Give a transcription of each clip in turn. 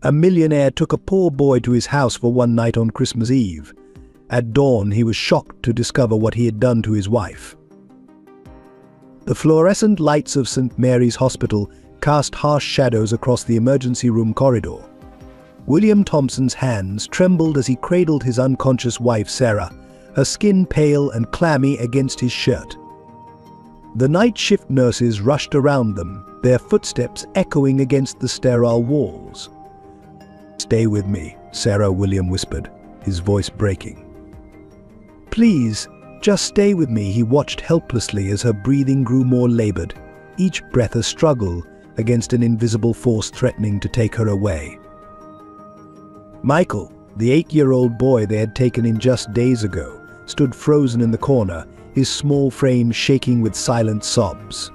A millionaire took a poor boy to his house for one night on Christmas Eve. At dawn, he was shocked to discover what he had done to his wife. The fluorescent lights of St. Mary's Hospital cast harsh shadows across the emergency room corridor. William Thompson's hands trembled as he cradled his unconscious wife, Sarah, her skin pale and clammy against his shirt. The night shift nurses rushed around them, their footsteps echoing against the sterile walls. "Stay with me," Sarah William whispered, his voice breaking. "Please, just stay with me," he watched helplessly as her breathing grew more labored, each breath a struggle against an invisible force threatening to take her away. Michael, the 8-year-old boy they had taken in just days ago, stood frozen in the corner, his small frame shaking with silent sobs.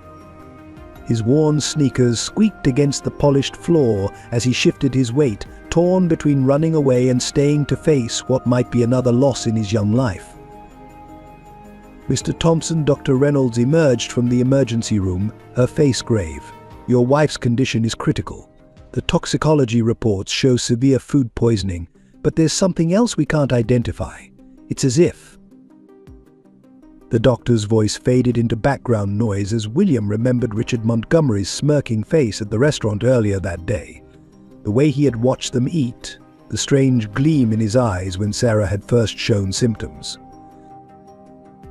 His worn sneakers squeaked against the polished floor as he shifted his weight, torn between running away and staying to face what might be another loss in his young life. "Mr. Thompson," Dr. Reynolds emerged from the emergency room, her face grave. "Your wife's condition is critical. The toxicology reports show severe food poisoning, but there's something else we can't identify. It's as if..." The doctor's voice faded into background noise as William remembered Richard Montgomery's smirking face at the restaurant earlier that day. The way he had watched them eat, the strange gleam in his eyes when Sarah had first shown symptoms.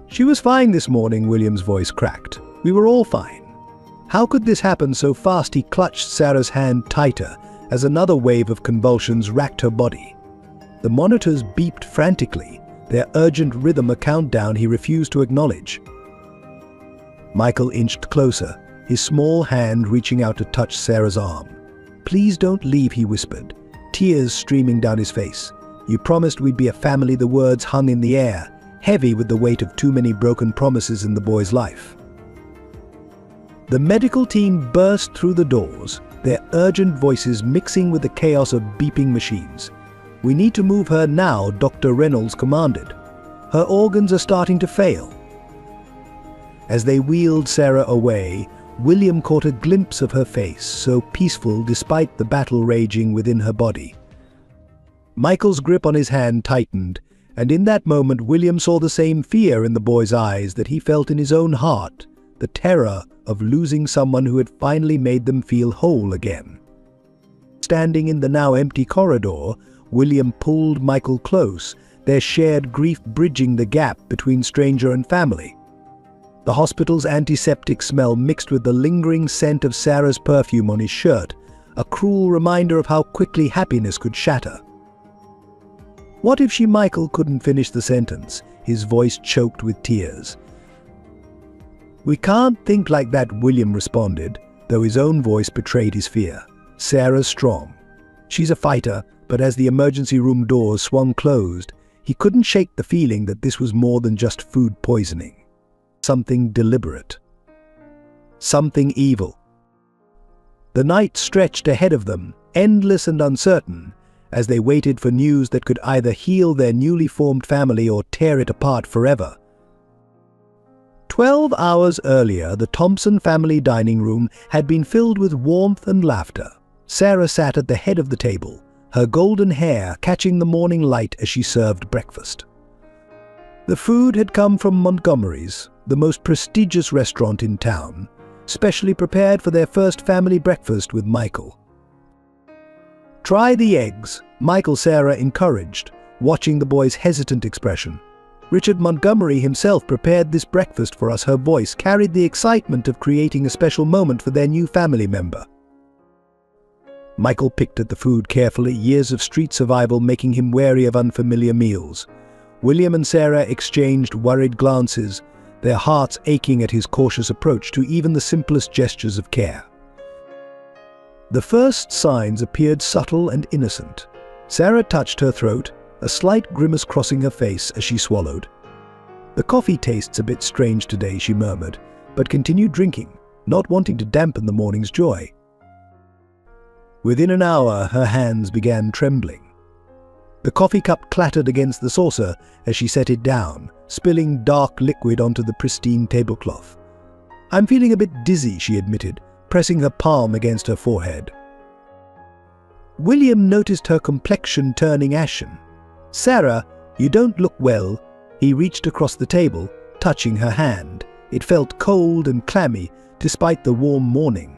"She was fine this morning," William's voice cracked. "We were all fine." How could this happen so fast? He clutched Sarah's hand tighter as another wave of convulsions racked her body. The monitors beeped frantically, their urgent rhythm a countdown he refused to acknowledge. Michael inched closer, his small hand reaching out to touch Sarah's arm. "Please don't leave," he whispered, tears streaming down his face. "You promised we'd be a family." The words hung in the air, heavy with the weight of too many broken promises in the boy's life. The medical team burst through the doors, their urgent voices mixing with the chaos of beeping machines. "We need to move her now," Dr. Reynolds commanded. "Her organs are starting to fail." As they wheeled Sarah away, William caught a glimpse of her face, so peaceful despite the battle raging within her body. Michael's grip on his hand tightened, and in that moment William saw the same fear in the boy's eyes that he felt in his own heart, the terror of losing someone who had finally made them feel whole again. Standing in the now empty corridor, William pulled Michael close, their shared grief bridging the gap between stranger and family. The hospital's antiseptic smell mixed with the lingering scent of Sarah's perfume on his shirt, a cruel reminder of how quickly happiness could shatter. "What if she..." Michael couldn't finish the sentence, his voice choked with tears. "We can't think like that," William responded, though his own voice betrayed his fear. "Sarah's strong. She's a fighter," but as the emergency room doors swung closed, he couldn't shake the feeling that this was more than just food poisoning. Something deliberate. Something evil. The night stretched ahead of them, endless and uncertain, as they waited for news that could either heal their newly formed family or tear it apart forever. 12 hours earlier, the Thompson family dining room had been filled with warmth and laughter. Sarah sat at the head of the table, her golden hair catching the morning light as she served breakfast. The food had come from Montgomery's, the most prestigious restaurant in town, specially prepared for their first family breakfast with Michael. "Try the eggs," Michael Sarah encouraged, watching the boy's hesitant expression. "Richard Montgomery himself prepared this breakfast for us." Her voice carried the excitement of creating a special moment for their new family member. Michael picked at the food carefully, years of street survival making him wary of unfamiliar meals. William and Sarah exchanged worried glances, their hearts aching at his cautious approach to even the simplest gestures of care. The first signs appeared subtle and innocent. Sarah touched her throat, a slight grimace crossing her face as she swallowed. "The coffee tastes a bit strange today," she murmured, but continued drinking, not wanting to dampen the morning's joy. Within an hour, her hands began trembling. The coffee cup clattered against the saucer as she set it down, spilling dark liquid onto the pristine tablecloth. "I'm feeling a bit dizzy," she admitted, pressing her palm against her forehead. William noticed her complexion turning ashen. "Sarah, you don't look well." He reached across the table, touching her hand. It felt cold and clammy, despite the warm morning.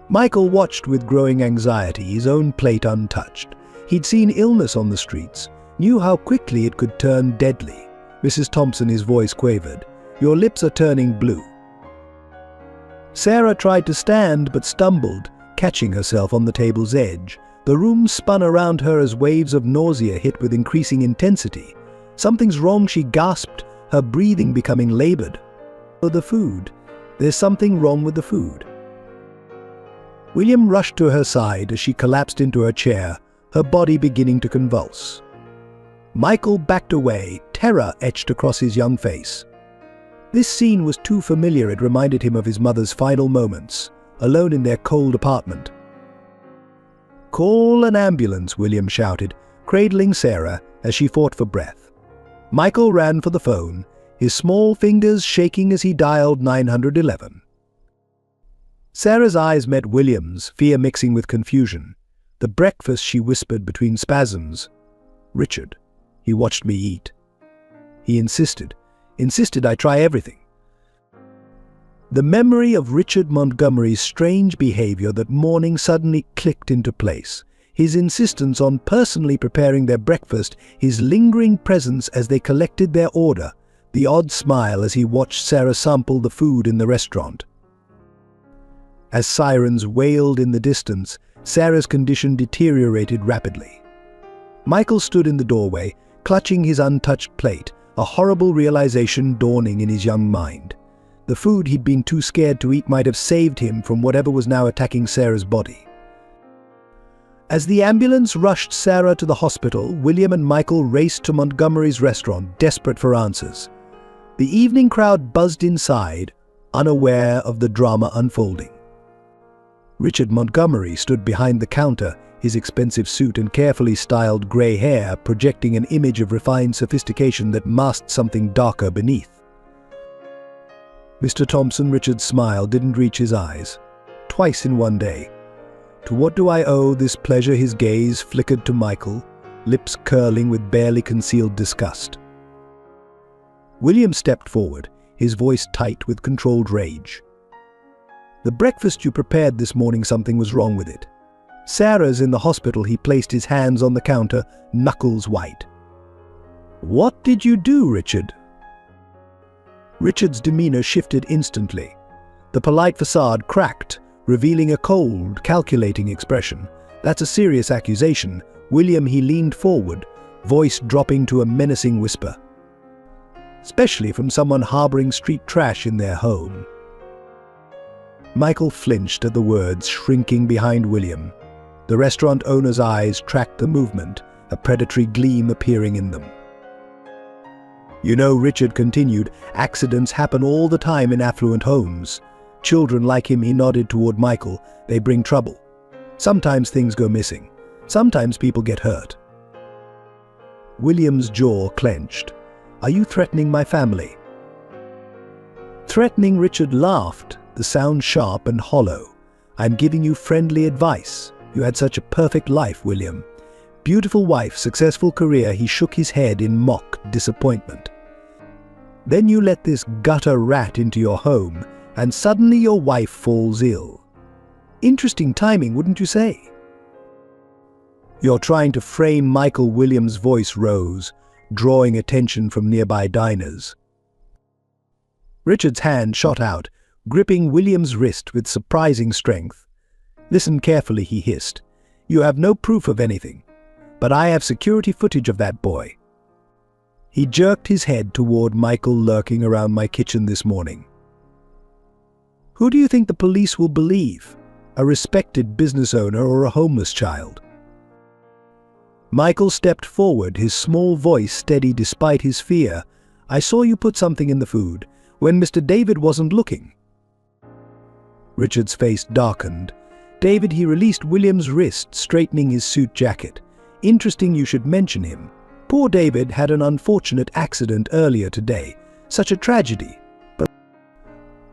Michael watched with growing anxiety, his own plate untouched. He'd seen illness on the streets, knew how quickly it could turn deadly. "Mrs. Thompson," his voice quavered, "your lips are turning blue." Sarah tried to stand but stumbled, catching herself on the table's edge. The room spun around her as waves of nausea hit with increasing intensity. "Something's wrong," she gasped, her breathing becoming labored. "Oh, the food. There's something wrong with the food." William rushed to her side as she collapsed into her chair, her body beginning to convulse. Michael backed away, terror etched across his young face. This scene was too familiar. It reminded him of his mother's final moments, alone in their cold apartment. "Call an ambulance," William shouted, cradling Sarah as she fought for breath. Michael ran for the phone, his small fingers shaking as he dialed 911. Sarah's eyes met William's, fear mixing with confusion. "The breakfast," she whispered between spasms. "Richard. He watched me eat. He insisted I try everything." The memory of Richard Montgomery's strange behavior that morning suddenly clicked into place. His insistence on personally preparing their breakfast, his lingering presence as they collected their order, the odd smile as he watched Sarah sample the food in the restaurant. As sirens wailed in the distance, Sarah's condition deteriorated rapidly. Michael stood in the doorway, clutching his untouched plate, a horrible realization dawning in his young mind. The food he'd been too scared to eat might have saved him from whatever was now attacking Sarah's body. As the ambulance rushed Sarah to the hospital, William and Michael raced to Montgomery's restaurant, desperate for answers. The evening crowd buzzed inside, unaware of the drama unfolding. Richard Montgomery stood behind the counter, his expensive suit and carefully styled grey hair projecting an image of refined sophistication that masked something darker beneath. "Mr. Thompson," Richard's smile didn't reach his eyes. "Twice in one day. To what do I owe this pleasure?" His gaze flickered to Michael, lips curling with barely concealed disgust. William stepped forward, his voice tight with controlled rage. "The breakfast you prepared this morning, something was wrong with it. Sarah's in the hospital." He placed his hands on the counter, knuckles white. "What did you do, Richard?" Richard's demeanor shifted instantly. The polite facade cracked, revealing a cold, calculating expression. "That's a serious accusation." "William," he leaned forward, voice dropping to a menacing whisper. "Especially from someone harboring street trash in their home." Michael flinched at the words, shrinking behind William. The restaurant owner's eyes tracked the movement, a predatory gleam appearing in them. "You know," Richard continued, "accidents happen all the time in affluent homes. Children like him," he nodded toward Michael, "they bring trouble. Sometimes things go missing. Sometimes people get hurt." William's jaw clenched. "Are you threatening my family?" "Threatening?" Richard laughed, the sound sharp and hollow. "I'm giving you friendly advice. You had such a perfect life, William. Beautiful wife, successful career." He shook his head in mock disappointment. "Then you let this gutter rat into your home, and suddenly your wife falls ill. Interesting timing, wouldn't you say?" "You're trying to frame Michael." William's voice rose, drawing attention from nearby diners. Richard's hand shot out, gripping William's wrist with surprising strength. "Listen carefully," he hissed. "You have no proof of anything, but I have security footage of that boy." He jerked his head toward Michael lurking around my kitchen this morning. "Who do you think the police will believe? A respected business owner or a homeless child?" Michael stepped forward, his small voice steady despite his fear. "I saw you put something in the food when Mr. David wasn't looking." Richard's face darkened. "David," he released William's wrist, straightening his suit jacket. "Interesting you should mention him. Poor David had an unfortunate accident earlier today. Such a tragedy." But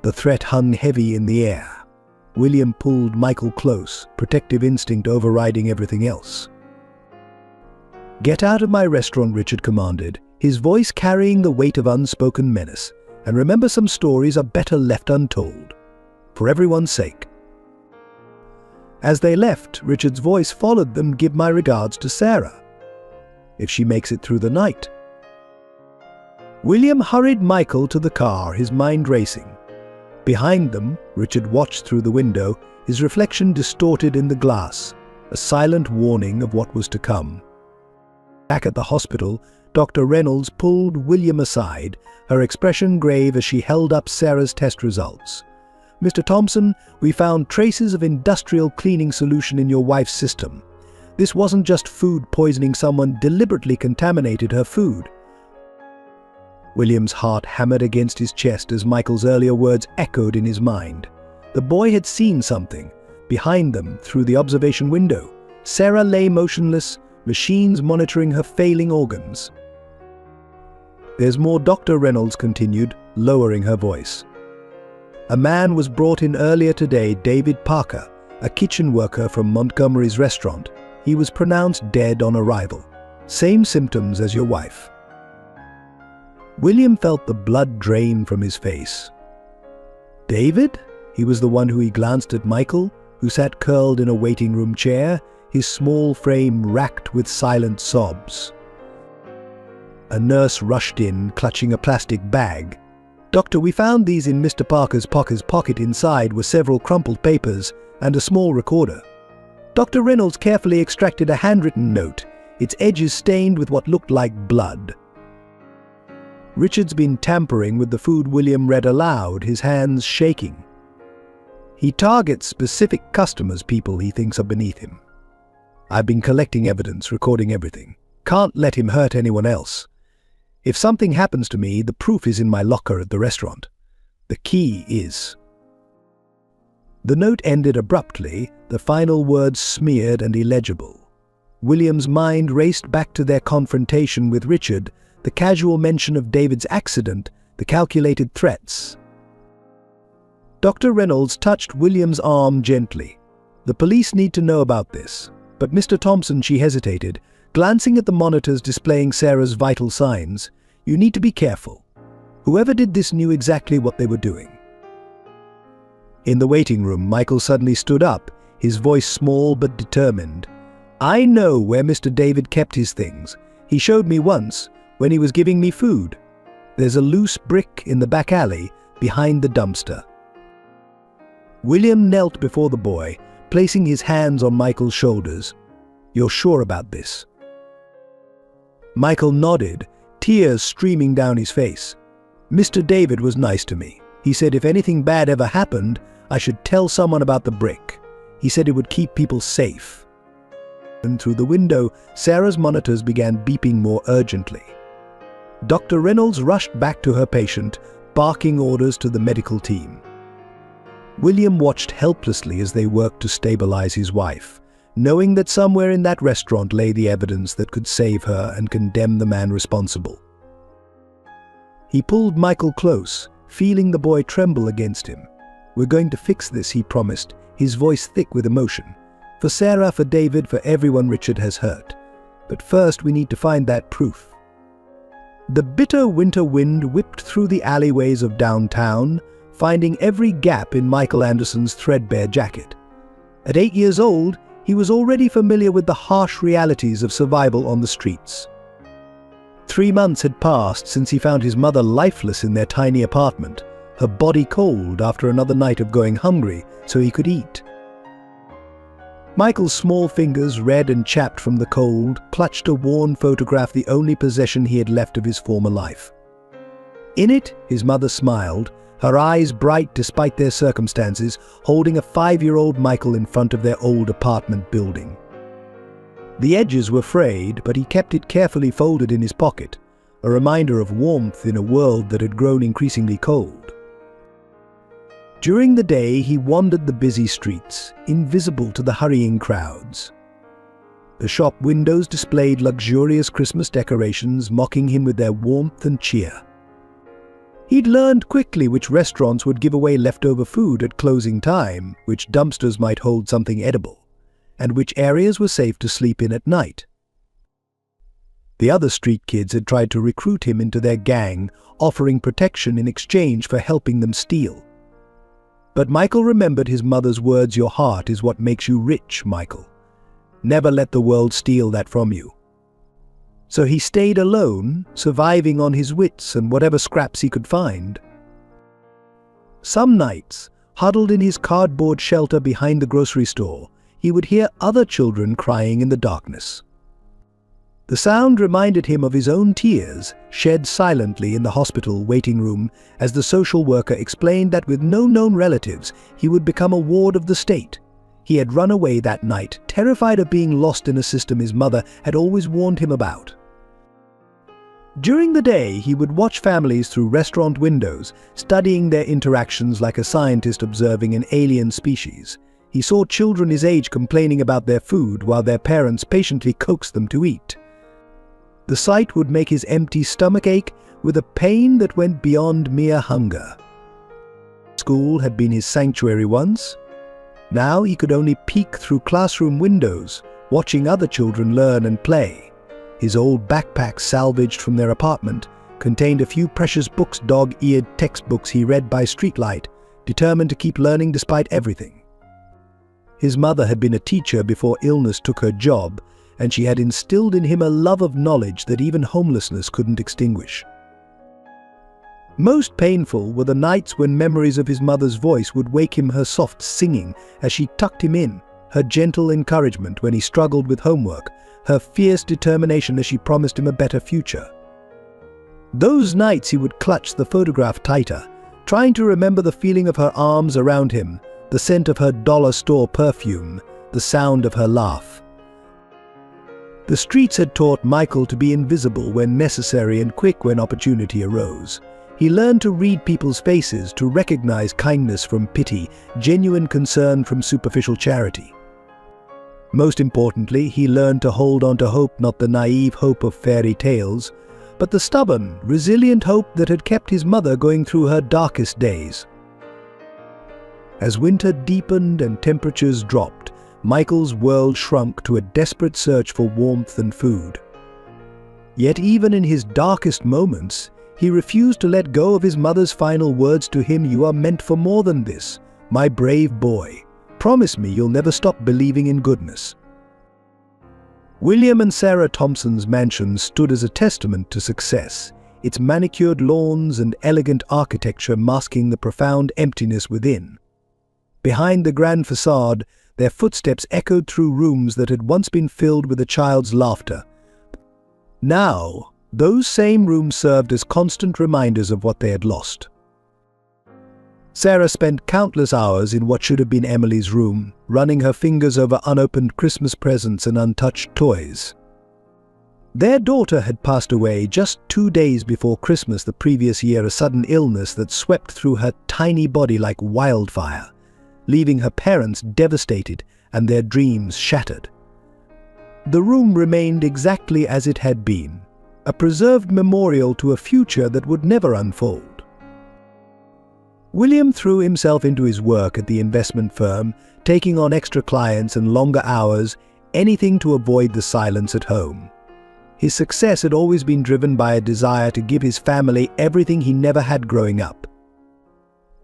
the threat hung heavy in the air. William pulled Michael close, protective instinct overriding everything else. "Get out of my restaurant," Richard commanded, his voice carrying the weight of unspoken menace. "And remember, some stories are better left untold. For everyone's sake." As they left, Richard's voice followed them. "Give my regards to Sarah, if she makes it through the night." William hurried Michael to the car, his mind racing. Behind them, Richard watched through the window, his reflection distorted in the glass, a silent warning of what was to come. Back at the hospital, Dr. Reynolds pulled William aside, her expression grave as she held up Sarah's test results. "Mr. Thompson, we found traces of industrial cleaning solution in your wife's system. This wasn't just food poisoning, someone deliberately contaminated her food." William's heart hammered against his chest as Michael's earlier words echoed in his mind. The boy had seen something. Behind them, through the observation window, Sarah lay motionless, machines monitoring her failing organs. "There's more," Dr. Reynolds continued, lowering her voice. "A man was brought in earlier today, David Parker, a kitchen worker from Montgomery's restaurant. He was pronounced dead on arrival. Same symptoms as your wife." William felt the blood drain from his face. "David?" He was the one who he glanced at Michael, who sat curled in a waiting room chair, his small frame racked with silent sobs. A nurse rushed in, clutching a plastic bag. "Doctor, we found these in Mr. Parker's pocket. Inside were several crumpled papers and a small recorder." Dr. Reynolds carefully extracted a handwritten note, its edges stained with what looked like blood. "Richard's been tampering with the food," William read aloud, his hands shaking. "He targets specific customers, people he thinks are beneath him. I've been collecting evidence, recording everything. Can't let him hurt anyone else. If something happens to me, the proof is in my locker at the restaurant. The key is..." The note ended abruptly, the final words smeared and illegible. William's mind raced back to their confrontation with Richard, the casual mention of David's accident, the calculated threats. Dr. Reynolds touched William's arm gently. "The police need to know about this." "But Mr. Thompson," she hesitated, glancing at the monitors displaying Sarah's vital signs. "You need to be careful. Whoever did this knew exactly what they were doing." In the waiting room, Michael suddenly stood up, his voice small but determined. "I know where Mr. David kept his things. He showed me once, when he was giving me food. There's a loose brick in the back alley, behind the dumpster." William knelt before the boy, placing his hands on Michael's shoulders. "You're sure about this?" Michael nodded, tears streaming down his face. "Mr. David was nice to me. He said if anything bad ever happened, I should tell someone about the brick. He said it would keep people safe." And through the window, Sarah's monitors began beeping more urgently. Dr. Reynolds rushed back to her patient, barking orders to the medical team. William watched helplessly as they worked to stabilize his wife, knowing that somewhere in that restaurant lay the evidence that could save her and condemn the man responsible. He pulled Michael close, feeling the boy tremble against him. "We're going to fix this," he promised, his voice thick with emotion. "For Sarah, for David, for everyone Richard has hurt. But first we need to find that proof." The bitter winter wind whipped through the alleyways of downtown, finding every gap in Michael Anderson's threadbare jacket. At 8 years old, he was already familiar with the harsh realities of survival on the streets. 3 months had passed since he found his mother lifeless in their tiny apartment, her body cold after another night of going hungry so he could eat. Michael's small fingers, red and chapped from the cold, clutched a worn photograph, the only possession he had left of his former life. In it, his mother smiled, her eyes bright despite their circumstances, holding a 5-year-old Michael in front of their old apartment building. The edges were frayed, but he kept it carefully folded in his pocket, a reminder of warmth in a world that had grown increasingly cold. During the day, he wandered the busy streets, invisible to the hurrying crowds. The shop windows displayed luxurious Christmas decorations, mocking him with their warmth and cheer. He'd learned quickly which restaurants would give away leftover food at closing time, which dumpsters might hold something edible, and which areas were safe to sleep in at night. The other street kids had tried to recruit him into their gang, offering protection in exchange for helping them steal. But Michael remembered his mother's words, "Your heart is what makes you rich, Michael. Never let the world steal that from you." So he stayed alone, surviving on his wits and whatever scraps he could find. Some nights, huddled in his cardboard shelter behind the grocery store, he would hear other children crying in the darkness. The sound reminded him of his own tears, shed silently in the hospital waiting room as the social worker explained that with no known relatives, he would become a ward of the state. He had run away that night, terrified of being lost in a system his mother had always warned him about. During the day, he would watch families through restaurant windows, studying their interactions like a scientist observing an alien species. He saw children his age complaining about their food while their parents patiently coaxed them to eat. The sight would make his empty stomach ache with a pain that went beyond mere hunger. School had been his sanctuary once. Now he could only peek through classroom windows, watching other children learn and play. His old backpack, salvaged from their apartment, contained a few precious books, dog-eared textbooks he read by streetlight, determined to keep learning despite everything. His mother had been a teacher before illness took her job, and she had instilled in him a love of knowledge that even homelessness couldn't extinguish. Most painful were the nights when memories of his mother's voice would wake him, her soft singing as she tucked him in, her gentle encouragement when he struggled with homework, her fierce determination as she promised him a better future. Those nights he would clutch the photograph tighter, trying to remember the feeling of her arms around him, the scent of her dollar store perfume, the sound of her laugh. The streets had taught Michael to be invisible when necessary and quick when opportunity arose. He learned to read people's faces, to recognize kindness from pity, genuine concern from superficial charity. Most importantly, he learned to hold on to hope, not the naive hope of fairy tales, but the stubborn, resilient hope that had kept his mother going through her darkest days. As winter deepened and temperatures dropped, Michael's world shrunk to a desperate search for warmth and food. Yet even in his darkest moments, he refused to let go of his mother's final words to him, "You are meant for more than this, my brave boy. Promise me you'll never stop believing in goodness." William and Sarah Thompson's mansion stood as a testament to success, its manicured lawns and elegant architecture masking the profound emptiness within. Behind the grand facade, their footsteps echoed through rooms that had once been filled with a child's laughter. Now, those same rooms served as constant reminders of what they had lost. Sarah spent countless hours in what should have been Emily's room, running her fingers over unopened Christmas presents and untouched toys. Their daughter had passed away just 2 days before Christmas the previous year, a sudden illness that swept through her tiny body like wildfire, leaving her parents devastated and their dreams shattered. The room remained exactly as it had been, a preserved memorial to a future that would never unfold. William threw himself into his work at the investment firm, taking on extra clients and longer hours, anything to avoid the silence at home. His success had always been driven by a desire to give his family everything he never had growing up.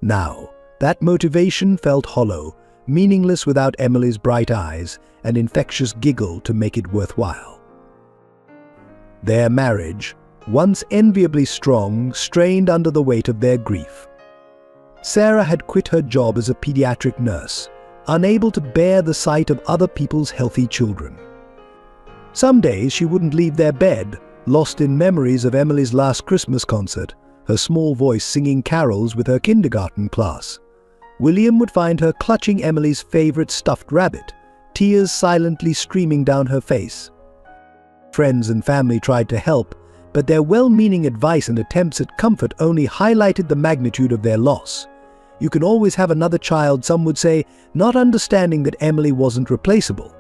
Now, that motivation felt hollow, meaningless without Emily's bright eyes, an infectious giggle to make it worthwhile. Their marriage, once enviably strong, strained under the weight of their grief. Sarah had quit her job as a pediatric nurse, unable to bear the sight of other people's healthy children. Some days she wouldn't leave their bed, lost in memories of Emily's last Christmas concert, her small voice singing carols with her kindergarten class. William would find her clutching Emily's favorite stuffed rabbit, tears silently streaming down her face. Friends and family tried to help, but their well-meaning advice and attempts at comfort only highlighted the magnitude of their loss. You can always have another child, some would say, not understanding that Emily wasn't replaceable.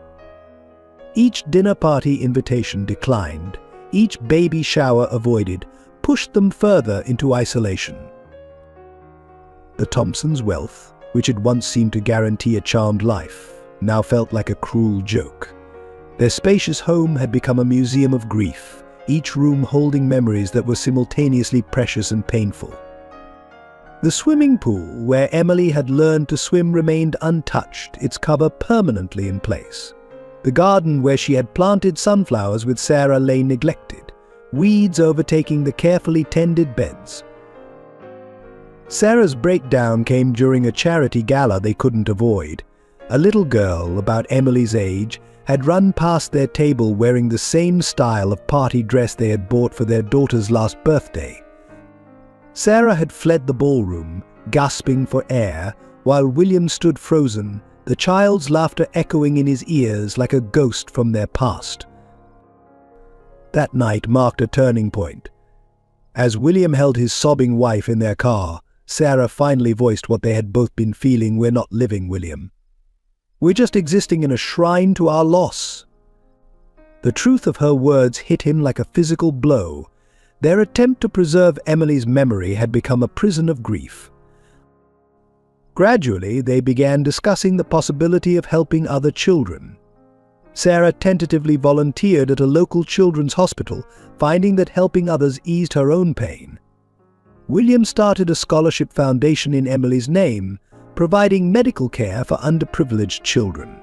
Each dinner party invitation declined, each baby shower avoided, pushed them further into isolation. The Thompsons' wealth, which had once seemed to guarantee a charmed life, now felt like a cruel joke. Their spacious home had become a museum of grief, each room holding memories that were simultaneously precious and painful. The swimming pool where Emily had learned to swim remained untouched, its cover permanently in place. The garden where she had planted sunflowers with Sarah lay neglected, weeds overtaking the carefully tended beds. Sarah's breakdown came during a charity gala they couldn't avoid. A little girl, about Emily's age, had run past their table wearing the same style of party dress they had bought for their daughter's last birthday. Sarah had fled the ballroom, gasping for air, while William stood frozen, the child's laughter echoing in his ears like a ghost from their past. That night marked a turning point. As William held his sobbing wife in their car, Sarah finally voiced what they had both been feeling. "We're not living, William. We're just existing in a shrine to our loss." The truth of her words hit him like a physical blow. Their attempt to preserve Emily's memory had become a prison of grief. Gradually, they began discussing the possibility of helping other children. Sarah tentatively volunteered at a local children's hospital, finding that helping others eased her own pain. William started a scholarship foundation in Emily's name, providing medical care for underprivileged children.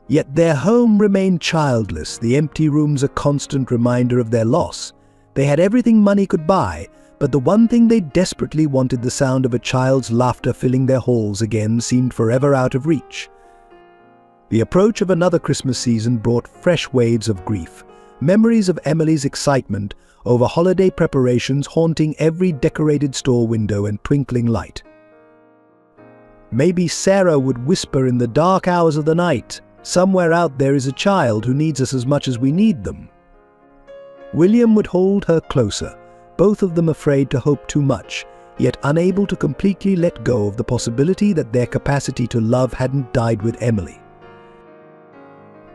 Yet their home remained childless, the empty rooms a constant reminder of their loss. They had everything money could buy, but the one thing they desperately wanted, the sound of a child's laughter filling their halls again, seemed forever out of reach. The approach of another Christmas season brought fresh waves of grief, memories of Emily's excitement over holiday preparations haunting every decorated store window and twinkling light. Maybe Sarah would whisper in the dark hours of the night, "Somewhere out there is a child who needs us as much as we need them." William would hold her closer, both of them afraid to hope too much, yet unable to completely let go of the possibility that their capacity to love hadn't died with Emily.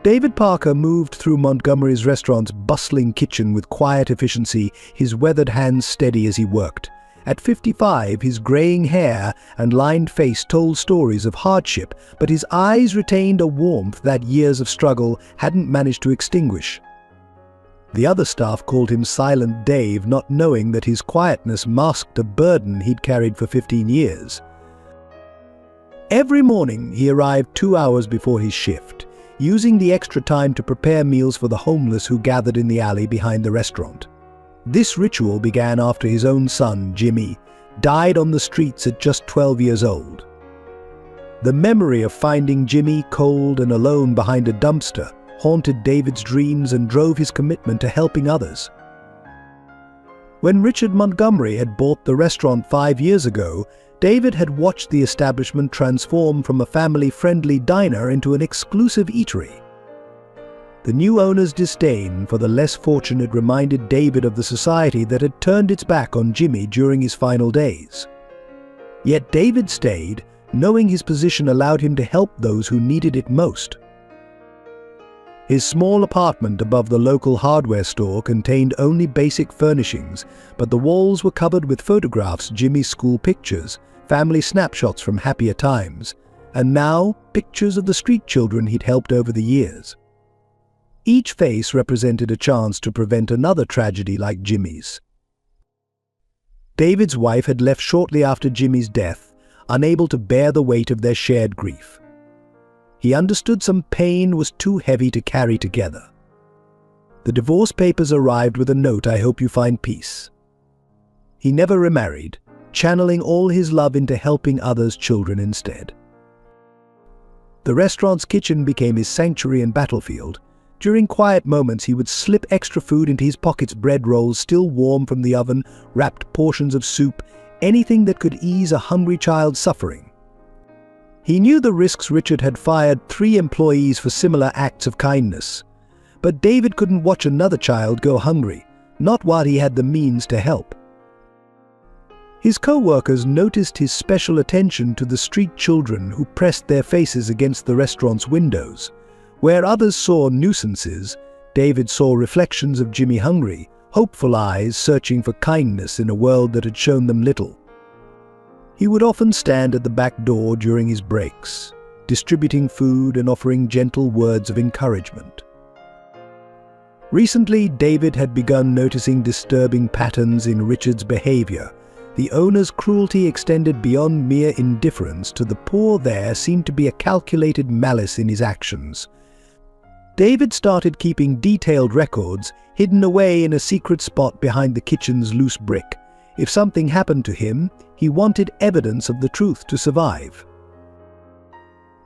David Parker moved through Montgomery's restaurant's bustling kitchen with quiet efficiency, his weathered hands steady as he worked. At 55, his graying hair and lined face told stories of hardship, but his eyes retained a warmth that years of struggle hadn't managed to extinguish. The other staff called him Silent Dave, not knowing that his quietness masked a burden he'd carried for 15 years. Every morning, he arrived 2 hours before his shift, using the extra time to prepare meals for the homeless who gathered in the alley behind the restaurant. This ritual began after his own son, Jimmy, died on the streets at just 12 years old. The memory of finding Jimmy cold and alone behind a dumpster haunted David's dreams and drove his commitment to helping others. When Richard Montgomery had bought the restaurant 5 years ago, David had watched the establishment transform from a family-friendly diner into an exclusive eatery. The new owner's disdain for the less fortunate reminded David of the society that had turned its back on Jimmy during his final days. Yet David stayed, knowing his position allowed him to help those who needed it most. His small apartment above the local hardware store contained only basic furnishings, but the walls were covered with photographs, Jimmy's school pictures, family snapshots from happier times, and now pictures of the street children he'd helped over the years. Each face represented a chance to prevent another tragedy like Jimmy's. David's wife had left shortly after Jimmy's death, unable to bear the weight of their shared grief. He understood some pain was too heavy to carry together. The divorce papers arrived with a note, "I hope you find peace." He never remarried, channeling all his love into helping others' children instead. The restaurant's kitchen became his sanctuary and battlefield. During quiet moments, he would slip extra food into his pockets, bread rolls still warm from the oven, wrapped portions of soup, anything that could ease a hungry child's suffering. He knew the risks. Richard had fired 3 employees for similar acts of kindness. But David couldn't watch another child go hungry, not while he had the means to help. His co-workers noticed his special attention to the street children who pressed their faces against the restaurant's windows. Where others saw nuisances, David saw reflections of Jimmy hungry, hopeful eyes searching for kindness in a world that had shown them little. He would often stand at the back door during his breaks, distributing food and offering gentle words of encouragement. Recently, David had begun noticing disturbing patterns in Richard's behavior. The owner's cruelty extended beyond mere indifference to the poor. There seemed to be a calculated malice in his actions. David started keeping detailed records hidden away in a secret spot behind the kitchen's loose brick. If something happened to him, he wanted evidence of the truth to survive.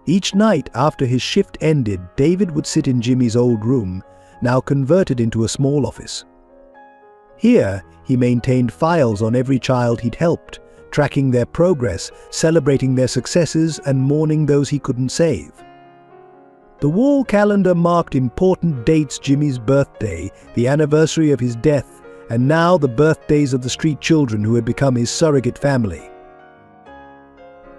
Each night after his shift ended, David would sit in Jimmy's old room, now converted into a small office. Here, he maintained files on every child he'd helped, tracking their progress, celebrating their successes, and mourning those he couldn't save. The wall calendar marked important dates: Jimmy's birthday, the anniversary of his death, and now the birthdays of the street children who had become his surrogate family.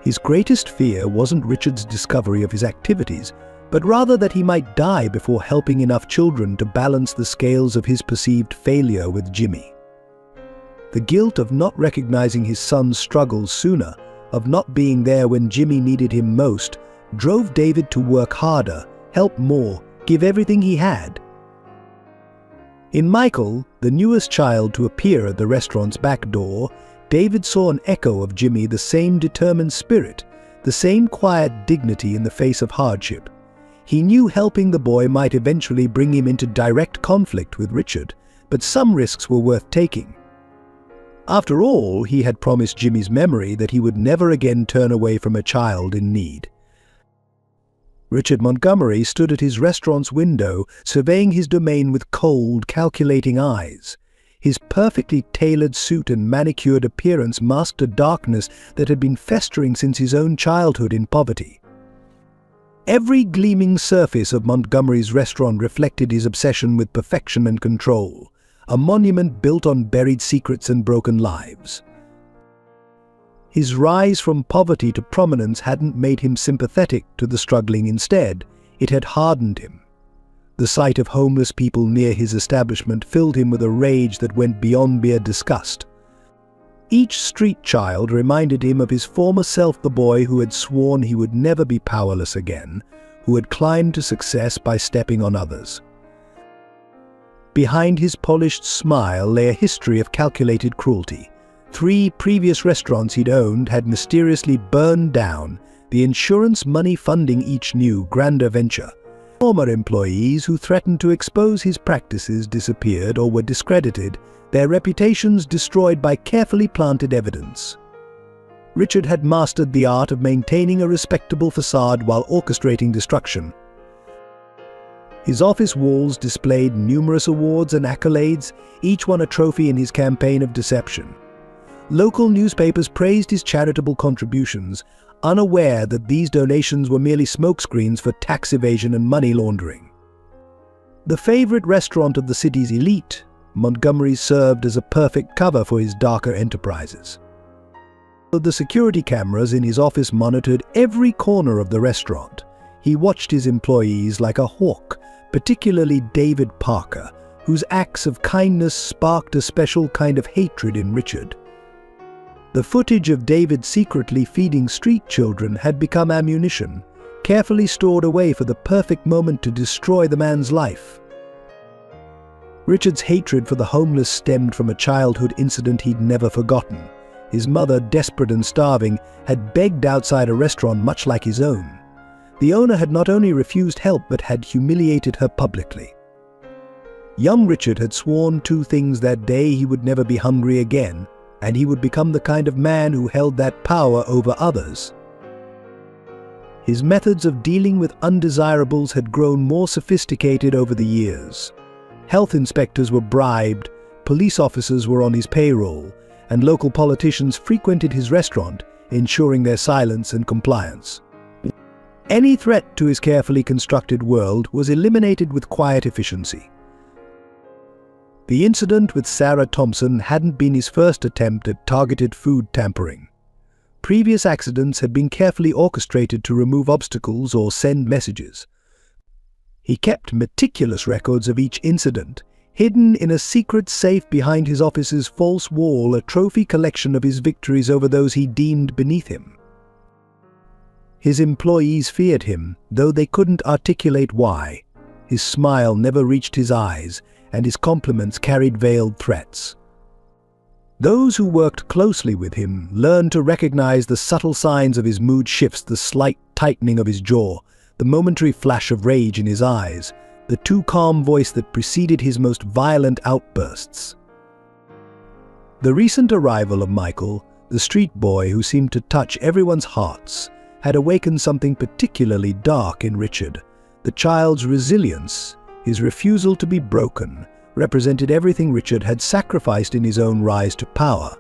His greatest fear wasn't Richard's discovery of his activities, but rather that he might die before helping enough children to balance the scales of his perceived failure with Jimmy. The guilt of not recognizing his son's struggles sooner, of not being there when Jimmy needed him most, drove David to work harder, help more, give everything he had. In Michael, the newest child to appear at the restaurant's back door, David saw an echo of Jimmy, the same determined spirit, the same quiet dignity in the face of hardship. He knew helping the boy might eventually bring him into direct conflict with Richard, but some risks were worth taking. After all, he had promised Jimmy's memory that he would never again turn away from a child in need. Richard Montgomery stood at his restaurant's window, surveying his domain with cold, calculating eyes. His perfectly tailored suit and manicured appearance masked a darkness that had been festering since his own childhood in poverty. Every gleaming surface of Montgomery's restaurant reflected his obsession with perfection and control, a monument built on buried secrets and broken lives. His rise from poverty to prominence hadn't made him sympathetic to the struggling. Instead, it had hardened him. The sight of homeless people near his establishment filled him with a rage that went beyond mere disgust. Each street child reminded him of his former self, the boy who had sworn he would never be powerless again, who had climbed to success by stepping on others. Behind his polished smile lay a history of calculated cruelty. 3 previous restaurants he'd owned had mysteriously burned down, the insurance money funding each new, grander venture. Former employees who threatened to expose his practices disappeared or were discredited, their reputations destroyed by carefully planted evidence. Richard had mastered the art of maintaining a respectable facade while orchestrating destruction. His office walls displayed numerous awards and accolades, each one a trophy in his campaign of deception. Local newspapers praised his charitable contributions, unaware that these donations were merely smokescreens for tax evasion and money laundering. The favorite restaurant of the city's elite, Montgomery served as a perfect cover for his darker enterprises. The security cameras in his office monitored every corner of the restaurant. He watched his employees like a hawk, particularly David Parker, whose acts of kindness sparked a special kind of hatred in Richard. The footage of David secretly feeding street children had become ammunition, carefully stored away for the perfect moment to destroy the man's life. Richard's hatred for the homeless stemmed from a childhood incident he'd never forgotten. His mother, desperate and starving, had begged outside a restaurant much like his own. The owner had not only refused help but had humiliated her publicly. Young Richard had sworn 2 things that day: he would never be hungry again, and he would become the kind of man who held that power over others. His methods of dealing with undesirables had grown more sophisticated over the years. Health inspectors were bribed, police officers were on his payroll, and local politicians frequented his restaurant, ensuring their silence and compliance. Any threat to his carefully constructed world was eliminated with quiet efficiency. The incident with Sarah Thompson hadn't been his first attempt at targeted food tampering. Previous accidents had been carefully orchestrated to remove obstacles or send messages. He kept meticulous records of each incident, Hidden in a secret safe behind his office's false wall, a trophy collection of his victories over those he deemed beneath him. His employees feared him, though they couldn't articulate why. His smile never reached his eyes, and his compliments carried veiled threats. Those who worked closely with him learned to recognize the subtle signs of his mood shifts, the slight tightening of his jaw, the momentary flash of rage in his eyes, the too calm voice that preceded his most violent outbursts. The recent arrival of Michael, the street boy who seemed to touch everyone's hearts, had awakened something particularly dark in Richard. The child's resilience, his refusal to be broken, represented everything Richard had sacrificed in his own rise to power.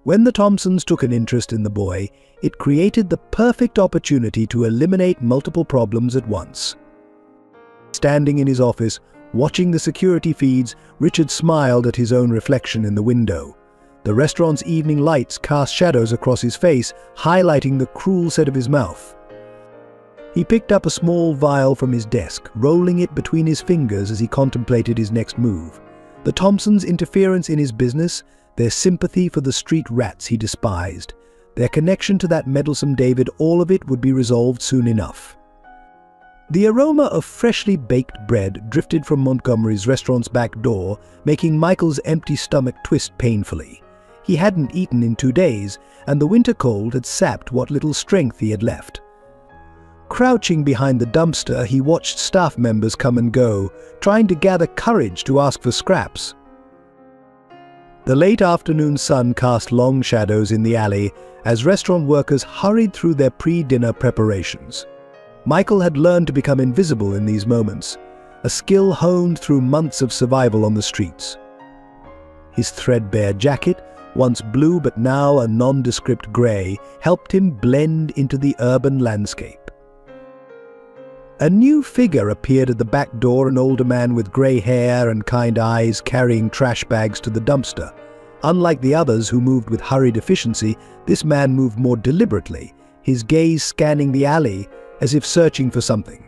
When the Thompsons took an interest in the boy, it created the perfect opportunity to eliminate multiple problems at once. Standing in his office, watching the security feeds, Richard smiled at his own reflection in the window. The restaurant's evening lights cast shadows across his face, highlighting the cruel set of his mouth. He picked up a small vial from his desk, rolling it between his fingers as he contemplated his next move. The Thompsons' interference in his business, their sympathy for the street rats he despised, their connection to that meddlesome David, all of it would be resolved soon enough. The aroma of freshly baked bread drifted from Montgomery's restaurant's back door, making Michael's empty stomach twist painfully. He hadn't eaten in 2 days, and the winter cold had sapped what little strength he had left. Crouching behind the dumpster, he watched staff members come and go, trying to gather courage to ask for scraps. The late afternoon sun cast long shadows in the alley as restaurant workers hurried through their pre-dinner preparations. Michael had learned to become invisible in these moments, a skill honed through months of survival on the streets. His threadbare jacket, once blue but now a nondescript grey, helped him blend into the urban landscape. A new figure appeared at the back door, an older man with grey hair and kind eyes carrying trash bags to the dumpster. Unlike the others who moved with hurried efficiency, this man moved more deliberately, his gaze scanning the alley as if searching for something.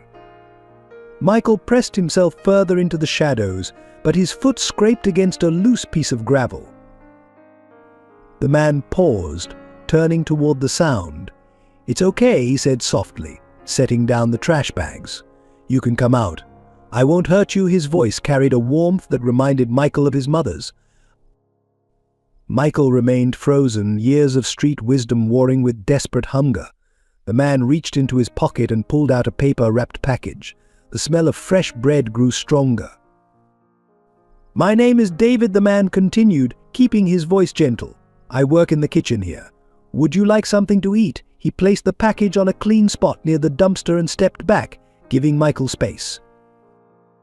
Michael pressed himself further into the shadows, but his foot scraped against a loose piece of gravel. The man paused, turning toward the sound. "It's okay," he said softly, setting down the trash bags. "You can come out. I won't hurt you." His voice carried a warmth that reminded Michael of his mother's. Michael remained frozen, years of street wisdom warring with desperate hunger. The man reached into his pocket and pulled out a paper-wrapped package. The smell of fresh bread grew stronger. "My name is David," the man continued, keeping his voice gentle. "I work in the kitchen here. Would you like something to eat?" He placed the package on a clean spot near the dumpster and stepped back, giving Michael space.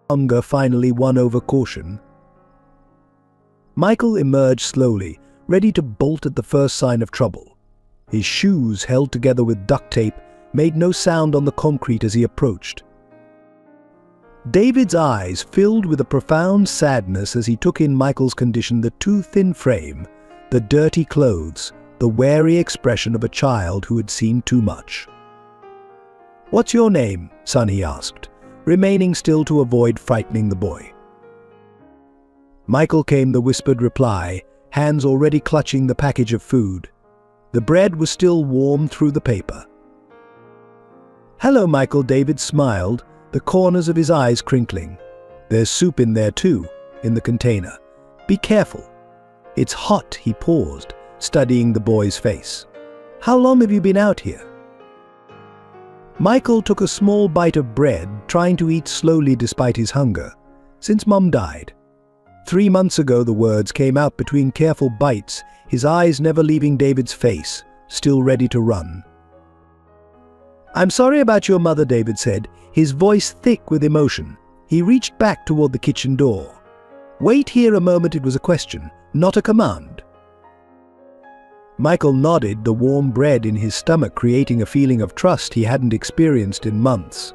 Hunger finally won over caution. Michael emerged slowly, ready to bolt at the first sign of trouble. His shoes, held together with duct tape, made no sound on the concrete as he approached. David's eyes filled with a profound sadness as he took in Michael's condition, the too thin frame, the dirty clothes, the wary expression of a child who had seen too much. "What's your name, son?" he asked, remaining still to avoid frightening the boy. Michael came the whispered reply, hands already clutching the package of food. The bread was still warm through the paper. "Hello, Michael," David smiled, the corners of his eyes crinkling. "There's soup in there too, in the container. Be careful. It's hot." He paused, studying the boy's face. "How long have you been out here?" Michael took a small bite of bread, trying to eat slowly despite his hunger. "Since Mum died." 3 months ago, the words came out between careful bites, his eyes never leaving David's face, still ready to run. "I'm sorry about your mother," David said, his voice thick with emotion. He reached back toward the kitchen door. "Wait here a moment." It was a question, not a command. Michael nodded, the warm bread in his stomach creating a feeling of trust he hadn't experienced in months.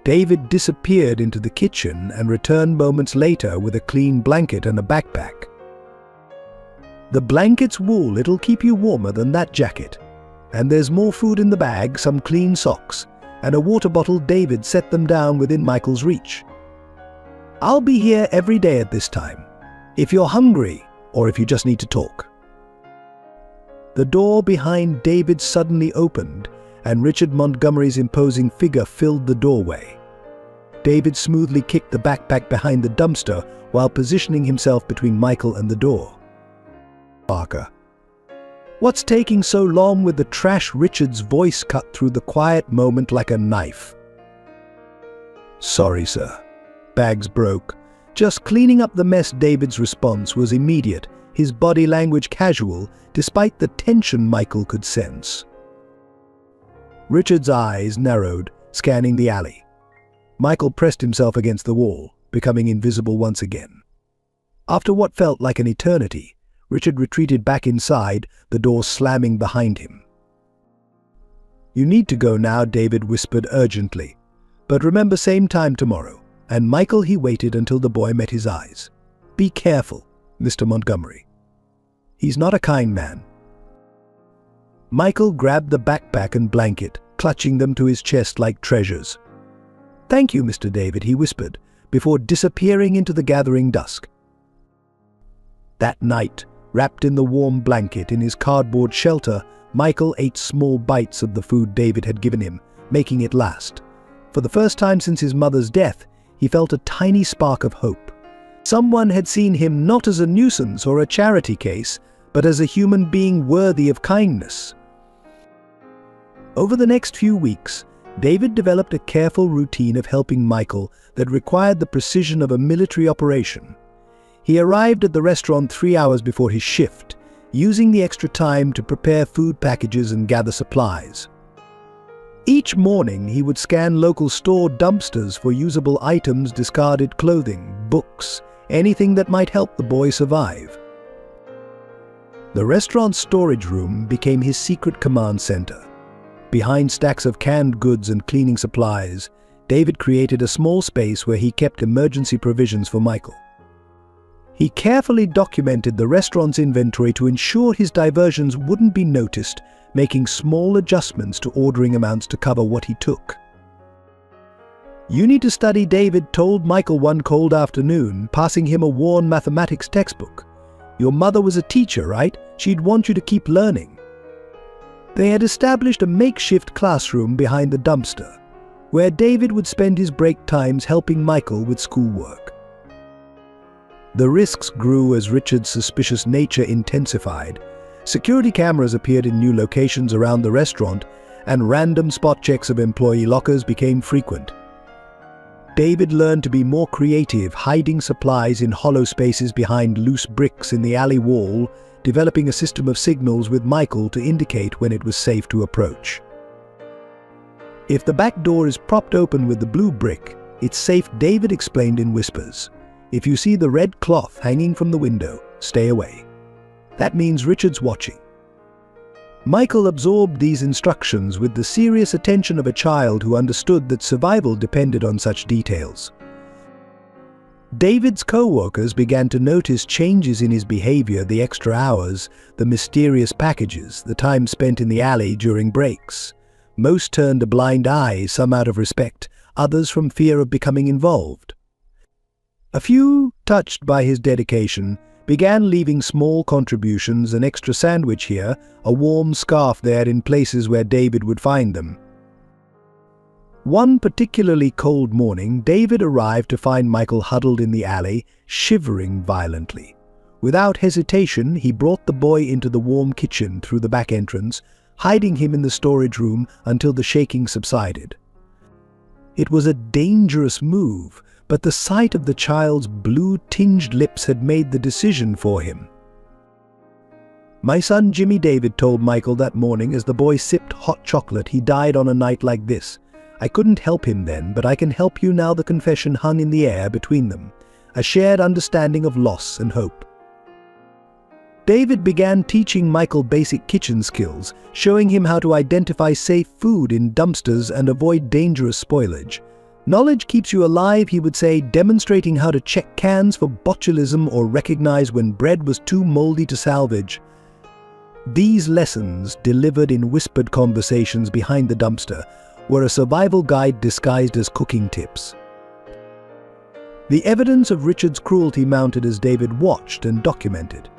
David disappeared into the kitchen and returned moments later with a clean blanket and a backpack. "The blanket's wool, it'll keep you warmer than that jacket. And there's more food in the bag, some clean socks, and a water bottle." David set them down within Michael's reach. I'll be here every day at this time, if you're hungry or if you just need to talk." The door behind David suddenly opened, and Richard Montgomery's imposing figure filled the doorway. David smoothly kicked the backpack behind the dumpster while positioning himself between Michael and the door. "Parker, what's taking so long with the trash?" Richard's voice cut through the quiet moment like a knife. "Sorry, sir. Bags broke. Just cleaning up the mess." David's response was immediate, his body language casual, despite the tension Michael could sense. Richard's eyes narrowed, scanning the alley. Michael pressed himself against the wall, becoming invisible once again. After what felt like an eternity, Richard retreated back inside, the door slamming behind him. "You need to go now," David whispered urgently. "But remember, same time tomorrow." And Michael, he waited until the boy met his eyes. "Be careful, Mr. Montgomery. He's not a kind man." Michael grabbed the backpack and blanket, clutching them to his chest like treasures. "Thank you, Mr. David," he whispered, before disappearing into the gathering dusk. That night, wrapped in the warm blanket in his cardboard shelter, Michael ate small bites of the food David had given him, making it last. For the first time since his mother's death, he felt a tiny spark of hope. Someone had seen him not as a nuisance or a charity case, but as a human being worthy of kindness. Over the next few weeks, David developed a careful routine of helping Michael that required the precision of a military operation. He arrived at the restaurant 3 hours before his shift, using the extra time to prepare food packages and gather supplies. Each morning, he would scan local store dumpsters for usable items, discarded clothing, books, anything that might help the boy survive. The restaurant's storage room became his secret command center. Behind stacks of canned goods and cleaning supplies, David created a small space where he kept emergency provisions for Michael. He carefully documented the restaurant's inventory to ensure his diversions wouldn't be noticed, making small adjustments to ordering amounts to cover what he took. "You need to study," David told Michael one cold afternoon, passing him a worn mathematics textbook. "Your mother was a teacher, right? She'd want you to keep learning." They had established a makeshift classroom behind the dumpster, where David would spend his break times helping Michael with schoolwork. The risks grew as Richard's suspicious nature intensified. Security cameras appeared in new locations around the restaurant, and random spot checks of employee lockers became frequent. David learned to be more creative, hiding supplies in hollow spaces behind loose bricks in the alley wall, developing a system of signals with Michael to indicate when it was safe to approach. "If the back door is propped open with the blue brick, it's safe," David explained in whispers. "If you see the red cloth hanging from the window, stay away. That means Richard's watching." Michael absorbed these instructions with the serious attention of a child who understood that survival depended on such details. David's co-workers began to notice changes in his behavior: the extra hours, the mysterious packages, the time spent in the alley during breaks. Most turned a blind eye, some out of respect, others from fear of becoming involved. A few, touched by his dedication, began leaving small contributions: an extra sandwich here, a warm scarf there, in places where David would find them. One particularly cold morning, David arrived to find Michael huddled in the alley, shivering violently. Without hesitation, he brought the boy into the warm kitchen through the back entrance, hiding him in the storage room until the shaking subsided. It was a dangerous move, but the sight of the child's blue-tinged lips had made the decision for him. "My son Jimmy," David told Michael that morning as the boy sipped hot chocolate. "He died on a night like this. I couldn't help him then, but I can help you now." The confession hung in the air between them, a shared understanding of loss and hope. David began teaching Michael basic kitchen skills, showing him how to identify safe food in dumpsters and avoid dangerous spoilage. "Knowledge keeps you alive," he would say, demonstrating how to check cans for botulism or recognize when bread was too moldy to salvage. These lessons, delivered in whispered conversations behind the dumpster, were a survival guide disguised as cooking tips. The evidence of Richard's cruelty mounted as David watched and documented.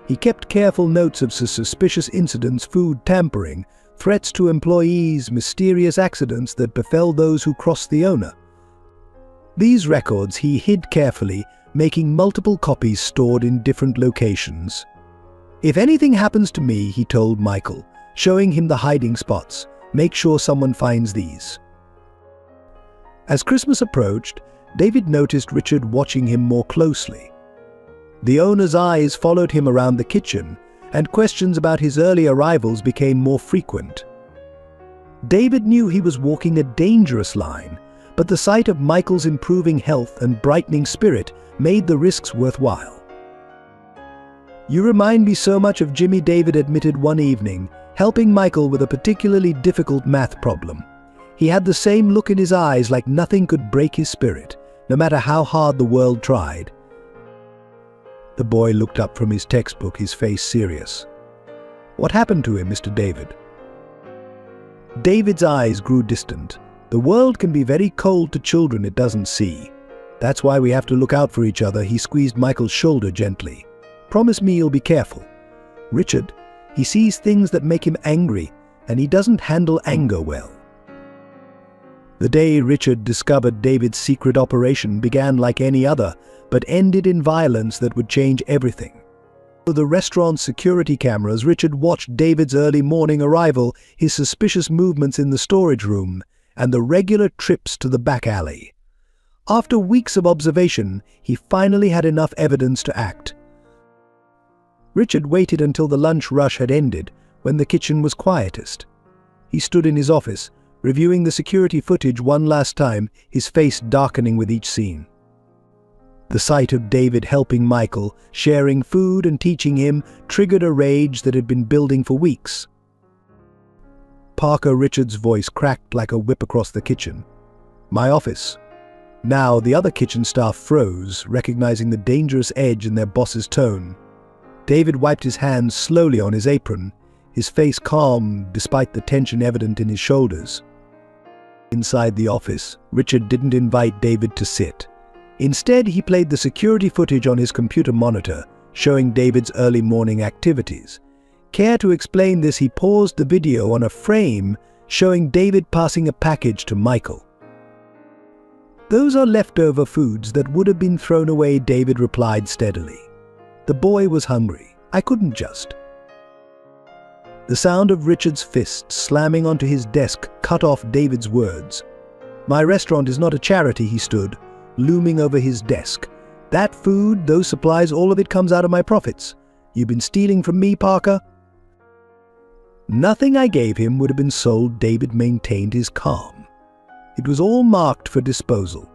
He kept careful notes of suspicious incidents, food tampering, threats to employees, mysterious accidents that befell those who crossed the owner. These records he hid carefully, making multiple copies stored in different locations. "If anything happens to me," he told Michael, showing him the hiding spots, "make sure someone finds these." As Christmas approached, David noticed Richard watching him more closely. The owner's eyes followed him around the kitchen, and questions about his early arrivals became more frequent. David knew he was walking a dangerous line, but the sight of Michael's improving health and brightening spirit made the risks worthwhile. "You remind me so much of Jimmy," David admitted one evening, helping Michael with a particularly difficult math problem. He had the same look in his eyes, like nothing could break his spirit, no matter how hard the world tried. The boy looked up from his textbook, his face serious. "What happened to him, Mr. David?" David's eyes grew distant. "The world can be very cold to children it doesn't see. That's why we have to look out for each other." He squeezed Michael's shoulder gently. "Promise me you'll be careful. Richard, he sees things that make him angry, and he doesn't handle anger well." The day Richard discovered David's secret operation began like any other, but ended in violence that would change everything. Through the restaurant's security cameras, Richard watched David's early morning arrival, his suspicious movements in the storage room, and the regular trips to the back alley. After weeks of observation, he finally had enough evidence to act. Richard waited until the lunch rush had ended, when the kitchen was quietest. He stood in his office, reviewing the security footage one last time, his face darkening with each scene. The sight of David helping Michael, sharing food and teaching him, triggered a rage that had been building for weeks. "Parker," Richard's voice cracked like a whip across the kitchen. "My office." Now the other kitchen staff froze, recognizing the dangerous edge in their boss's tone. David wiped his hands slowly on his apron, his face calm despite the tension evident in his shoulders. Inside the office, Richard didn't invite David to sit. Instead, he played the security footage on his computer monitor, showing David's early morning activities. Care to explain this? He paused the video on a frame showing David passing a package to Michael. "Those are leftover foods that would have been thrown away," David replied steadily. "The boy was hungry. I couldn't just." The sound of Richard's fist slamming onto his desk cut off David's words. "My restaurant is not a charity," he stood, looming over his desk. "That food, those supplies, all of it comes out of my profits. You've been stealing from me, Parker?" "Nothing I gave him would have been sold," David maintained his calm. "It was all marked for disposal."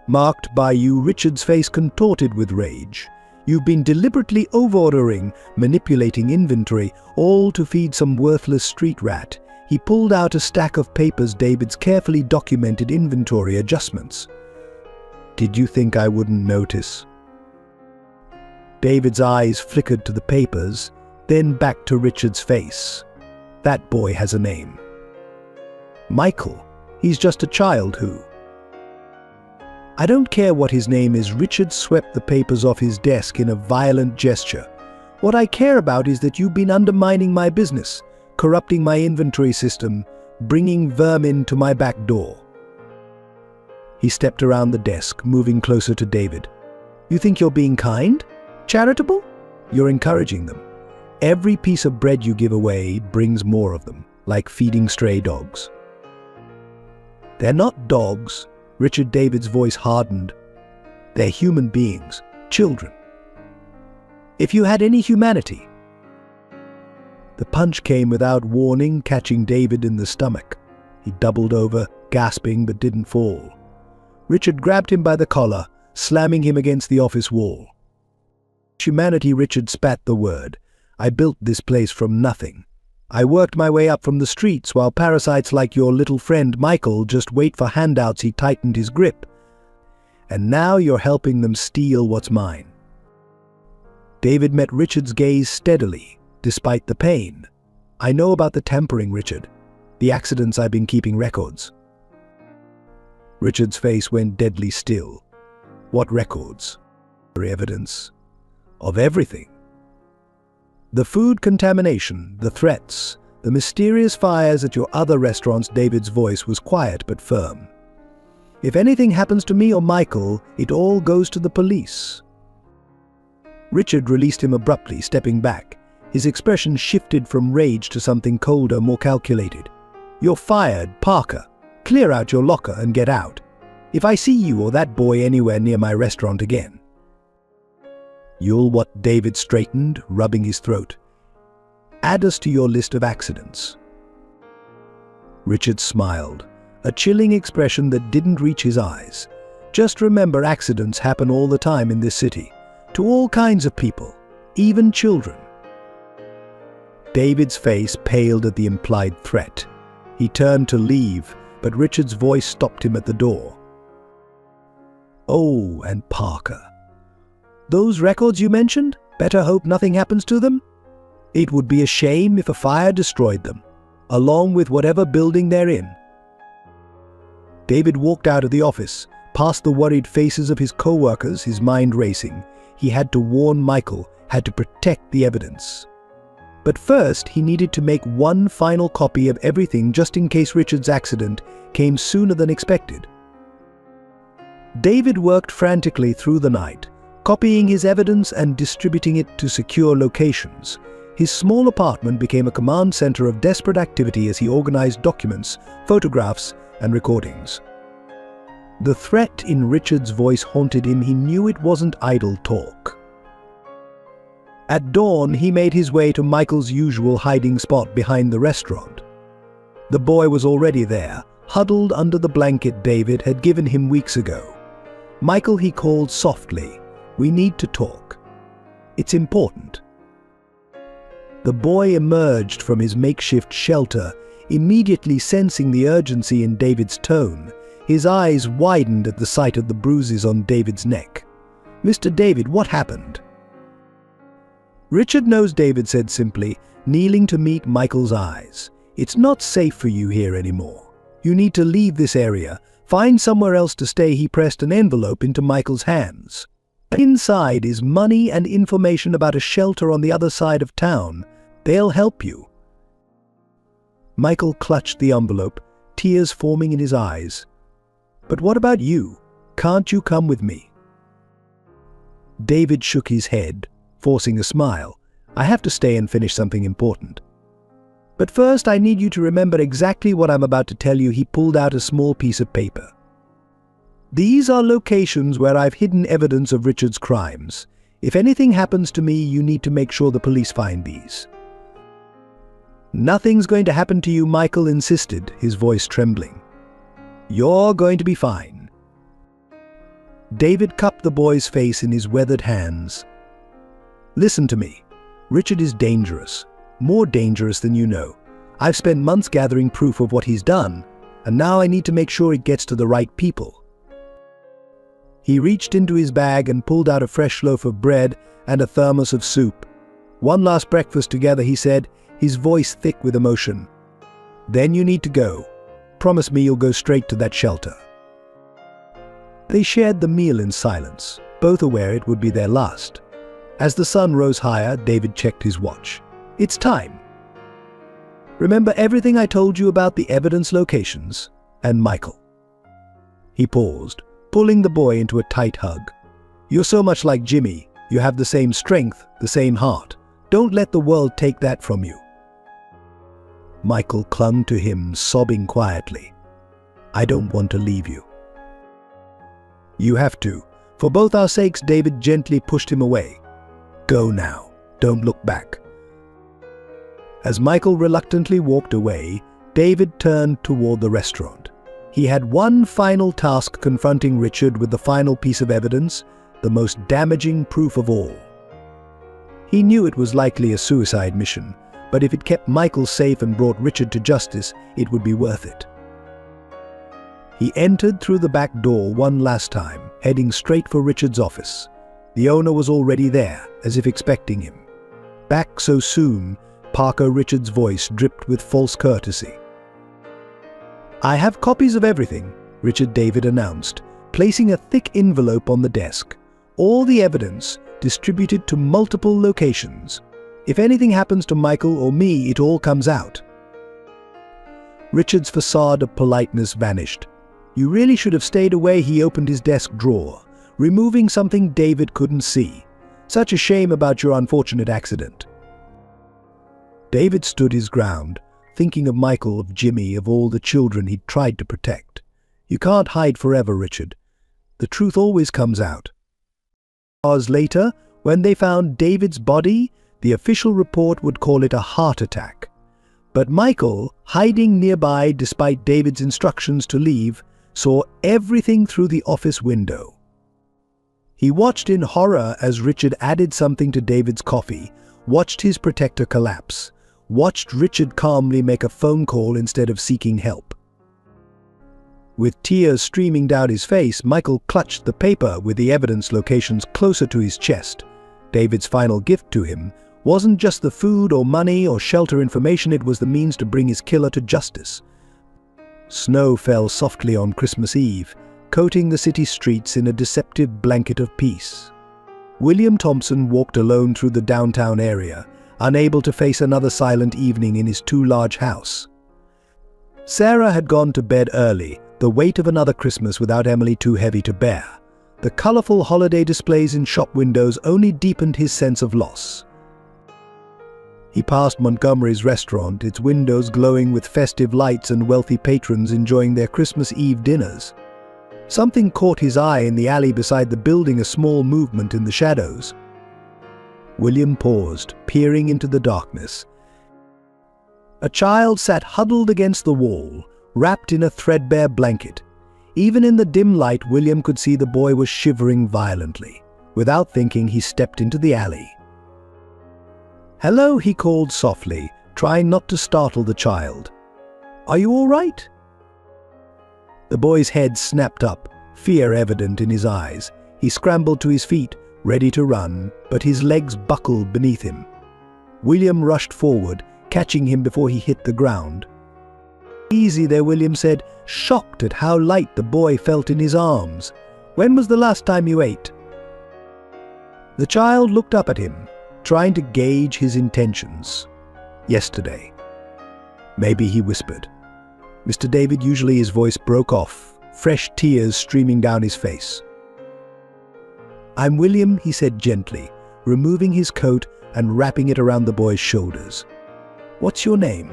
"Marked by you?" Richard's face contorted with rage. "You've been deliberately overordering, manipulating inventory, all to feed some worthless street rat." He pulled out a stack of papers, David's carefully documented inventory adjustments. "Did you think I wouldn't notice?" David's eyes flickered to the papers, then back to Richard's face. "That boy has a name. Michael. He's just a child who—" "I don't care what his name is." Richard swept the papers off his desk in a violent gesture. "What I care about is that you've been undermining my business, corrupting my inventory system, bringing vermin to my back door." He stepped around the desk, moving closer to David. "You think you're being kind? Charitable? You're encouraging them. Every piece of bread you give away brings more of them, like feeding stray dogs." "They're not dogs." Richard David's voice hardened. "They're human beings, children. If you had any humanity." The punch came without warning, catching David in the stomach. He doubled over, gasping, but didn't fall. Richard grabbed him by the collar, slamming him against the office wall. "Humanity," Richard spat the word. "I built this place from nothing. I worked my way up from the streets while parasites like your little friend Michael just wait for handouts." He tightened his grip. "And now you're helping them steal what's mine." David met Richard's gaze steadily, despite the pain. "I know about the tampering, Richard. The accidents. I've been keeping records." Richard's face went deadly still. What records? Evidence of everything. The food contamination, the threats, the mysterious fires at your other restaurants. David's voice was quiet but firm. If anything happens to me or Michael, it all goes to the police. Richard released him abruptly, stepping back. His expression shifted from rage to something colder, more calculated. You're fired, Parker. Clear out your locker and get out. If I see you or that boy anywhere near my restaurant again. You'll what? David straightened, rubbing his throat. Add us to your list of accidents. Richard smiled, a chilling expression that didn't reach his eyes. Just remember, accidents happen all the time in this city, to all kinds of people, even children. David's face paled at the implied threat. He turned to leave, but Richard's voice stopped him at the door. Oh, and Parker. Those records you mentioned? Better hope nothing happens to them? It would be a shame if a fire destroyed them, along with whatever building they're in. David walked out of the office, past the worried faces of his co-workers, his mind racing. He had to warn Michael, had to protect the evidence. But first, he needed to make one final copy of everything just in case Richard's accident came sooner than expected. David worked frantically through the night, copying his evidence and distributing it to secure locations. His small apartment became a command center of desperate activity as he organized documents, photographs, and recordings. The threat in Richard's voice haunted him. He knew it wasn't idle talk. At dawn, he made his way to Michael's usual hiding spot behind the restaurant. The boy was already there, huddled under the blanket David had given him weeks ago. Michael, he called softly. We need to talk. It's important. The boy emerged from his makeshift shelter, immediately sensing the urgency in David's tone. His eyes widened at the sight of the bruises on David's neck. Mr. David, what happened? Richard knows, David said simply, kneeling to meet Michael's eyes. It's not safe for you here anymore. You need to leave this area. Find somewhere else to stay. He pressed an envelope into Michael's hands. Inside is money and information about a shelter on the other side of town. They'll help you. Michael clutched the envelope, tears forming in his eyes. But what about you? Can't you come with me? David shook his head, forcing a smile. I have to stay and finish something important. But first, I need you to remember exactly what I'm about to tell you. He pulled out a small piece of paper. These are locations where I've hidden evidence of Richard's crimes. If anything happens to me, you need to make sure the police find these. Nothing's going to happen to you, Michael insisted, his voice trembling. You're going to be fine. David cupped the boy's face in his weathered hands. Listen to me. Richard is dangerous. More dangerous than you know. I've spent months gathering proof of what he's done, and now I need to make sure it gets to the right people. He reached into his bag and pulled out a fresh loaf of bread and a thermos of soup. One last breakfast together, he said, his voice thick with emotion. Then you need to go. Promise me you'll go straight to that shelter. They shared the meal in silence, both aware it would be their last. As the sun rose higher, David checked his watch. It's time. Remember everything I told you about the evidence locations and Michael. He paused, pulling the boy into a tight hug. You're so much like Jimmy. You have the same strength, the same heart. Don't let the world take that from you. Michael clung to him, sobbing quietly. I don't want to leave you. You have to. For both our sakes, David gently pushed him away. Go now. Don't look back. As Michael reluctantly walked away, David turned toward the restaurant. He had one final task, confronting Richard with the final piece of evidence, the most damaging proof of all. He knew it was likely a suicide mission, but if it kept Michael safe and brought Richard to justice, it would be worth it. He entered through the back door one last time, heading straight for Richard's office. The owner was already there, as if expecting him. Back so soon, Parker, Richard's voice dripped with false courtesy. I have copies of everything, Richard David announced, placing a thick envelope on the desk. "All the evidence distributed to multiple locations. If anything happens to Michael or me, it all comes out." Richard's facade of politeness vanished. "You really should have stayed away." He opened his desk drawer, removing something David couldn't see. "Such a shame about your unfortunate accident." David stood his ground, thinking of Michael, of Jimmy, of all the children he'd tried to protect. "You can't hide forever, Richard. The truth always comes out." Hours later, when they found David's body, the official report would call it a heart attack. But Michael, hiding nearby despite David's instructions to leave, saw everything through the office window. He watched in horror as Richard added something to David's coffee, watched his protector collapse, watched Richard calmly make a phone call instead of seeking help. With tears streaming down his face, Michael clutched the paper with the evidence locations closer to his chest. David's final gift to him wasn't just the food or money or shelter information, it was the means to bring his killer to justice. Snow fell softly on Christmas Eve, coating the city streets in a deceptive blanket of peace. William Thompson walked alone through the downtown area, unable to face another silent evening in his too-large house. Sarah had gone to bed early, the weight of another Christmas without Emily too heavy to bear. The colorful holiday displays in shop windows only deepened his sense of loss. He passed Montgomery's restaurant, its windows glowing with festive lights and wealthy patrons enjoying their Christmas Eve dinners. Something caught his eye in the alley beside the building, a small movement in the shadows. William paused, peering into the darkness. A child sat huddled against the wall, wrapped in a threadbare blanket. Even in the dim light, William could see the boy was shivering violently. Without thinking, he stepped into the alley. "Hello," he called softly, trying not to startle the child. "Are you all right?" The boy's head snapped up, fear evident in his eyes. He scrambled to his feet, ready to run, but his legs buckled beneath him. William rushed forward, catching him before he hit the ground. "Easy there," William said, shocked at how light the boy felt in his arms. "When was the last time you ate?" The child looked up at him, trying to gauge his intentions. "Yesterday." "Maybe," he whispered. Mr. David, usually his voice broke off, fresh tears streaming down his face. "I'm William," he said gently, removing his coat and wrapping it around the boy's shoulders. "What's your name?"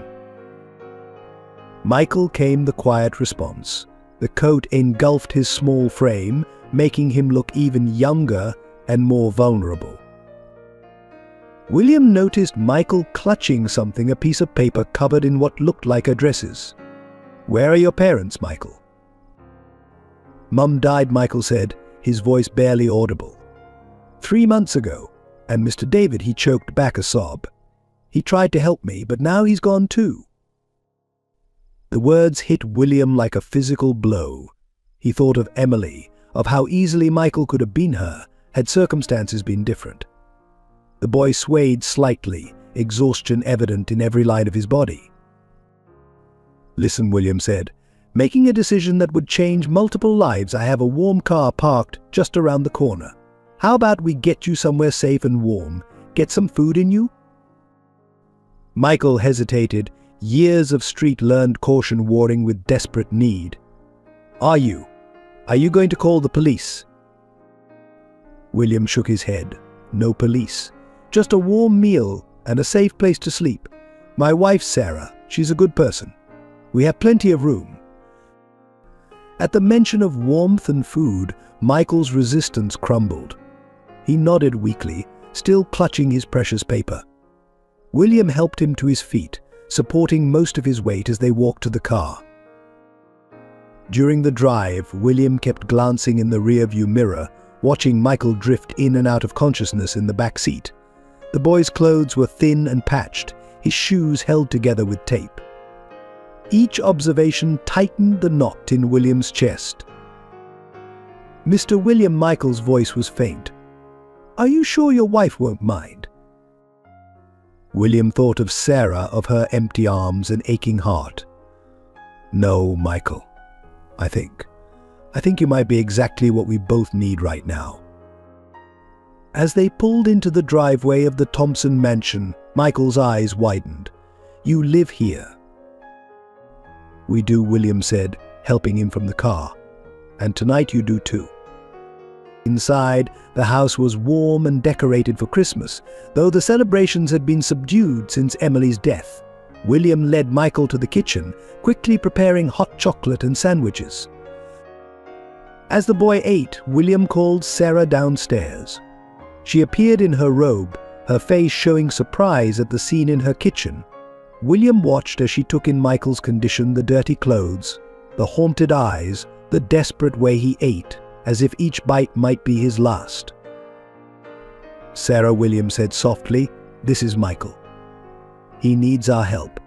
Michael, came the quiet response. The coat engulfed his small frame, making him look even younger and more vulnerable. William noticed Michael clutching something, a piece of paper covered in what looked like addresses. "Where are your parents, Michael?" "Mum died," Michael said, his voice barely audible. 3 months ago, and Mr. David," he choked back a sob. "He tried to help me, but now he's gone too." The words hit William like a physical blow. He thought of Emily, of how easily Michael could have been her, had circumstances been different. The boy swayed slightly, exhaustion evident in every line of his body. "Listen," William said, "making a decision that would change multiple lives. I have a warm car parked just around the corner. How about we get you somewhere safe and warm? Get some food in you?" Michael hesitated, years of street-learned caution warring with desperate need. Are you going to call the police?" William shook his head. "No police. Just a warm meal and a safe place to sleep. My wife's Sarah. She's a good person. We have plenty of room." At the mention of warmth and food, Michael's resistance crumbled. He nodded weakly, still clutching his precious paper. William helped him to his feet, supporting most of his weight as they walked to the car. During the drive, William kept glancing in the rearview mirror, watching Michael drift in and out of consciousness in the back seat. The boy's clothes were thin and patched, his shoes held together with tape. Each observation tightened the knot in William's chest. "Mr. William," Michael's voice was faint. "Are you sure your wife won't mind?" William thought of Sarah, of her empty arms and aching heart. "No, Michael, I think. I think you might be exactly what we both need right now." As they pulled into the driveway of the Thompson mansion, Michael's eyes widened. "You live here?" "We do," William said, helping him from the car. "And tonight you do too." Inside, the house was warm and decorated for Christmas, though the celebrations had been subdued since Emily's death. William led Michael to the kitchen, quickly preparing hot chocolate and sandwiches. As the boy ate, William called Sarah downstairs. She appeared in her robe, her face showing surprise at the scene in her kitchen. William watched as she took in Michael's condition, the dirty clothes, the haunted eyes, the desperate way he ate, as if each bite might be his last. "Sarah," William said softly, "this is Michael. He needs our help."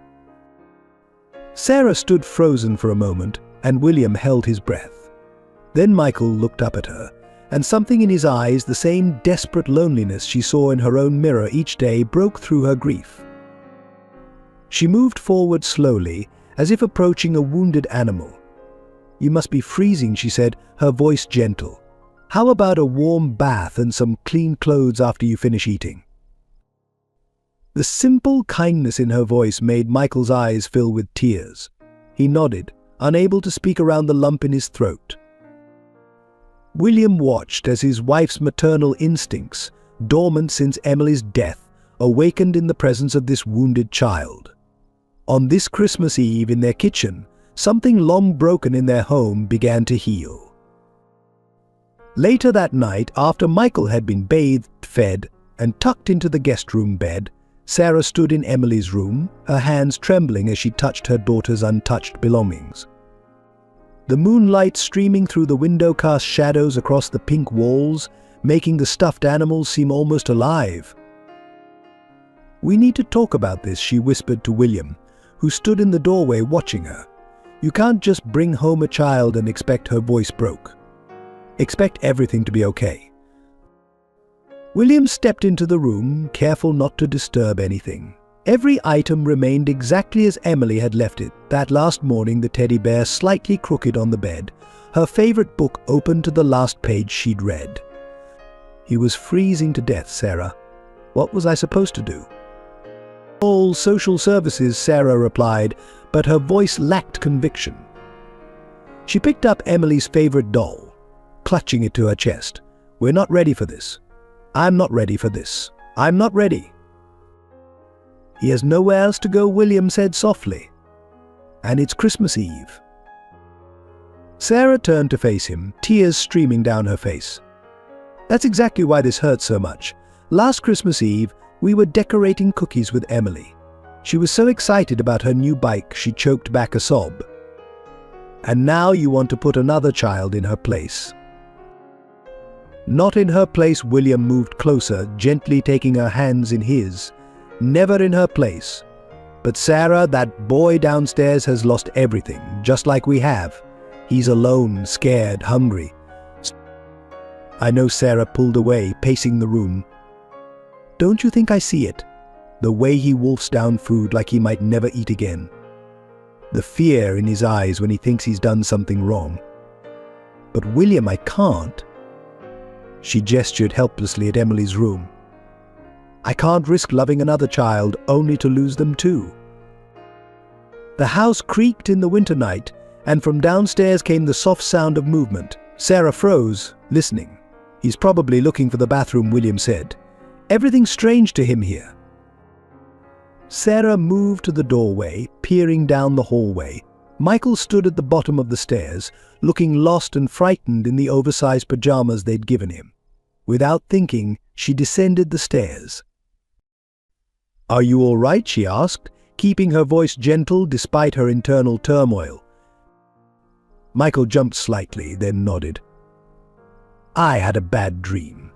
Sarah stood frozen for a moment, and William held his breath. Then Michael looked up at her, and something in his eyes, the same desperate loneliness she saw in her own mirror each day, broke through her grief. She moved forward slowly, as if approaching a wounded animal. "You must be freezing," she said, her voice gentle. "How about a warm bath and some clean clothes after you finish eating?" The simple kindness in her voice made Michael's eyes fill with tears. He nodded, unable to speak around the lump in his throat. William watched as his wife's maternal instincts, dormant since Emily's death, awakened in the presence of this wounded child. On this Christmas Eve in their kitchen, something long broken in their home began to heal. Later that night, after Michael had been bathed, fed, and tucked into the guest room bed, Sarah stood in Emily's room, her hands trembling as she touched her daughter's untouched belongings. The moonlight streaming through the window cast shadows across the pink walls, making the stuffed animals seem almost alive. "We need to talk about this," she whispered to William, who stood in the doorway watching her. "You can't just bring home a child and expect." Her voice broke. "Expect everything to be okay." William stepped into the room, careful not to disturb anything. Every item remained exactly as Emily had left it. That last morning, the teddy bear slightly crooked on the bed, her favorite book open to the last page she'd read. "He was freezing to death, Sarah. What was I supposed to do?" "All social services," Sarah replied, but her voice lacked conviction. She picked up Emily's favorite doll, clutching it to her chest. "We're not ready for this. I'm not ready for this. I'm not ready." "He has nowhere else to go," William said softly. "And it's Christmas Eve." Sarah turned to face him, tears streaming down her face. "That's exactly why this hurts so much. Last Christmas Eve, we were decorating cookies with Emily. She was so excited about her new bike, she choked back a sob. And now you want to put another child in her place." "Not in her place," William moved closer, gently taking her hands in his. "Never in her place. But Sarah, that boy downstairs has lost everything, just like we have. He's alone, scared, hungry." "I know," Sarah pulled away, pacing the room. "Don't you think I see it? The way he wolfs down food like he might never eat again. The fear in his eyes when he thinks he's done something wrong. But William, I can't." She gestured helplessly at Emily's room. "I can't risk loving another child only to lose them too." The house creaked in the winter night, and from downstairs came the soft sound of movement. Sarah froze, listening. "He's probably looking for the bathroom," William said. "Everything's strange to him here." Sarah moved to the doorway, peering down the hallway. Michael stood at the bottom of the stairs, looking lost and frightened in the oversized pajamas they'd given him. Without thinking, she descended the stairs. "Are you all right?" she asked, keeping her voice gentle despite her internal turmoil. Michael jumped slightly, then nodded. "I had a bad dream.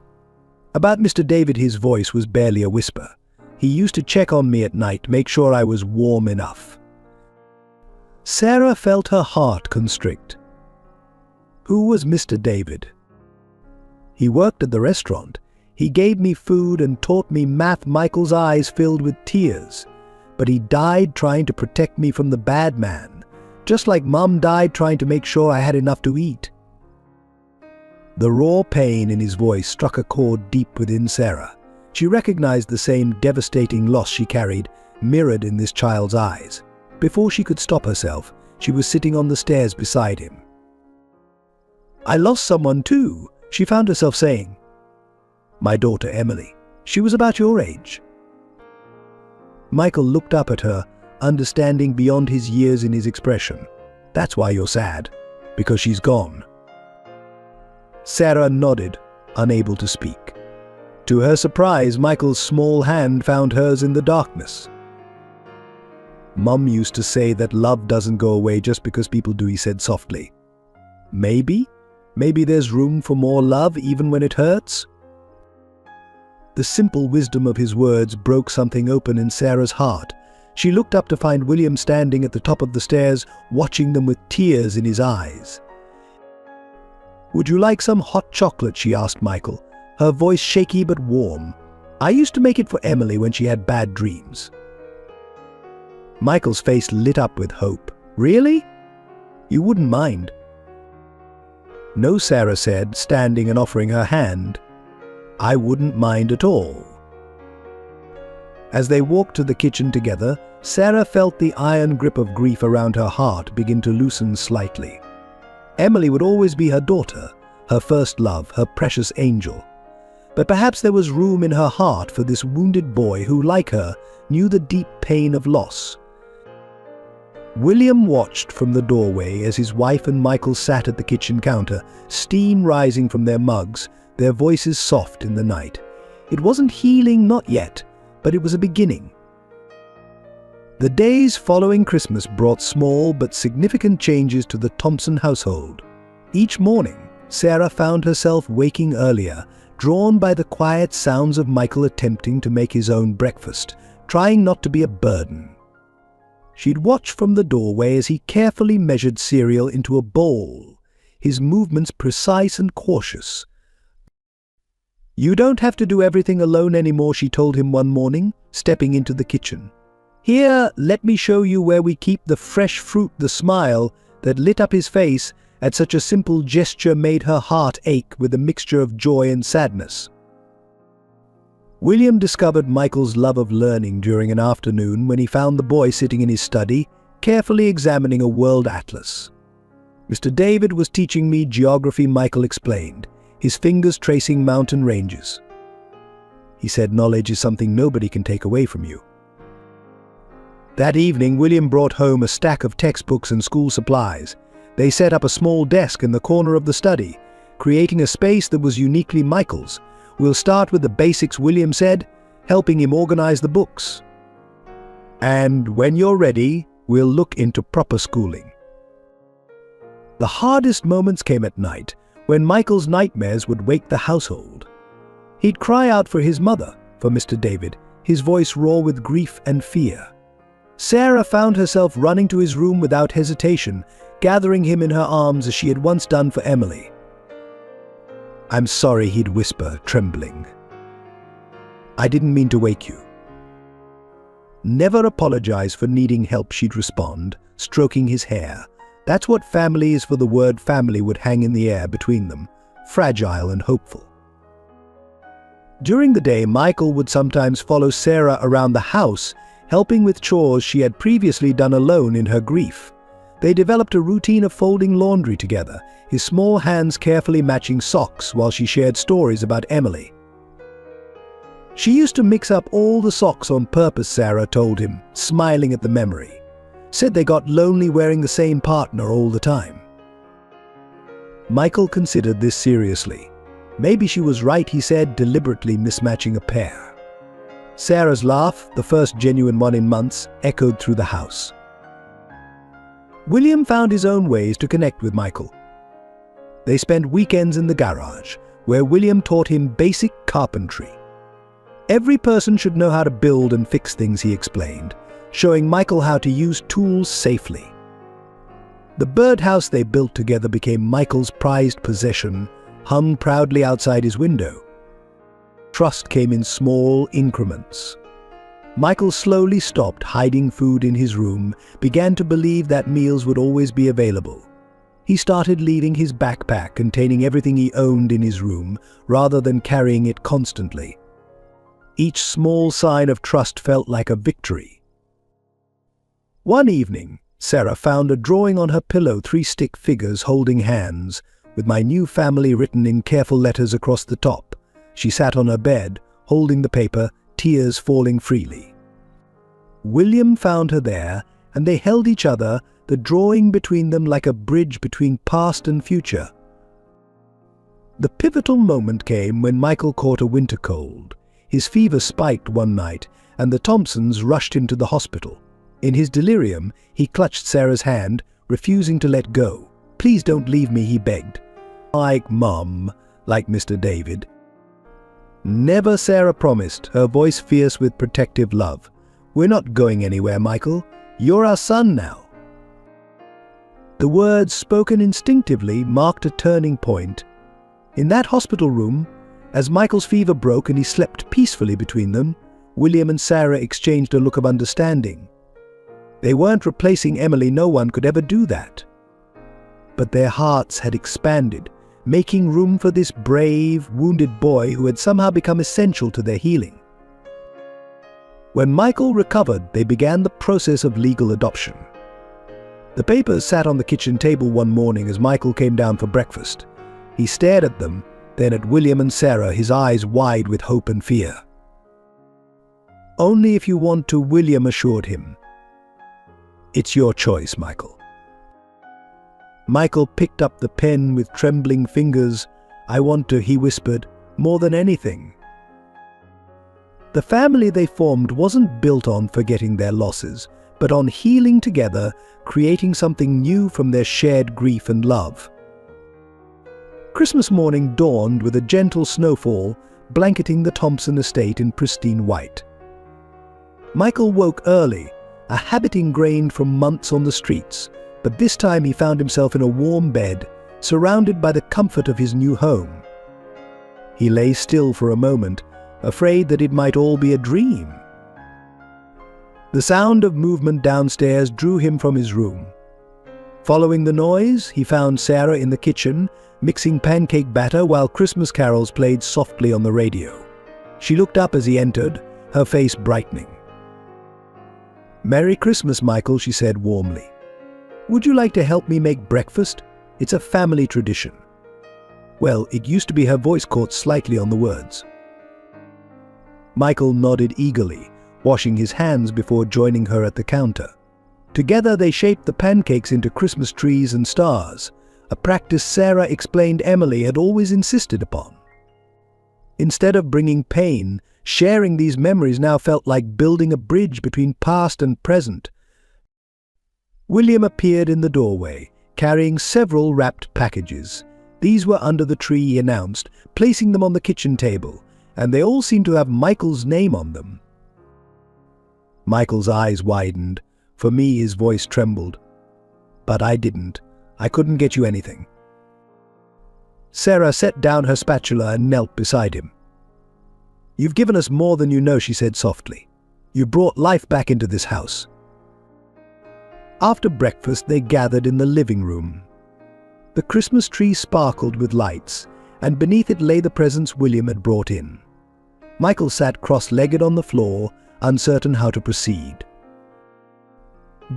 About Mr. David." His voice was barely a whisper. "He used to check on me at night, make sure I was warm enough." Sarah felt her heart constrict. Who was Mr. David? "He worked at the restaurant. He gave me food and taught me math." Michael's eyes filled with tears. "But he died trying to protect me from the bad man, just like Mom died trying to make sure I had enough to eat." The raw pain in his voice struck a chord deep within Sarah. She recognized the same devastating loss she carried, mirrored in this child's eyes. Before she could stop herself, she was sitting on the stairs beside him. "I lost someone too," she found herself saying. "My daughter Emily. She was about your age." Michael looked up at her, understanding beyond his years in his expression. "That's why you're sad, because she's gone." Sarah nodded, unable to speak. To her surprise, Michael's small hand found hers in the darkness. "Mum used to say that love doesn't go away just because people do," he said softly. Maybe there's room for more love even when it hurts?" The simple wisdom of his words broke something open in Sarah's heart. She looked up to find William standing at the top of the stairs, watching them with tears in his eyes. "Would you like some hot chocolate?" she asked Michael, her voice shaky but warm. "I used to make it for Emily when she had bad dreams." Michael's face lit up with hope. "Really? You wouldn't mind?" "No," Sarah said, standing and offering her hand. "I wouldn't mind at all." As they walked to the kitchen together, Sarah felt the iron grip of grief around her heart begin to loosen slightly. Emily would always be her daughter, her first love, her precious angel. But perhaps there was room in her heart for this wounded boy who, like her, knew the deep pain of loss. William watched from the doorway as his wife and Michael sat at the kitchen counter, steam rising from their mugs, their voices soft in the night. It wasn't healing, not yet, but it was a beginning. The days following Christmas brought small but significant changes to the Thompson household. Each morning, Sarah found herself waking earlier, drawn by the quiet sounds of Michael attempting to make his own breakfast, trying not to be a burden. She'd watch from the doorway as he carefully measured cereal into a bowl, his movements precise and cautious. "You don't have to do everything alone anymore," she told him one morning, stepping into the kitchen. "Here, let me show you where we keep the fresh fruit." The smile that lit up his face at such a simple gesture made her heart ache with a mixture of joy and sadness. William discovered Michael's love of learning during an afternoon when he found the boy sitting in his study, carefully examining a world atlas. "Mr. David was teaching me geography," Michael explained, his fingers tracing mountain ranges. He said, "Knowledge is something nobody can take away from you." That evening, William brought home a stack of textbooks and school supplies. They set up a small desk in the corner of the study, creating a space that was uniquely Michael's. "We'll start with the basics," William said, helping him organize the books. "And when you're ready, we'll look into proper schooling." The hardest moments came at night, when Michael's nightmares would wake the household. He'd cry out for his mother, for Mr. David, his voice raw with grief and fear. Sarah found herself running to his room without hesitation, gathering him in her arms as she had once done for Emily. "I'm sorry," he'd whisper, trembling. "I didn't mean to wake you." "Never apologize for needing help," she'd respond, stroking his hair. That's what family is, for the word family would hang in the air between them, fragile and hopeful. During the day, Michael would sometimes follow Sarah around the house, helping with chores she had previously done alone in her grief. They developed a routine of folding laundry together, his small hands carefully matching socks while she shared stories about Emily. "She used to mix up all the socks on purpose," Sarah told him, smiling at the memory. "Said they got lonely wearing the same partner all the time." Michael considered this seriously. Maybe she was right, he said, deliberately mismatching a pair. Sarah's laugh, the first genuine one in months, echoed through the house. William found his own ways to connect with Michael. They spent weekends in the garage, where William taught him basic carpentry. "Every person should know how to build and fix things," he explained, showing Michael how to use tools safely. The birdhouse they built together became Michael's prized possession, hung proudly outside his window. Trust came in small increments. Michael slowly stopped hiding food in his room, began to believe that meals would always be available. He started leaving his backpack containing everything he owned in his room, rather than carrying it constantly. Each small sign of trust felt like a victory. One evening, Sarah found a drawing on her pillow, 3 stick figures holding hands, with my new family written in careful letters across the top. She sat on her bed, holding the paper, tears falling freely. William found her there, and they held each other, the drawing between them like a bridge between past and future. The pivotal moment came when Michael caught a winter cold. His fever spiked one night, and the Thompsons rushed him to the hospital. In his delirium, he clutched Sarah's hand, refusing to let go. "Please don't leave me," he begged. "Like Mum, like Mr. David." "Never," Sarah promised, her voice fierce with protective love. "We're not going anywhere, Michael. You're our son now." The words, spoken instinctively, marked a turning point. In that hospital room, as Michael's fever broke and he slept peacefully between them, William and Sarah exchanged a look of understanding. They weren't replacing Emily, no one could ever do that. But their hearts had expanded, making room for this brave, wounded boy who had somehow become essential to their healing. When Michael recovered, they began the process of legal adoption. The papers sat on the kitchen table one morning as Michael came down for breakfast. He stared at them, then at William and Sarah, his eyes wide with hope and fear. "Only if you want to," William assured him. "It's your choice, Michael." Michael picked up the pen with trembling fingers. "I want to," he whispered, "more than anything." The family they formed wasn't built on forgetting their losses, but on healing together, creating something new from their shared grief and love. Christmas morning dawned with a gentle snowfall, blanketing the Thompson estate in pristine white. Michael woke early, a habit ingrained from months on the streets, but this time he found himself in a warm bed, surrounded by the comfort of his new home. He lay still for a moment, afraid that it might all be a dream. The sound of movement downstairs drew him from his room. Following the noise, he found Sarah in the kitchen, mixing pancake batter while Christmas carols played softly on the radio. She looked up as he entered, her face brightening. "Merry Christmas, Michael," she said warmly. "Would you like to help me make breakfast? It's a family tradition." Well, it used to be. Her voice caught slightly on the words. Michael nodded eagerly, washing his hands before joining her at the counter. Together they shaped the pancakes into Christmas trees and stars, a practice Sarah explained Emily had always insisted upon. Instead of bringing pain, sharing these memories now felt like building a bridge between past and present. William appeared in the doorway, carrying several wrapped packages. These were under the tree, he announced, placing them on the kitchen table, and they all seemed to have Michael's name on them. Michael's eyes widened. For me, his voice trembled. "But I didn't. I couldn't get you anything." Sarah set down her spatula and knelt beside him. "You've given us more than you know," she said softly. "You brought life back into this house." After breakfast, they gathered in the living room. The Christmas tree sparkled with lights, and beneath it lay the presents William had brought in. Michael sat cross-legged on the floor, uncertain how to proceed.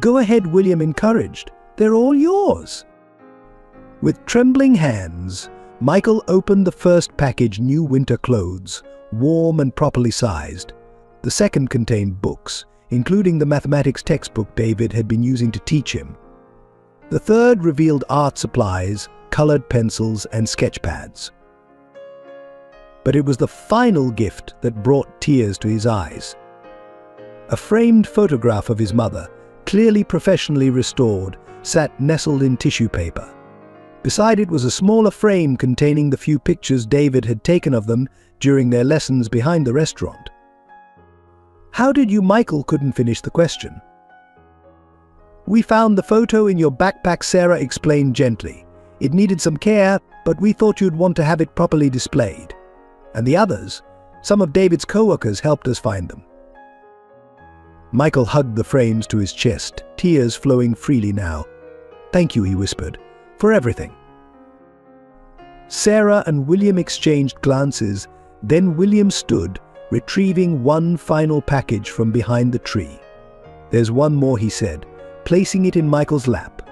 "Go ahead," William encouraged. "They're all yours." With trembling hands, Michael opened the first package, new winter clothes, warm and properly sized. The second contained books, including the mathematics textbook David had been using to teach him. The third revealed art supplies, colored pencils, and sketch pads. But it was the final gift that brought tears to his eyes. A framed photograph of his mother, clearly professionally restored, sat nestled in tissue paper. Beside it was a smaller frame containing the few pictures David had taken of them during their lessons behind the restaurant. "How did you?" Michael couldn't finish the question. "We found the photo in your backpack," Sarah explained gently. "It needed some care, but we thought you'd want to have it properly displayed. And the others, some of David's co-workers, helped us find them." Michael hugged the frames to his chest, tears flowing freely now. "Thank you," he whispered, for everything. Sarah and William exchanged glances, then William stood, retrieving one final package from behind the tree. "There's one more," he said, placing it in Michael's lap.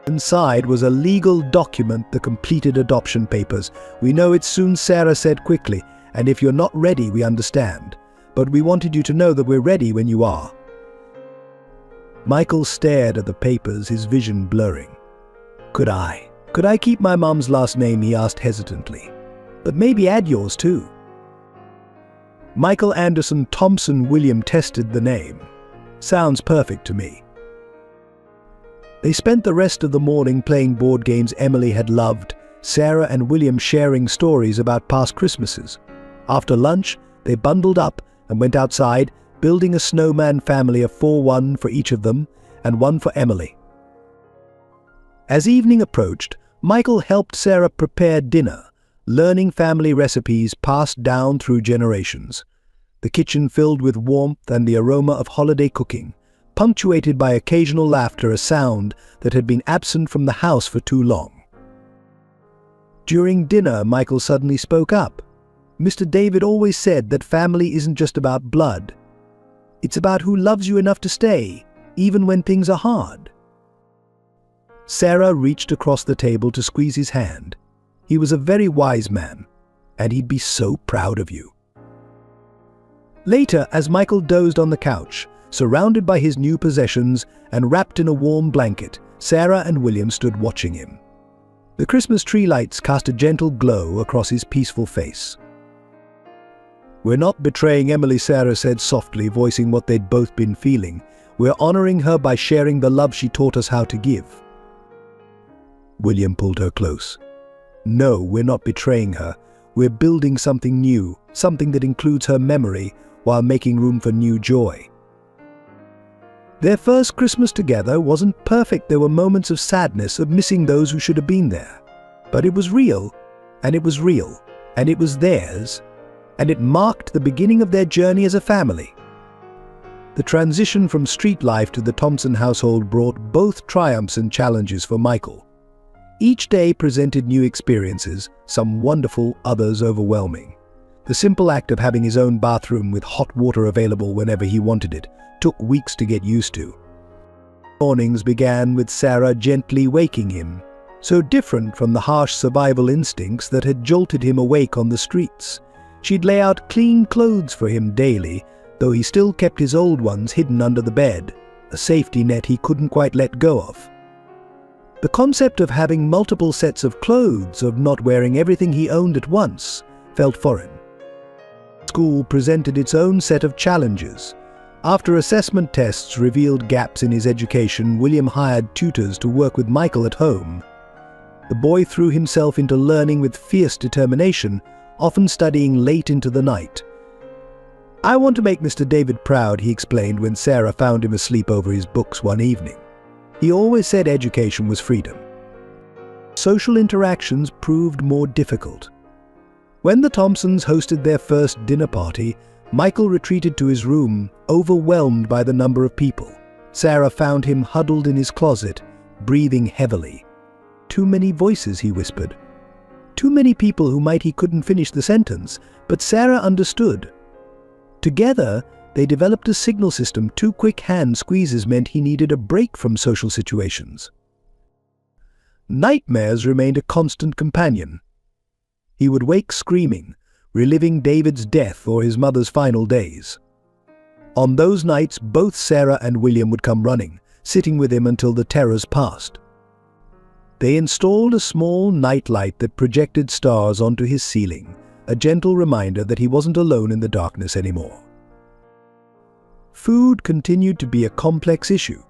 Inside was a legal document, the completed adoption papers. "We know it soon," Sarah said quickly, "and if you're not ready, we understand. But we wanted you to know that we're ready when you are." Michael stared at the papers, his vision blurring. Could I keep my mom's last name?" he asked hesitantly. "But maybe add yours too." Michael Anderson Thompson William tested the name. "Sounds perfect to me." They spent the rest of the morning playing board games Emily had loved, Sarah and William sharing stories about past Christmases. After lunch, they bundled up and went outside, building a snowman family of 4, one for each of them, and one for Emily. As evening approached, Michael helped Sarah prepare dinner, learning family recipes passed down through generations. The kitchen filled with warmth and the aroma of holiday cooking, punctuated by occasional laughter, a sound that had been absent from the house for too long. During dinner, Michael suddenly spoke up. "Mr. David always said that family isn't just about blood. It's about who loves you enough to stay, even when things are hard." Sarah reached across the table to squeeze his hand. "He was a very wise man, and he'd be so proud of you." Later, as Michael dozed on the couch, surrounded by his new possessions and wrapped in a warm blanket, Sarah and William stood watching him. The Christmas tree lights cast a gentle glow across his peaceful face. "We're not betraying Emily," Sarah said softly, voicing what they'd both been feeling. "We're honoring her by sharing the love she taught us how to give." William pulled her close. "No, we're not betraying her. We're building something new, something that includes her memory while making room for new joy." Their first Christmas together wasn't perfect. There were moments of sadness, of missing those who should have been there. But it was real, and it was real, and it was theirs, and it marked the beginning of their journey as a family. The transition from street life to the Thompson household brought both triumphs and challenges for Michael. Each day presented new experiences, some wonderful, others overwhelming. The simple act of having his own bathroom with hot water available whenever he wanted it took weeks to get used to. Mornings began with Sarah gently waking him, so different from the harsh survival instincts that had jolted him awake on the streets. She'd lay out clean clothes for him daily, though he still kept his old ones hidden under the bed, a safety net he couldn't quite let go of. The concept of having multiple sets of clothes, of not wearing everything he owned at once, felt foreign. School presented its own set of challenges. After assessment tests revealed gaps in his education, William hired tutors to work with Michael at home. The boy threw himself into learning with fierce determination, often studying late into the night. "I want to make Mr. David proud," he explained when Sarah found him asleep over his books one evening. He always said education was freedom. Social interactions proved more difficult. When the Thompsons hosted their first dinner party, Michael retreated to his room, overwhelmed by the number of people. Sarah found him huddled in his closet, breathing heavily. "Too many voices," he whispered. Too many people who he couldn't finish the sentence, but Sarah understood. Together, they developed a signal system. 2 quick hand squeezes meant he needed a break from social situations. Nightmares remained a constant companion. He would wake screaming, reliving David's death or his mother's final days. On those nights, both Sarah and William would come running, sitting with him until the terrors passed. They installed a small nightlight that projected stars onto his ceiling, a gentle reminder that he wasn't alone in the darkness anymore. Food continued to be a complex issue.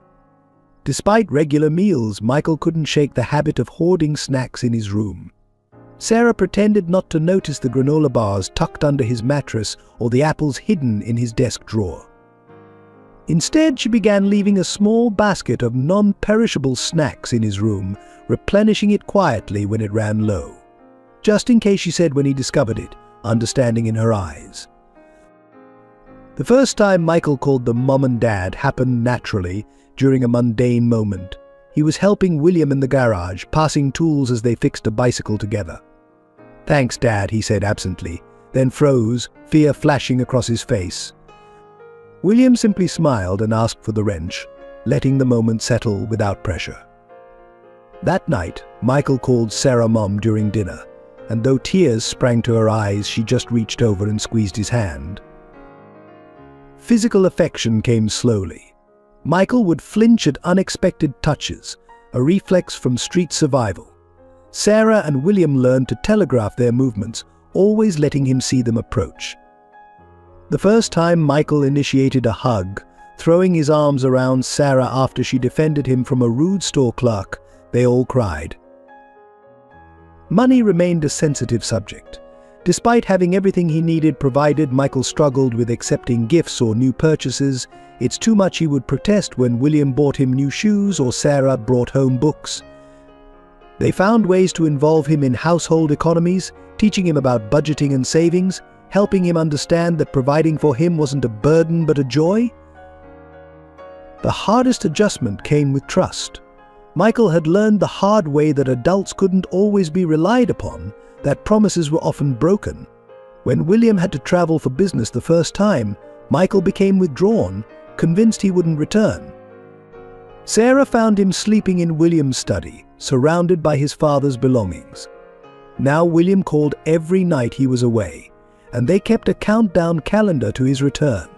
Despite regular meals, Michael couldn't shake the habit of hoarding snacks in his room. Sarah pretended not to notice the granola bars tucked under his mattress or the apples hidden in his desk drawer. Instead, she began leaving a small basket of non-perishable snacks in his room, replenishing it quietly when it ran low. "Just in case," she said when he discovered it, understanding in her eyes. The first time Michael called them Mom and Dad happened naturally during a mundane moment. He was helping William in the garage, passing tools as they fixed a bicycle together. "Thanks, Dad," he said absently, then froze, fear flashing across his face. William simply smiled and asked for the wrench, letting the moment settle without pressure. That night, Michael called Sarah Mom during dinner, and though tears sprang to her eyes, she just reached over and squeezed his hand. Physical affection came slowly. Michael would flinch at unexpected touches, a reflex from street survival. Sarah and William learned to telegraph their movements, always letting him see them approach. The first time Michael initiated a hug, throwing his arms around Sarah after she defended him from a rude store clerk, they all cried. Money remained a sensitive subject. Despite having everything he needed provided, Michael struggled with accepting gifts or new purchases. It's too much, he would protest when William bought him new shoes or Sarah brought home books. They found ways to involve him in household economies, teaching him about budgeting and savings, helping him understand that providing for him wasn't a burden but a joy. The hardest adjustment came with trust. Michael had learned the hard way that adults couldn't always be relied upon, that promises were often broken. When William had to travel for business the first time, Michael became withdrawn, convinced he wouldn't return. Sarah found him sleeping in William's study, surrounded by his father's belongings. Now William called every night he was away, and they kept a countdown calendar to his return.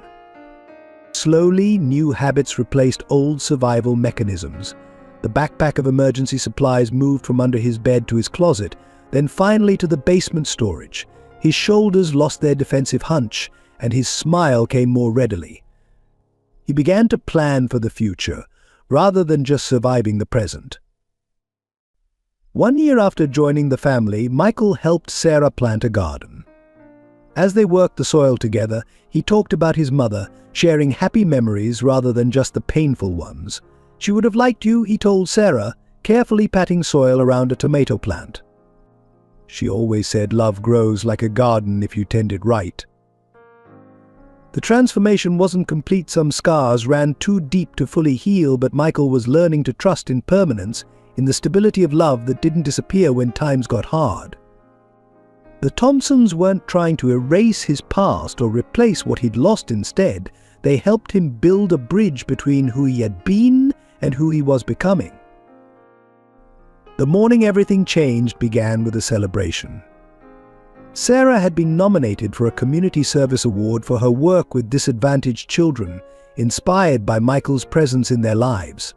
Slowly, new habits replaced old survival mechanisms. The backpack of emergency supplies moved from under his bed to his closet, then finally to the basement storage. His shoulders lost their defensive hunch, and his smile came more readily. He began to plan for the future, rather than just surviving the present. 1 year after joining the family, Michael helped Sarah plant a garden. As they worked the soil together, he talked about his mother, sharing happy memories rather than just the painful ones. "She would have liked you," he told Sarah, carefully patting soil around a tomato plant. "She always said love grows like a garden if you tend it right." The transformation wasn't complete. Some scars ran too deep to fully heal, but Michael was learning to trust in permanence, in the stability of love that didn't disappear when times got hard. The Thompsons weren't trying to erase his past or replace what he'd lost. Instead, they helped him build a bridge between who he had been and who he was becoming. The morning everything changed began with a celebration. Sarah had been nominated for a community service award for her work with disadvantaged children, inspired by Michael's presence in their lives.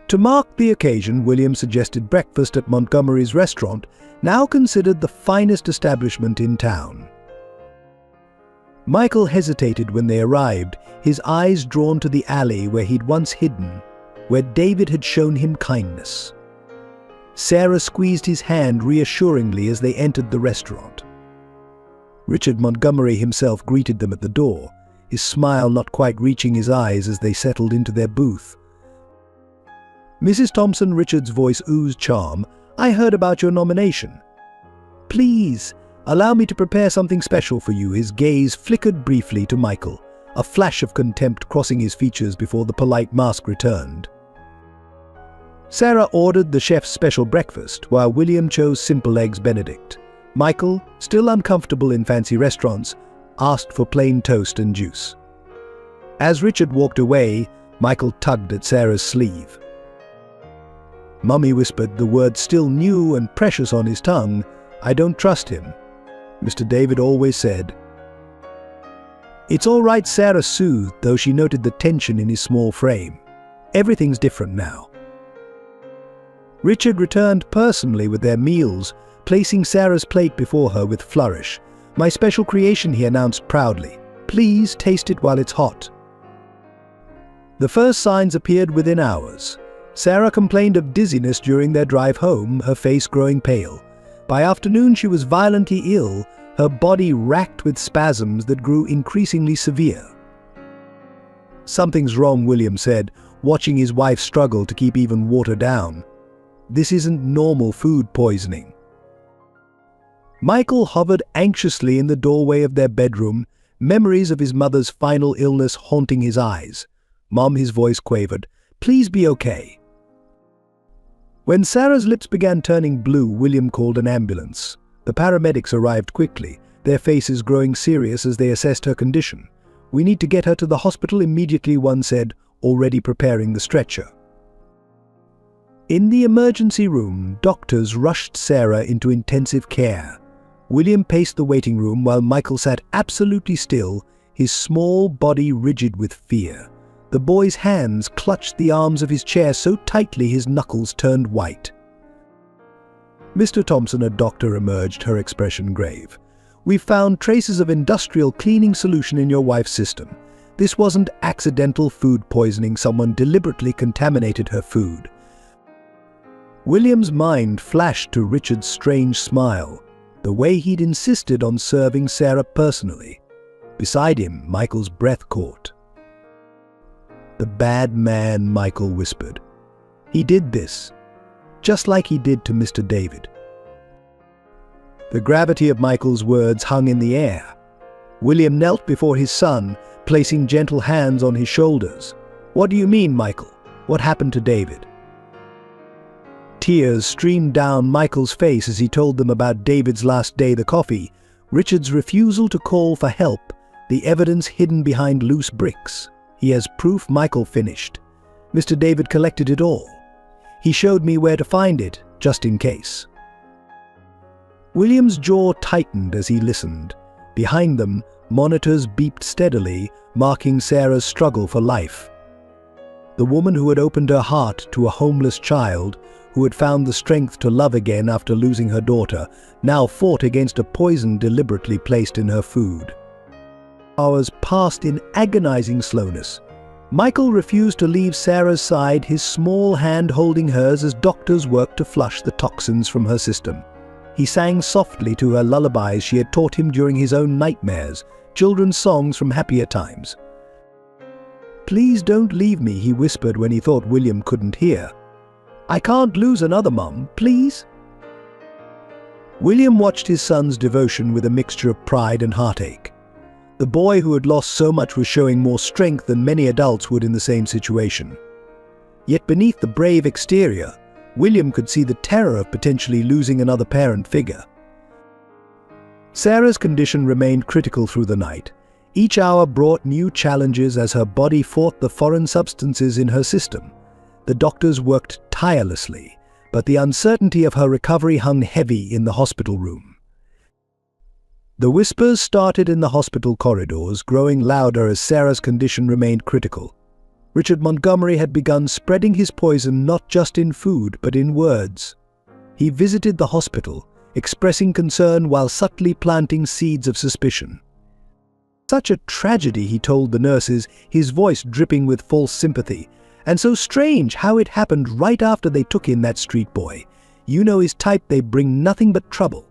To mark the occasion, William suggested breakfast at Montgomery's restaurant, now considered the finest establishment in town. Michael hesitated when they arrived, his eyes drawn to the alley where he'd once hidden, where David had shown him kindness. Sarah squeezed his hand reassuringly as they entered the restaurant. Richard Montgomery himself greeted them at the door, his smile not quite reaching his eyes as they settled into their booth. "Mrs. Thompson," Richard's voice oozed charm, "I heard about your nomination. Please, allow me to prepare something special for you." His gaze flickered briefly to Michael, a flash of contempt crossing his features before the polite mask returned. Sarah ordered the chef's special breakfast, while William chose simple eggs Benedict. Michael, still uncomfortable in fancy restaurants, asked for plain toast and juice. As Richard walked away, Michael tugged at Sarah's sleeve. "Mummy," whispered, the word still new and precious on his tongue, "I don't trust him. Mr. David always said." "It's all right," Sarah soothed, though she noted the tension in his small frame. "Everything's different now." Richard returned personally with their meals, placing Sarah's plate before her with flourish. "My special creation," he announced proudly. "Please taste it while it's hot." The first signs appeared within hours. Sarah complained of dizziness during their drive home, her face growing pale. By afternoon she was violently ill, her body racked with spasms that grew increasingly severe. "Something's wrong," William said, watching his wife struggle to keep even water down. "This isn't normal food poisoning." Michael hovered anxiously in the doorway of their bedroom, memories of his mother's final illness haunting his eyes. "Mom," his voice quavered, "please be okay." When Sarah's lips began turning blue, William called an ambulance. The paramedics arrived quickly, their faces growing serious as they assessed her condition. "We need to get her to the hospital immediately," one said, already preparing the stretcher. In the emergency room, doctors rushed Sarah into intensive care. William paced the waiting room while Michael sat absolutely still, his small body rigid with fear. The boy's hands clutched the arms of his chair so tightly his knuckles turned white. "Mr. Thompson," a doctor emerged, her expression grave. "We've found traces of industrial cleaning solution in your wife's system. This wasn't accidental food poisoning. Someone deliberately contaminated her food." William's mind flashed to Richard's strange smile, the way he'd insisted on serving Sarah personally. Beside him, Michael's breath caught. "The bad man," Michael whispered. "He did this, just like he did to Mr. David." The gravity of Michael's words hung in the air. William knelt before his son, placing gentle hands on his shoulders. "What do you mean, Michael? What happened to David?" Tears streamed down Michael's face as he told them about David's last day, the coffee, Richard's refusal to call for help, the evidence hidden behind loose bricks. "He has proof," Michael finished. "Mr. David collected it all. He showed me where to find it, just in case." William's jaw tightened as he listened. Behind them, monitors beeped steadily, marking Sarah's struggle for life. The woman who had opened her heart to a homeless child, who had found the strength to love again after losing her daughter, now fought against a poison deliberately placed in her food. Hours passed in agonizing slowness. Michael refused to leave Sarah's side, his small hand holding hers as doctors worked to flush the toxins from her system. He sang softly to her lullabies she had taught him during his own nightmares, children's songs from happier times. "Please don't leave me," he whispered when he thought William couldn't hear. "I can't lose another mum, please." William watched his son's devotion with a mixture of pride and heartache. The boy who had lost so much was showing more strength than many adults would in the same situation. Yet beneath the brave exterior, William could see the terror of potentially losing another parent figure. Sarah's condition remained critical through the night. Each hour brought new challenges as her body fought the foreign substances in her system. The doctors worked tirelessly, but the uncertainty of her recovery hung heavy in the hospital room. The whispers started in the hospital corridors, growing louder as Sarah's condition remained critical. Richard Montgomery had begun spreading his poison not just in food, but in words. He visited the hospital, expressing concern while subtly planting seeds of suspicion. "Such a tragedy," he told the nurses, his voice dripping with false sympathy. "And so strange how it happened right after they took in that street boy. You know his type, they bring nothing but trouble."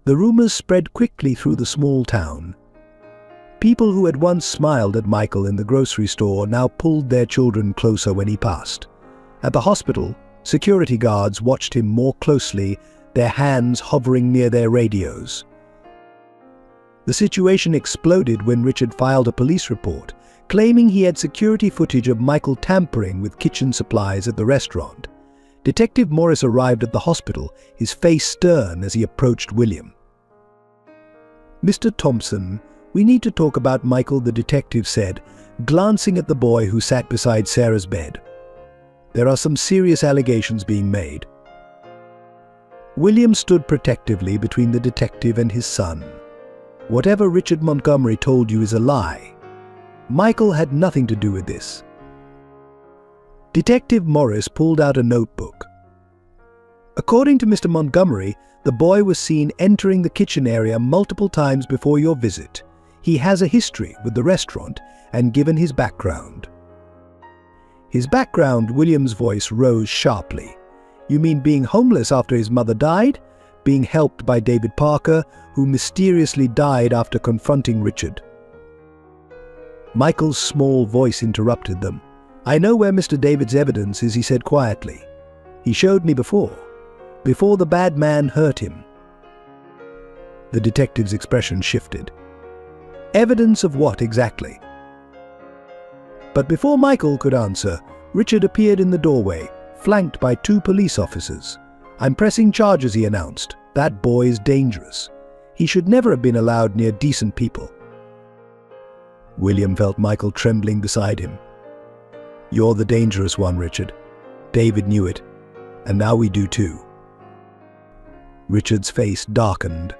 The rumors spread quickly through the small town. People who had once smiled at Michael in the grocery store now pulled their children closer when he passed. At the hospital, security guards watched him more closely, their hands hovering near their radios. The situation exploded when Richard filed a police report, claiming he had security footage of Michael tampering with kitchen supplies at the restaurant. Detective Morris arrived at the hospital, his face stern as he approached William. "Mr. Thompson, we need to talk about Michael," the detective said, glancing at the boy who sat beside Sarah's bed. "There are some serious allegations being made." William stood protectively between the detective and his son. "Whatever Richard Montgomery told you is a lie. Michael had nothing to do with this." Detective Morris pulled out a notebook. "According to Mr. Montgomery, the boy was seen entering the kitchen area multiple times before your visit. He has a history with the restaurant and given his background." His background, William's voice rose sharply. "You mean being homeless after his mother died? Being helped by David Parker, who mysteriously died after confronting Richard?" Michael's small voice interrupted them. "I know where Mr. David's evidence is," he said quietly. "He showed me before the bad man hurt him." The detective's expression shifted. "Evidence of what exactly?" But before Michael could answer, Richard appeared in the doorway, flanked by 2 police officers. "I'm pressing charges," he announced. "That boy is dangerous. He should never have been allowed near decent people." William felt Michael trembling beside him. "You're the dangerous one, Richard. David knew it, and now we do too." Richard's face darkened.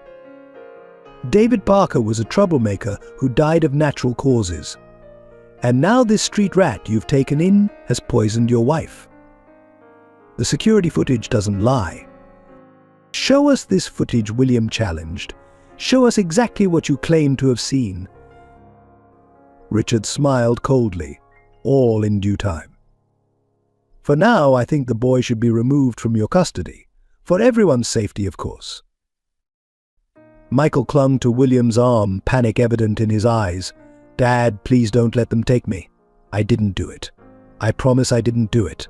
David Parker was a troublemaker who died of natural causes. And now this street rat you've taken in has poisoned your wife. The security footage doesn't lie. "Show us this footage," William challenged. "Show us exactly what you claim to have seen." Richard smiled coldly, "All in due time. For now, I think the boy should be removed from your custody, for everyone's safety, of course." Michael clung to William's arm, panic evident in his eyes. "Dad, please don't let them take me. I didn't do it. I promise I didn't do it."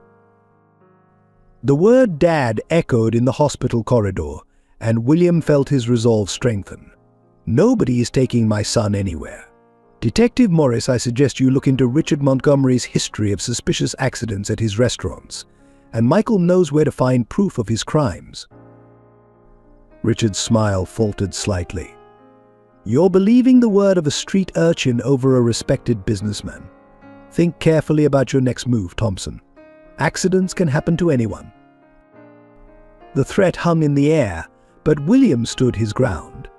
The word "Dad" echoed in the hospital corridor, and William felt his resolve strengthen. "Nobody is taking my son anywhere. Detective Morris, I suggest you look into Richard Montgomery's history of suspicious accidents at his restaurants, and Michael knows where to find proof of his crimes." Richard's smile faltered slightly. "You're believing the word of a street urchin over a respected businessman. Think carefully about your next move, Thompson. Accidents can happen to anyone." The threat hung in the air, but William stood his ground.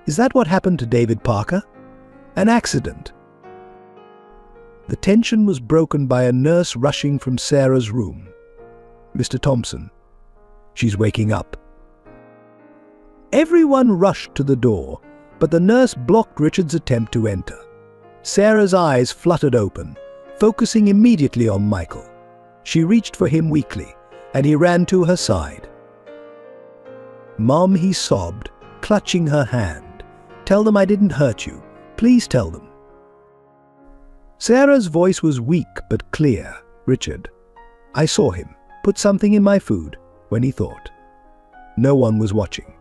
"Is that what happened to David Parker? An accident?" The tension was broken by a nurse rushing from Sarah's room. "Mr. Thompson, she's waking up." Everyone rushed to the door, but the nurse blocked Richard's attempt to enter. Sarah's eyes fluttered open, focusing immediately on Michael. She reached for him weakly, and he ran to her side. "Mom," he sobbed, clutching her hand. "Tell them I didn't hurt you. Please tell them." Sarah's voice was weak but clear. "Richard, I saw him put something in my food when he thought. No one was watching."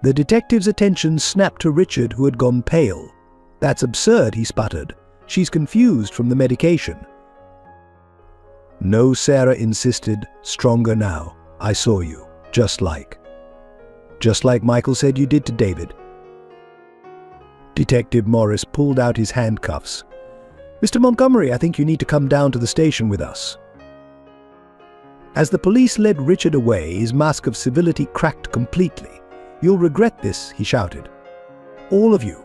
The detective's attention snapped to Richard, who had gone pale. "That's absurd," he sputtered. "She's confused from the medication." "No," Sarah insisted, stronger now. "I saw you, just like Michael said you did to David." Detective Morris pulled out his handcuffs. "Mr. Montgomery, I think you need to come down to the station with us." As the police led Richard away, his mask of civility cracked completely. "You'll regret this," he shouted. "All of you.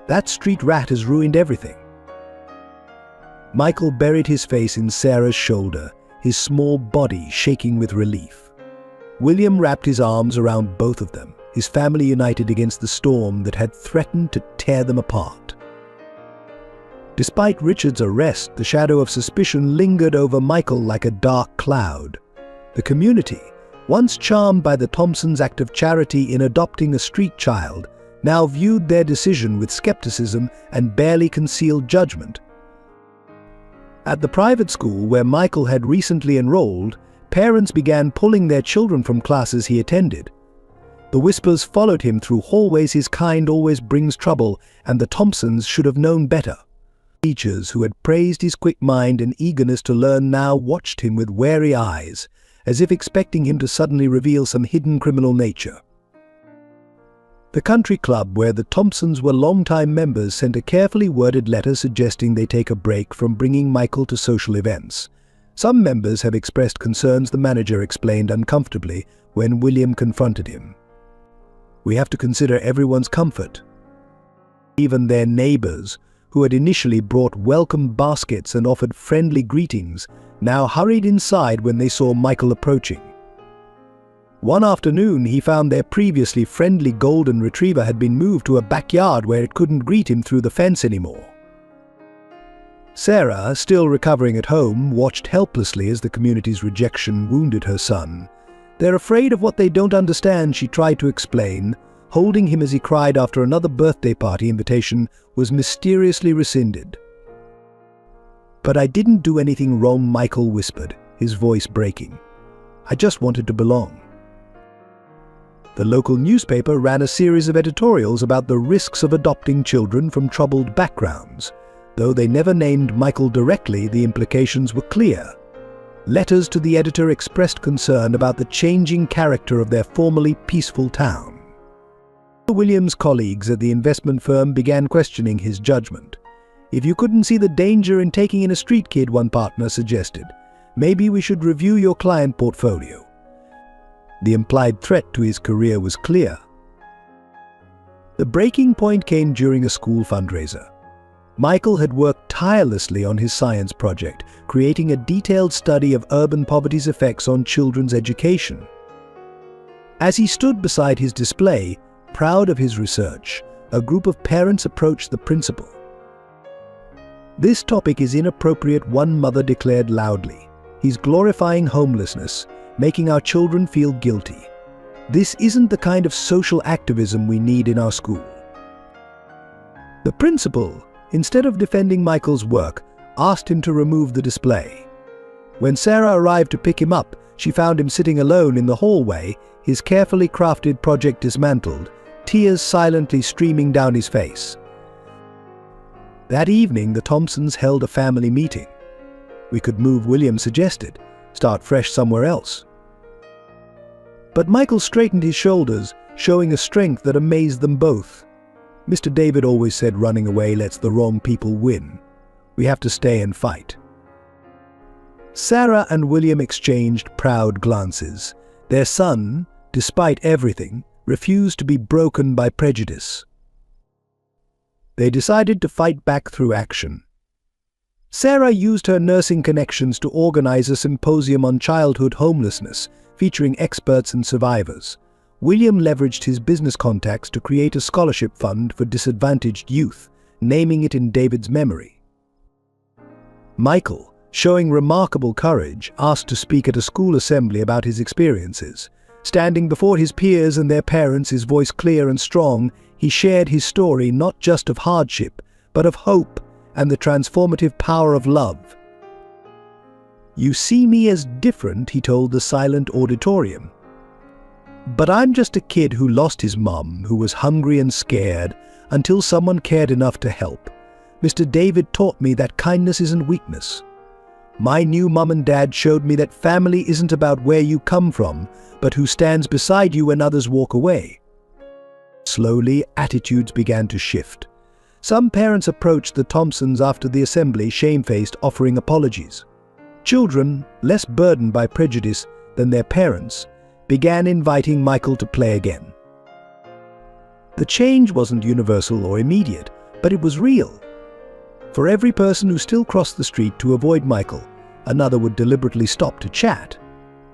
That street rat has ruined everything." Michael buried his face in Sarah's shoulder, his small body shaking with relief. William wrapped his arms around both of them, his family united against the storm that had threatened to tear them apart. Despite Richard's arrest, the shadow of suspicion lingered over Michael like a dark cloud. The community, once charmed by the Thompsons' act of charity in adopting a street child, now viewed their decision with skepticism and barely concealed judgment. At the private school where Michael had recently enrolled, parents began pulling their children from classes he attended. The whispers followed him through hallways. His kind always brings trouble, and the Thompsons should have known better. Teachers who had praised his quick mind and eagerness to learn now watched him with wary eyes, as if expecting him to suddenly reveal some hidden criminal nature. The country club where the Thompsons were longtime members sent a carefully worded letter suggesting they take a break from bringing Michael to social events. Some members have expressed concerns, the manager explained uncomfortably when William confronted him. "We have to consider everyone's comfort." Even their neighbors, who had initially brought welcome baskets and offered friendly greetings, now hurried inside when they saw Michael approaching. One afternoon, he found their previously friendly golden retriever had been moved to a backyard where it couldn't greet him through the fence anymore. Sarah, still recovering at home, watched helplessly as the community's rejection wounded her son. "They're afraid of what they don't understand," she tried to explain, holding him as he cried after another birthday party invitation was mysteriously rescinded. "But I didn't do anything wrong," Michael whispered, his voice breaking. "I just wanted to belong." The local newspaper ran a series of editorials about the risks of adopting children from troubled backgrounds. Though they never named Michael directly, the implications were clear. Letters to the editor expressed concern about the changing character of their formerly peaceful town. William's colleagues at the investment firm began questioning his judgment. "If you couldn't see the danger in taking in a street kid," one partner suggested, "maybe we should review your client portfolio." The implied threat to his career was clear. The breaking point came during a school fundraiser. Michael had worked tirelessly on his science project, creating a detailed study of urban poverty's effects on children's education. As he stood beside his display, proud of his research, a group of parents approached the principal. "This topic is inappropriate," one mother declared loudly. "He's glorifying homelessness, making our children feel guilty. This isn't the kind of social activism we need in our school." The principal, instead of defending Michael's work, asked him to remove the display. When Sarah arrived to pick him up, she found him sitting alone in the hallway, his carefully crafted project dismantled, tears silently streaming down his face. That evening, the Thompsons held a family meeting. "We could move," William suggested, "start fresh somewhere else." But Michael straightened his shoulders, showing a strength that amazed them both. "Mr. David always said running away lets the wrong people win. We have to stay and fight." Sarah and William exchanged proud glances. Their son, despite everything, refused to be broken by prejudice. They decided to fight back through action. Sarah used her nursing connections to organize a symposium on childhood homelessness, featuring experts and survivors. William leveraged his business contacts to create a scholarship fund for disadvantaged youth, naming it in David's memory. Michael, showing remarkable courage, asked to speak at a school assembly about his experiences. Standing before his peers and their parents, his voice clear and strong, he shared his story not just of hardship, but of hope and the transformative power of love. "You see me as different," he told the silent auditorium. "But I'm just a kid who lost his mum, who was hungry and scared, until someone cared enough to help. Mr. David taught me that kindness isn't weakness. My new mum and dad showed me that family isn't about where you come from, but who stands beside you when others walk away." Slowly, attitudes began to shift. Some parents approached the Thompsons after the assembly, shamefaced, offering apologies. Children, less burdened by prejudice than their parents, began inviting Michael to play again. The change wasn't universal or immediate, but it was real. For every person who still crossed the street to avoid Michael, another would deliberately stop to chat.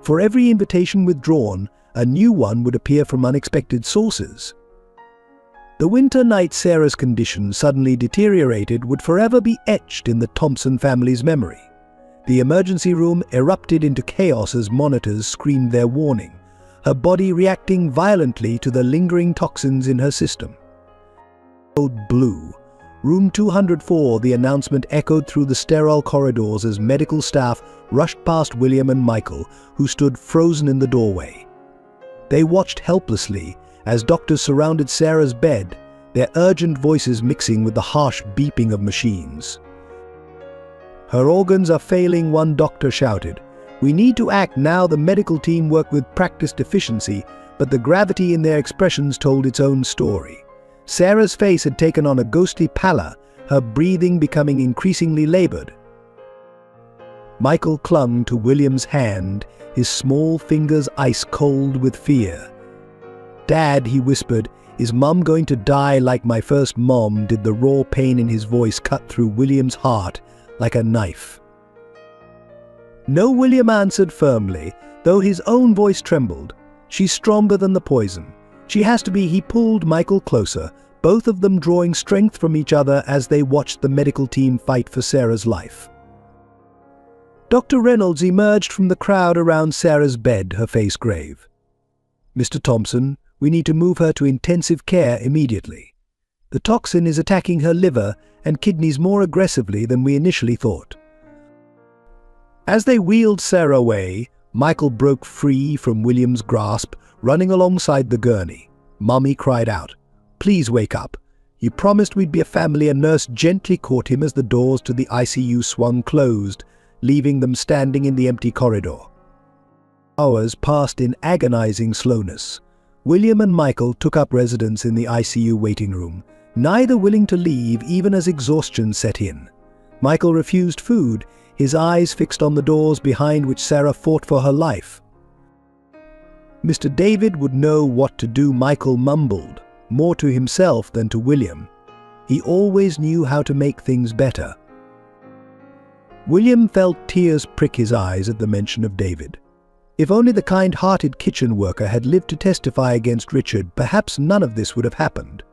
For every invitation withdrawn, a new one would appear from unexpected sources. The winter night Sarah's condition suddenly deteriorated would forever be etched in the Thompson family's memory. The emergency room erupted into chaos as monitors screamed their warning, her body reacting violently to the lingering toxins in her system. Code blue. Room 204, the announcement echoed through the sterile corridors as medical staff rushed past William and Michael, who stood frozen in the doorway. They watched helplessly as doctors surrounded Sarah's bed, their urgent voices mixing with the harsh beeping of machines. "Her organs are failing," one doctor shouted. "We need to act now." The medical team worked with practiced efficiency, but the gravity in their expressions told its own story. Sarah's face had taken on a ghostly pallor, her breathing becoming increasingly labored. Michael clung to William's hand, his small fingers ice-cold with fear. "Dad," he whispered, "is Mum going to die like my first mom did?" The raw pain in his voice cut through William's heart like a knife. "No," William answered firmly, though his own voice trembled. "She's stronger than the poison. She has to be." He pulled Michael closer, both of them drawing strength from each other as they watched the medical team fight for Sarah's life. Dr. Reynolds emerged from the crowd around Sarah's bed, her face grave. "Mr. Thompson, we need to move her to intensive care immediately. The toxin is attacking her liver and kidneys more aggressively than we initially thought." As they wheeled Sarah away, Michael broke free from William's grasp, running alongside the gurney. "Mummy," cried out, "please wake up. You promised we'd be a family." A nurse gently caught him as the doors to the ICU swung closed, leaving them standing in the empty corridor. Hours passed in agonizing slowness. William and Michael took up residence in the ICU waiting room, neither willing to leave even as exhaustion set in. Michael refused food, his eyes fixed on the doors behind which Sarah fought for her life. Mr. David would know what to do, Michael mumbled, more to himself than to William. He always knew how to make things better. William felt tears prick his eyes at the mention of David. If only the kind-hearted kitchen worker had lived to testify against Richard, perhaps none of this would have happened.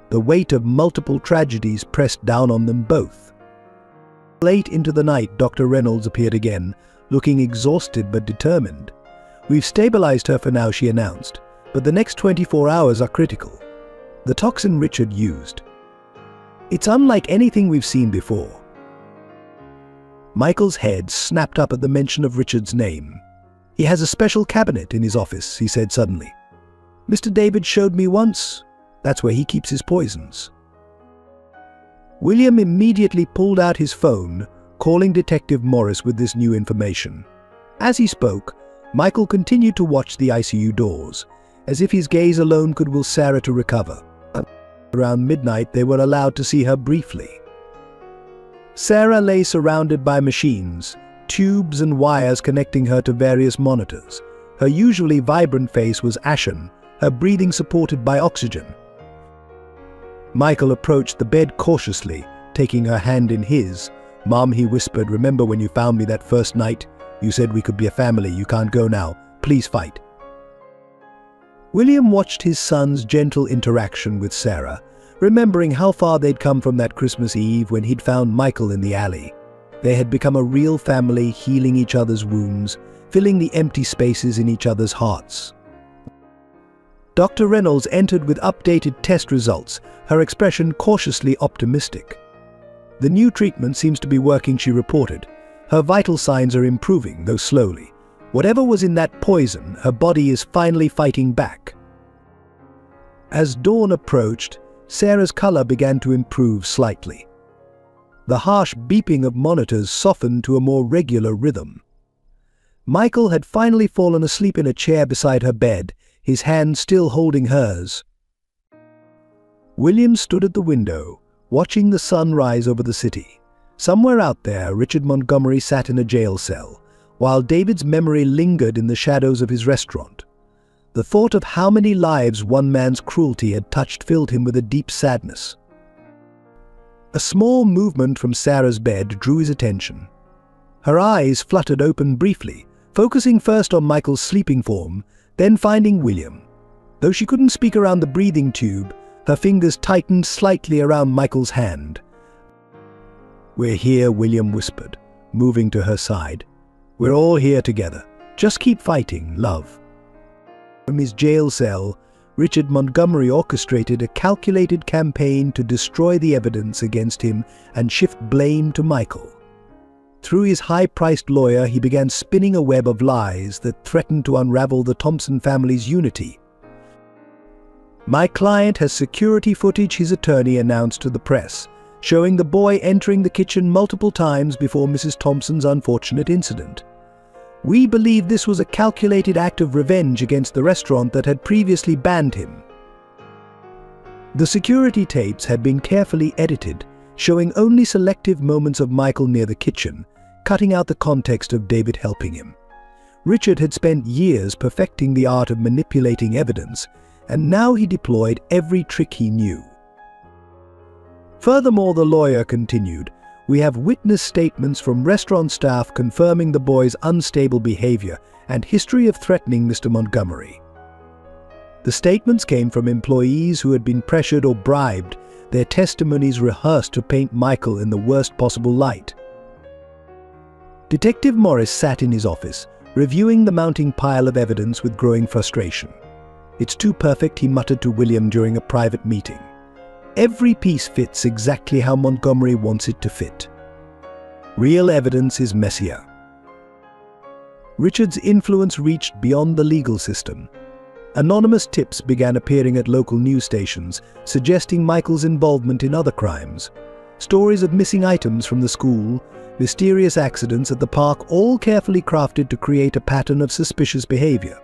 The weight of multiple tragedies pressed down on them both. Late into the night, Dr. Reynolds appeared again, looking exhausted but determined. "We've stabilized her for now," she announced, "but the next 24 hours are critical." The toxin Richard used. "It's unlike anything we've seen before." Michael's head snapped up at the mention of Richard's name. "He has a special cabinet in his office," he said suddenly. "Mr. David showed me once. That's where he keeps his poisons." William immediately pulled out his phone, calling Detective Morris with this new information. As he spoke, Michael continued to watch the ICU doors, as if his gaze alone could will Sarah to recover. Around midnight, they were allowed to see her briefly. Sarah lay surrounded by machines, tubes and wires connecting her to various monitors. Her usually vibrant face was ashen, her breathing supported by oxygen. Michael approached the bed cautiously, taking her hand in his. "Mom," he whispered, "remember when you found me that first night? You said we could be a family. You can't go now. Please fight." William watched his son's gentle interaction with Sarah, remembering how far they'd come from that Christmas Eve when he'd found Michael in the alley. They had become a real family, healing each other's wounds, filling the empty spaces in each other's hearts. Dr. Reynolds entered with updated test results, her expression cautiously optimistic. "The new treatment seems to be working," she reported. "Her vital signs are improving, though slowly. Whatever was in that poison, her body is finally fighting back." As dawn approached, Sarah's color began to improve slightly. The harsh beeping of monitors softened to a more regular rhythm. Michael had finally fallen asleep in a chair beside her bed, his hand still holding hers. William stood at the window, watching the sun rise over the city. Somewhere out there, Richard Montgomery sat in a jail cell, while David's memory lingered in the shadows of his restaurant. The thought of how many lives one man's cruelty had touched filled him with a deep sadness. A small movement from Sarah's bed drew his attention. Her eyes fluttered open briefly, focusing first on Michael's sleeping form, then finding William. Though she couldn't speak around the breathing tube, her fingers tightened slightly around Michael's hand. "We're here," William whispered, moving to her side. "We're all here together. Just keep fighting, love." From his jail cell, Richard Montgomery orchestrated a calculated campaign to destroy the evidence against him and shift blame to Michael. Through his high-priced lawyer, he began spinning a web of lies that threatened to unravel the Thompson family's unity. "My client has security footage," his attorney announced to the press, showing the boy entering the kitchen multiple times before Mrs. Thompson's unfortunate incident. "We believe this was a calculated act of revenge against the restaurant that had previously banned him." The security tapes had been carefully edited, showing only selective moments of Michael near the kitchen, cutting out the context of David helping him. Richard had spent years perfecting the art of manipulating evidence, and now he deployed every trick he knew. Furthermore, the lawyer continued, "We have witness statements from restaurant staff confirming the boy's unstable behavior and history of threatening Mr. Montgomery." The statements came from employees who had been pressured or bribed, their testimonies rehearsed to paint Michael in the worst possible light. Detective Morris sat in his office, reviewing the mounting pile of evidence with growing frustration. "It's too perfect," he muttered to William during a private meeting. "Every piece fits exactly how Montgomery wants it to fit. Real evidence is messier." Richard's influence reached beyond the legal system. Anonymous tips began appearing at local news stations, suggesting Michael's involvement in other crimes. Stories of missing items from the school, mysterious accidents at the park, all carefully crafted to create a pattern of suspicious behavior.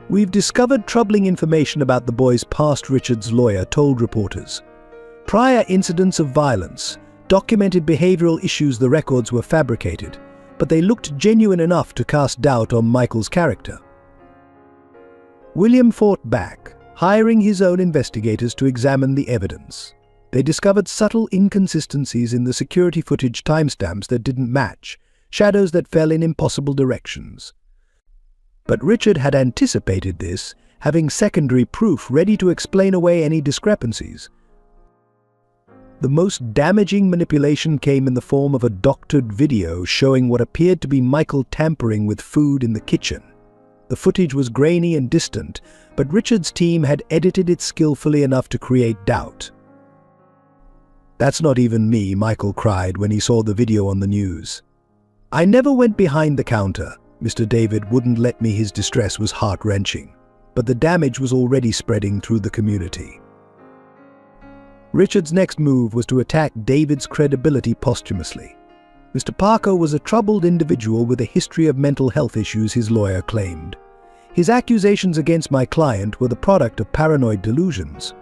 "We've discovered troubling information about the boy's past," Richard's lawyer told reporters. "Prior incidents of violence, documented behavioral issues. The records were fabricated, but they looked genuine enough to cast doubt on Michael's character." William fought back, hiring his own investigators to examine the evidence. They discovered subtle inconsistencies in the security footage timestamps that didn't match, shadows that fell in impossible directions. But Richard had anticipated this, having secondary proof ready to explain away any discrepancies. The most damaging manipulation came in the form of a doctored video showing what appeared to be Michael tampering with food in the kitchen. The footage was grainy and distant, but Richard's team had edited it skillfully enough to create doubt. "That's not even me," Michael cried when he saw the video on the news. "I never went behind the counter. Mr. David wouldn't let me." His distress was heart-wrenching, but the damage was already spreading through the community. Richard's next move was to attack David's credibility posthumously. Mr. Parker was a troubled individual with a history of mental health issues, his lawyer claimed. "His accusations against my client were the product of paranoid delusions."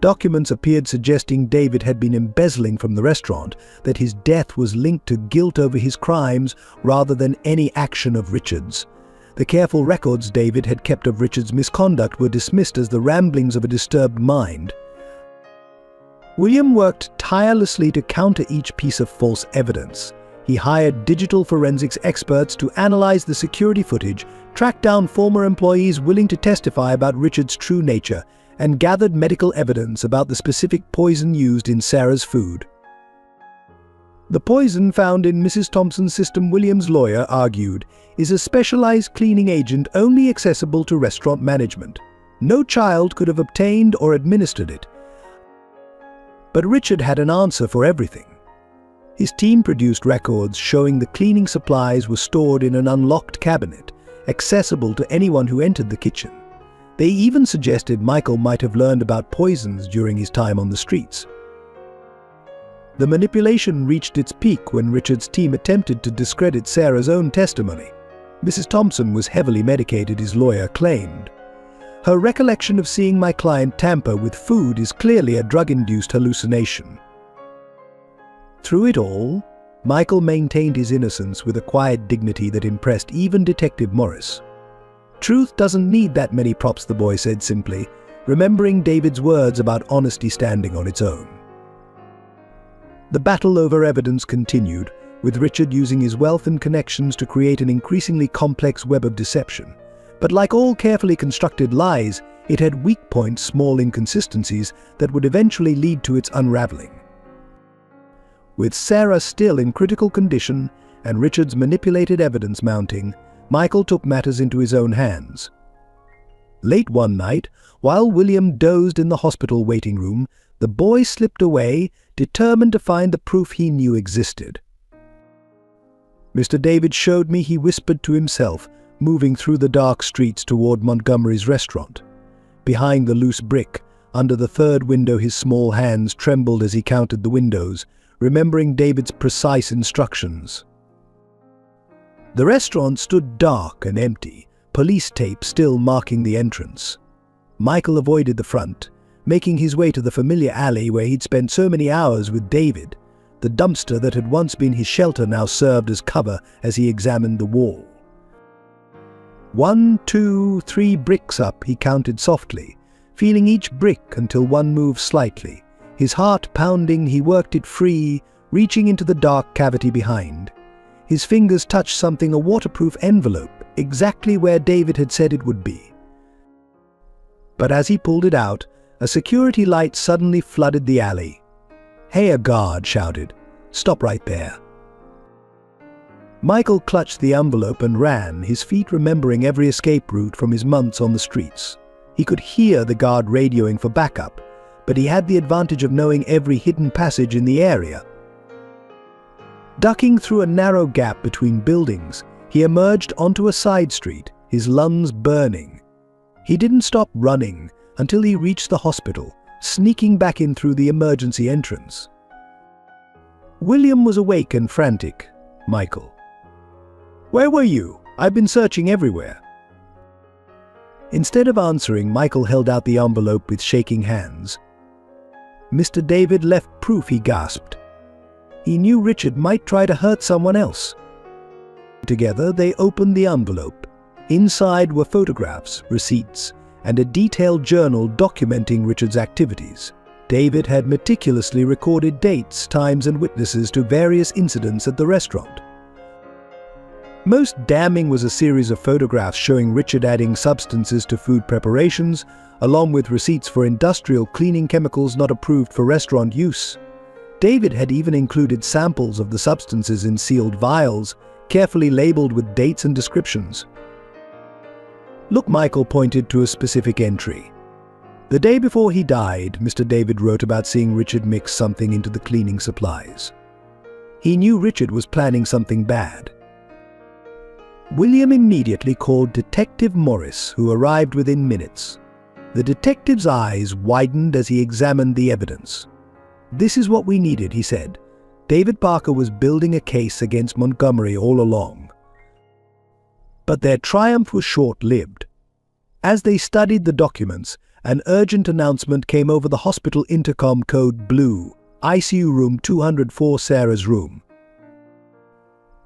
Documents appeared suggesting David had been embezzling from the restaurant, that his death was linked to guilt over his crimes rather than any action of Richard's. The careful records David had kept of Richard's misconduct were dismissed as the ramblings of a disturbed mind. William worked tirelessly to counter each piece of false evidence. He hired digital forensics experts to analyze the security footage, track down former employees willing to testify about Richard's true nature, and gathered medical evidence about the specific poison used in Sarah's food. The poison found in Mrs. Thompson's system, William's lawyer argued, is a specialized cleaning agent only accessible to restaurant management. No child could have obtained or administered it. But Richard had an answer for everything. His team produced records showing the cleaning supplies were stored in an unlocked cabinet, accessible to anyone who entered the kitchen. They even suggested Michael might have learned about poisons during his time on the streets. The manipulation reached its peak when Richard's team attempted to discredit Sarah's own testimony. Mrs. Thompson was heavily medicated, his lawyer claimed. "Her recollection of seeing my client tamper with food is clearly a drug-induced hallucination." Through it all, Michael maintained his innocence with a quiet dignity that impressed even Detective Morris. "Truth doesn't need that many props," the boy said simply, remembering David's words about honesty standing on its own. The battle over evidence continued, with Richard using his wealth and connections to create an increasingly complex web of deception. But like all carefully constructed lies, it had weak points, small inconsistencies that would eventually lead to its unraveling. With Sarah still in critical condition and Richard's manipulated evidence mounting, Michael took matters into his own hands. Late one night, while William dozed in the hospital waiting room, the boy slipped away, determined to find the proof he knew existed. "Mr. David showed me," he whispered to himself, moving through the dark streets toward Montgomery's restaurant. Behind the loose brick, under the third window, his small hands trembled as he counted the windows, remembering David's precise instructions. The restaurant stood dark and empty, police tape still marking the entrance. Michael avoided the front, making his way to the familiar alley where he'd spent so many hours with David. The dumpster that had once been his shelter now served as cover as he examined the wall. 1, 2, 3 bricks up, he counted softly, feeling each brick until one moved slightly. His heart pounding, he worked it free, reaching into the dark cavity behind. His fingers touched something, a waterproof envelope, exactly where David had said it would be. But as he pulled it out, a security light suddenly flooded the alley. "Hey," a guard shouted. "Stop right there." Michael clutched the envelope and ran, his feet remembering every escape route from his months on the streets. He could hear the guard radioing for backup, but he had the advantage of knowing every hidden passage in the area. Ducking through a narrow gap between buildings, he emerged onto a side street, his lungs burning. He didn't stop running until he reached the hospital, sneaking back in through the emergency entrance. William was awake and frantic. "Michael. Where were you? I've been searching everywhere." Instead of answering, Michael held out the envelope with shaking hands. "Mr. David left proof," he gasped. He knew Richard might try to hurt someone else. Together, they opened the envelope. Inside were photographs, receipts, and a detailed journal documenting Richard's activities. David had meticulously recorded dates, times, and witnesses to various incidents at the restaurant. Most damning was a series of photographs showing Richard adding substances to food preparations, along with receipts for industrial cleaning chemicals not approved for restaurant use. David had even included samples of the substances in sealed vials, carefully labeled with dates and descriptions. "Look," Michael pointed to a specific entry. "The day before he died, Mr. David wrote about seeing Richard mix something into the cleaning supplies. He knew Richard was planning something bad." William immediately called Detective Morris, who arrived within minutes. The detective's eyes widened as he examined the evidence. "This is what we needed," he said. "David Parker was building a case against Montgomery all along." But their triumph was short-lived. As they studied the documents, an urgent announcement came over the hospital intercom. "Code blue, ICU room 204, Sarah's room."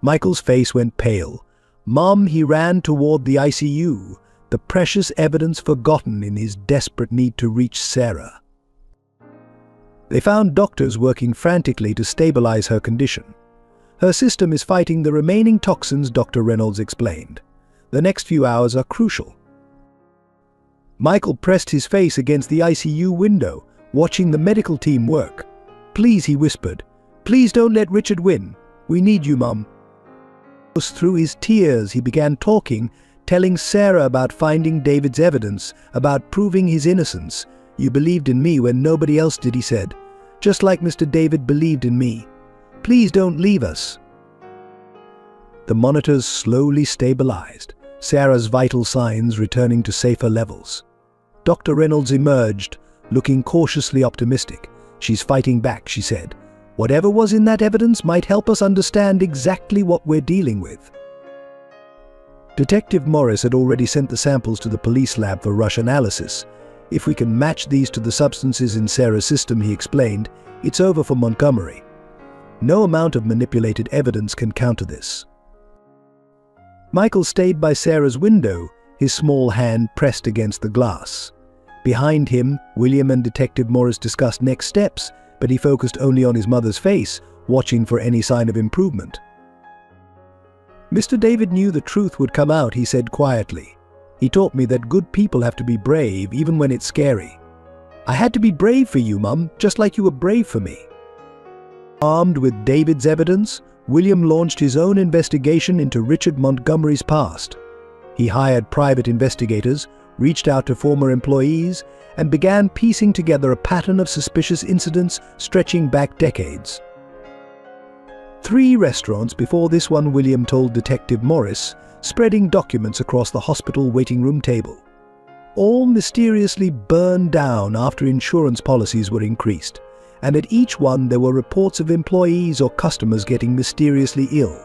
Michael's face went pale. "Mom," he ran toward the ICU, the precious evidence forgotten in his desperate need to reach Sarah. They found doctors working frantically to stabilize her condition. "Her system is fighting the remaining toxins," Dr. Reynolds explained. "The next few hours are crucial." Michael pressed his face against the ICU window, watching the medical team work. "Please," he whispered. "Please don't let Richard win. We need you, Mum." Through his tears, he began talking, telling Sarah about finding David's evidence, about proving his innocence. "You believed in me when nobody else did," he said. "Just like Mr. David believed in me. Please don't leave us." The monitors slowly stabilized, Sarah's vital signs returning to safer levels. Dr. Reynolds emerged, looking cautiously optimistic. "She's fighting back," she said. "Whatever was in that evidence might help us understand exactly what we're dealing with." Detective Morris had already sent the samples to the police lab for rush analysis. "If we can match these to the substances in Sarah's system," he explained, "it's over for Montgomery. No amount of manipulated evidence can counter this." Michael stayed by Sarah's window, his small hand pressed against the glass. Behind him, William and Detective Morris discussed next steps, but he focused only on his mother's face, watching for any sign of improvement. "Mr. David knew the truth would come out," he said quietly. "He taught me that good people have to be brave, even when it's scary. I had to be brave for you, Mum, just like you were brave for me." Armed with David's evidence, William launched his own investigation into Richard Montgomery's past. He hired private investigators, reached out to former employees, and began piecing together a pattern of suspicious incidents stretching back decades. 3 restaurants before this one, William told Detective Morris, spreading documents across the hospital waiting room table. All mysteriously burned down after insurance policies were increased, and at each one there were reports of employees or customers getting mysteriously ill.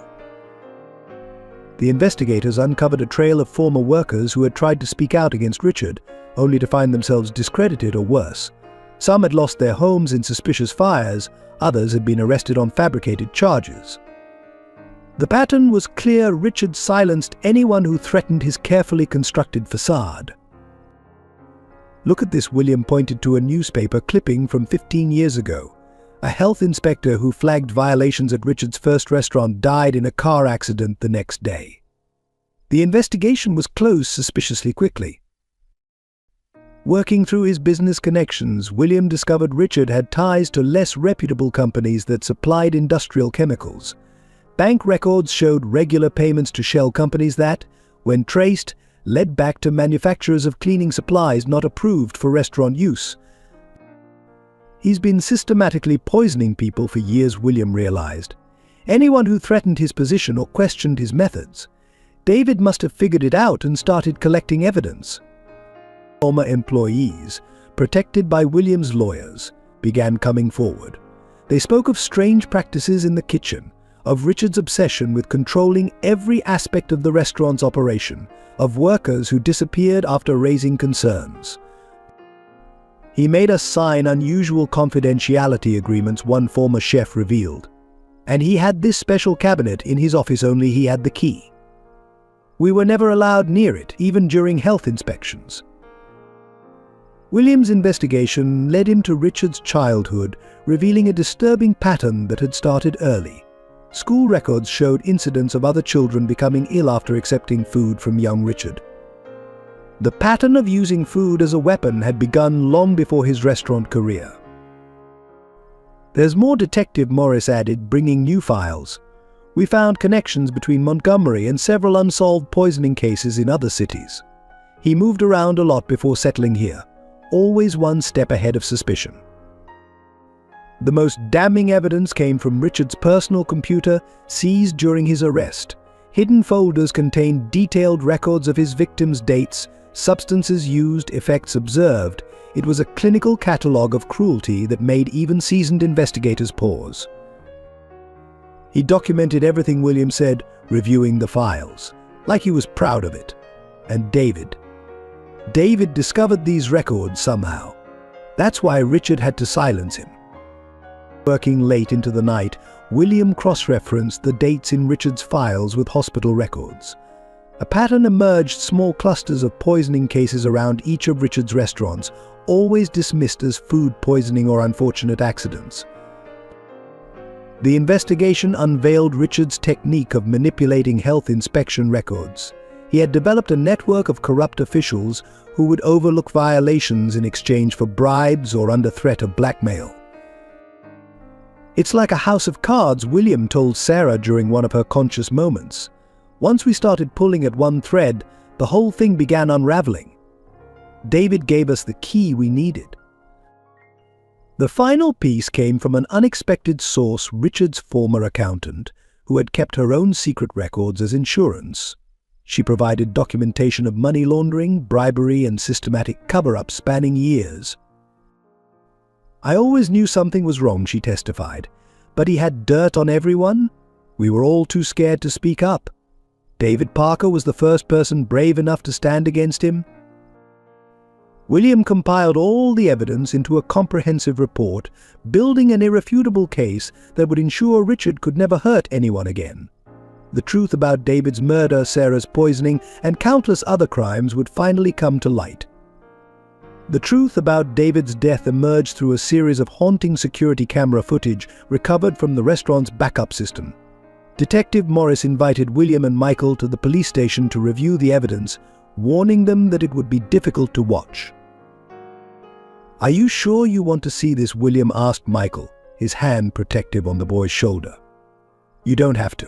The investigators uncovered a trail of former workers who had tried to speak out against Richard, only to find themselves discredited or worse. Some had lost their homes in suspicious fires, others had been arrested on fabricated charges. The pattern was clear: Richard silenced anyone who threatened his carefully constructed facade. "Look at this," William pointed to a newspaper clipping from 15 years ago. A health inspector who flagged violations at Richard's first restaurant died in a car accident the next day. The investigation was closed suspiciously quickly. Working through his business connections, William discovered Richard had ties to less reputable companies that supplied industrial chemicals. Bank records showed regular payments to shell companies that, when traced, led back to manufacturers of cleaning supplies not approved for restaurant use. He's been systematically poisoning people for years, William realized. Anyone who threatened his position or questioned his methods. David must have figured it out and started collecting evidence. Former employees, protected by William's lawyers, began coming forward. They spoke of strange practices in the kitchen, of Richard's obsession with controlling every aspect of the restaurant's operation, of workers who disappeared after raising concerns. He made us sign unusual confidentiality agreements, one former chef revealed. And he had this special cabinet in his office, only he had the key. We were never allowed near it, even during health inspections. William's investigation led him to Richard's childhood, revealing a disturbing pattern that had started early. School records showed incidents of other children becoming ill after accepting food from young Richard. The pattern of using food as a weapon had begun long before his restaurant career. "There's more," Detective Morris added, bringing new files. "We found connections between Montgomery and several unsolved poisoning cases in other cities. He moved around a lot before settling here, always one step ahead of suspicion." The most damning evidence came from Richard's personal computer, seized during his arrest. Hidden folders contained detailed records of his victims' dates, substances used, effects observed. It was a clinical catalogue of cruelty that made even seasoned investigators pause. He documented everything William said, reviewing the files, like he was proud of it. And David discovered these records somehow. That's why Richard had to silence him. Working late into the night, William cross-referenced the dates in Richard's files with hospital records. A pattern emerged: small clusters of poisoning cases around each of Richard's restaurants, always dismissed as food poisoning or unfortunate accidents. The investigation unveiled Richard's technique of manipulating health inspection records. He had developed a network of corrupt officials who would overlook violations in exchange for bribes or under threat of blackmail. "It's like a house of cards," William told Sarah during one of her conscious moments. "Once we started pulling at one thread, the whole thing began unraveling. David gave us the key we needed." The final piece came from an unexpected source: Richard's former accountant, who had kept her own secret records as insurance. She provided documentation of money laundering, bribery, and systematic cover-ups spanning years. "I always knew something was wrong," she testified, "but he had dirt on everyone. We were all too scared to speak up. David Parker was the first person brave enough to stand against him." William compiled all the evidence into a comprehensive report, building an irrefutable case that would ensure Richard could never hurt anyone again. The truth about David's murder, Sarah's poisoning, and countless other crimes would finally come to light. The truth about David's death emerged through a series of haunting security camera footage recovered from the restaurant's backup system. Detective Morris invited William and Michael to the police station to review the evidence, warning them that it would be difficult to watch. "Are you sure you want to see this?" William asked Michael, his hand protective on the boy's shoulder. "You don't have to."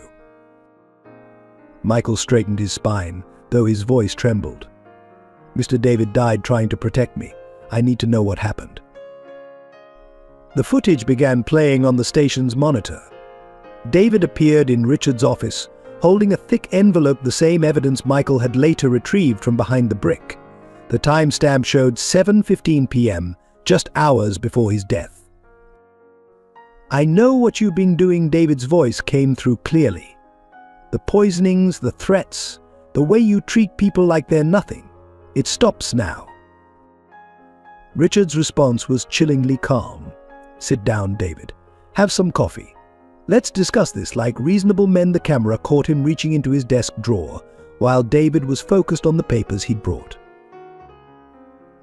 Michael straightened his spine, though his voice trembled. "Mr. David died trying to protect me. I need to know what happened." The footage began playing on the station's monitor. David appeared in Richard's office, holding a thick envelope, the same evidence Michael had later retrieved from behind the brick. The timestamp showed 7:15 p.m., just hours before his death. "I know what you've been doing," David's voice came through clearly. "The poisonings, the threats, the way you treat people like they're nothing. It stops now." Richard's response was chillingly calm. "Sit down, David. Have some coffee. Let's discuss this like reasonable men." The camera caught him reaching into his desk drawer, while David was focused on the papers he'd brought.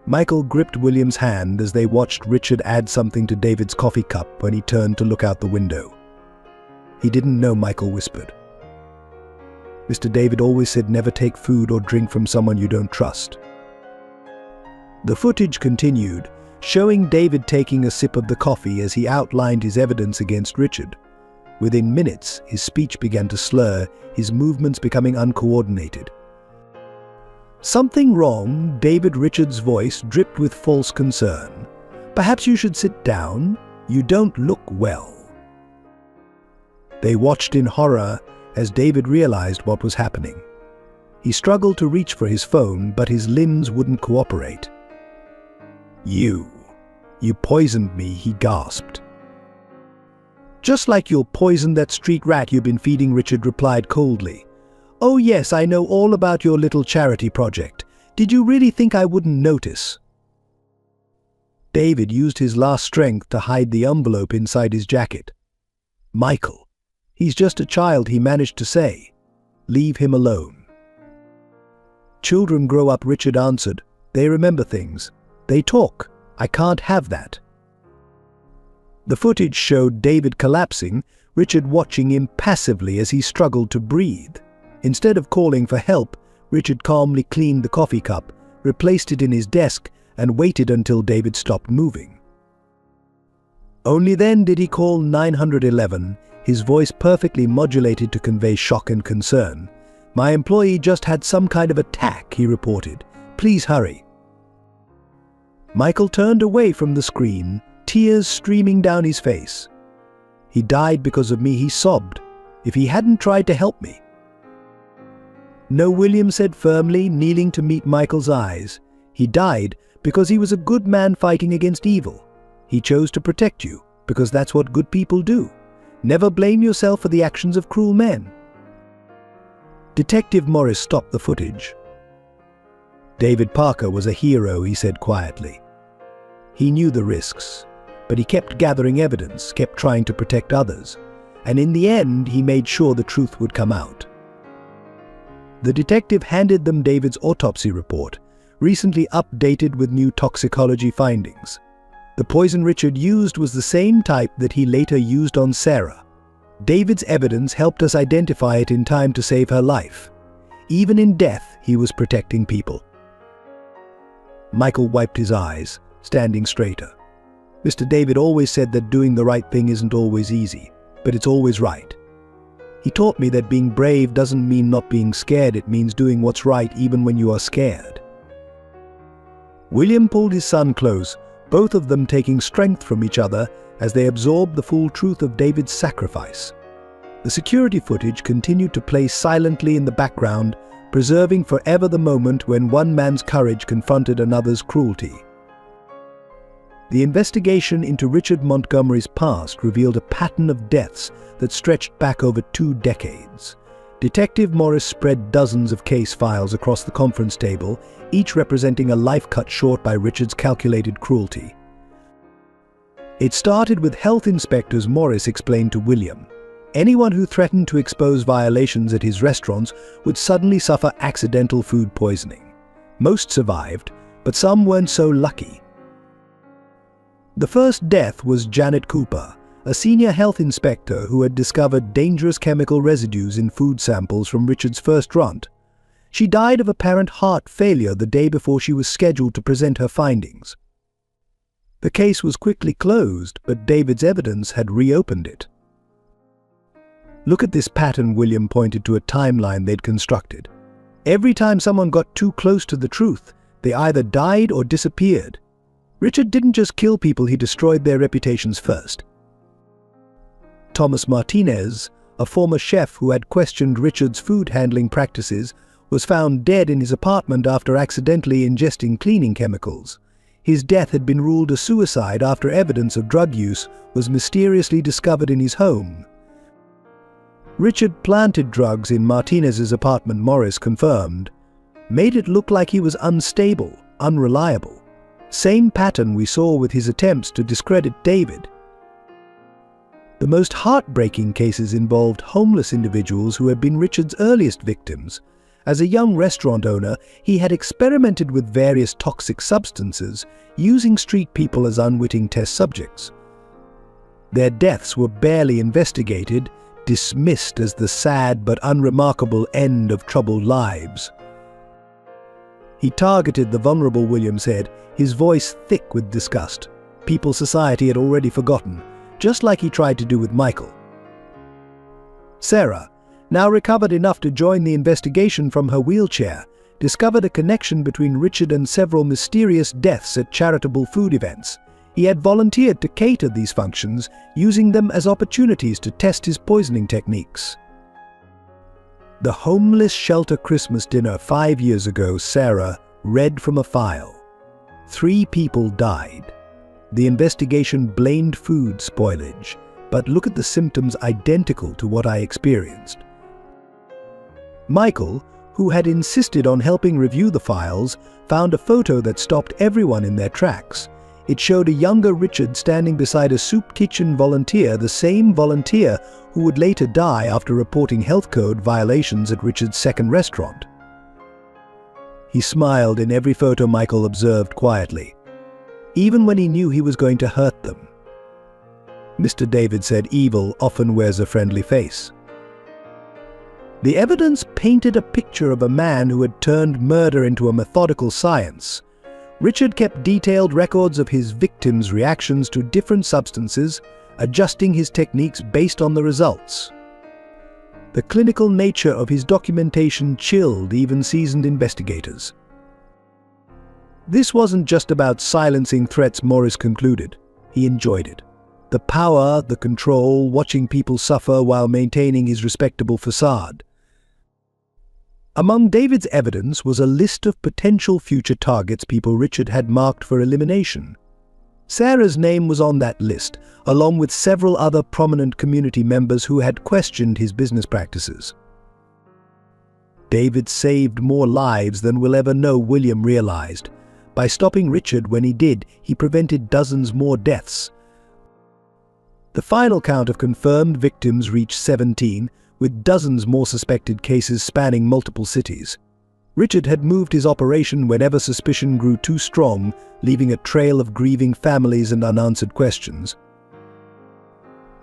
Michael gripped William's hand as they watched Richard add something to David's coffee cup when he turned to look out the window. "He didn't know," Michael whispered. "Mr. David always said never take food or drink from someone you don't trust." The footage continued, showing David taking a sip of the coffee as he outlined his evidence against Richard. Within minutes, his speech began to slur, his movements becoming uncoordinated. "Something wrong?" David Richards' voice dripped with false concern. "Perhaps you should sit down. You don't look well." They watched in horror as David realized what was happening. He struggled to reach for his phone, but his limbs wouldn't cooperate. You poisoned me, he gasped. Just like you'll poison that street rat you've been feeding, Richard replied coldly. Oh yes, I know all about your little charity project. Did you really think I wouldn't notice? David used his last strength to hide the envelope inside his jacket. Michael, he's just a child, he managed to say. Leave him alone. Children grow up, Richard answered. They remember things. They talk. I can't have that. The footage showed David collapsing, Richard watching impassively as he struggled to breathe. Instead of calling for help, Richard calmly cleaned the coffee cup, replaced it in his desk, and waited until David stopped moving. Only then did he call 911, his voice perfectly modulated to convey shock and concern. My employee just had some kind of attack, he reported. Please hurry. Michael turned away from the screen, tears streaming down his face. He died because of me, he sobbed. If he hadn't tried to help me. No, William said firmly, kneeling to meet Michael's eyes. He died because he was a good man fighting against evil. He chose to protect you, because that's what good people do. Never blame yourself for the actions of cruel men. Detective Morris stopped the footage. David Parker was a hero, he said quietly. He knew the risks, but he kept gathering evidence, kept trying to protect others, and in the end he made sure the truth would come out. The detective handed them David's autopsy report, recently updated with new toxicology findings. The poison Richard used was the same type that he later used on Sarah. David's evidence helped us identify it in time to save her life. Even in death, he was protecting people. Michael wiped his eyes, standing straighter. Mr. David always said that doing the right thing isn't always easy, but it's always right. He taught me that being brave doesn't mean not being scared, it means doing what's right even when you are scared. William pulled his son close, both of them taking strength from each other as they absorbed the full truth of David's sacrifice. The security footage continued to play silently in the background, preserving forever the moment when one man's courage confronted another's cruelty. The investigation into Richard Montgomery's past revealed a pattern of deaths that stretched back over 2 decades. Detective Morris spread dozens of case files across the conference table, each representing a life cut short by Richard's calculated cruelty. It started with health inspectors, Morris explained to William. Anyone who threatened to expose violations at his restaurants would suddenly suffer accidental food poisoning. Most survived, but some weren't so lucky. The first death was Janet Cooper, a senior health inspector who had discovered dangerous chemical residues in food samples from Richard's first run. She died of apparent heart failure the day before she was scheduled to present her findings. The case was quickly closed, but David's evidence had reopened it. Look at this pattern, William pointed to a timeline they'd constructed. Every time someone got too close to the truth, they either died or disappeared. Richard didn't just kill people, he destroyed their reputations first. Thomas Martinez, a former chef who had questioned Richard's food handling practices, was found dead in his apartment after accidentally ingesting cleaning chemicals. His death had been ruled a suicide after evidence of drug use was mysteriously discovered in his home. Richard planted drugs in Martinez's apartment, Morris confirmed, made it look like he was unstable, unreliable. Same pattern we saw with his attempts to discredit David. The most heartbreaking cases involved homeless individuals who had been Richard's earliest victims. As a young restaurant owner, he had experimented with various toxic substances, using street people as unwitting test subjects. Their deaths were barely investigated, dismissed as the sad but unremarkable end of troubled lives. He targeted the vulnerable, William said, his voice thick with disgust. People society had already forgotten, just like he tried to do with Michael. Sarah, now recovered enough to join the investigation from her wheelchair, discovered a connection between Richard and several mysterious deaths at charitable food events. He had volunteered to cater these functions, using them as opportunities to test his poisoning techniques. The homeless shelter Christmas dinner 5 years ago, Sarah read from a file. 3 people died. The investigation blamed food spoilage, but look at the symptoms identical to what I experienced. Michael, who had insisted on helping review the files, found a photo that stopped everyone in their tracks. It showed a younger Richard standing beside a soup kitchen volunteer, the same volunteer who would later die after reporting health code violations at Richard's second restaurant. He smiled in every photo Michael observed quietly, even when he knew he was going to hurt them. Mr. David said evil often wears a friendly face. The evidence painted a picture of a man who had turned murder into a methodical science. Richard kept detailed records of his victims' reactions to different substances, adjusting his techniques based on the results. The clinical nature of his documentation chilled even seasoned investigators. This wasn't just about silencing threats, Morris concluded. He enjoyed it. The power, the control, watching people suffer while maintaining his respectable facade. Among David's evidence was a list of potential future targets people Richard had marked for elimination. Sarah's name was on that list, along with several other prominent community members who had questioned his business practices. David saved more lives than we'll ever know, William realized. By stopping Richard when he did, he prevented dozens more deaths. The final count of confirmed victims reached 17, with dozens more suspected cases spanning multiple cities. Richard had moved his operation whenever suspicion grew too strong, leaving a trail of grieving families and unanswered questions.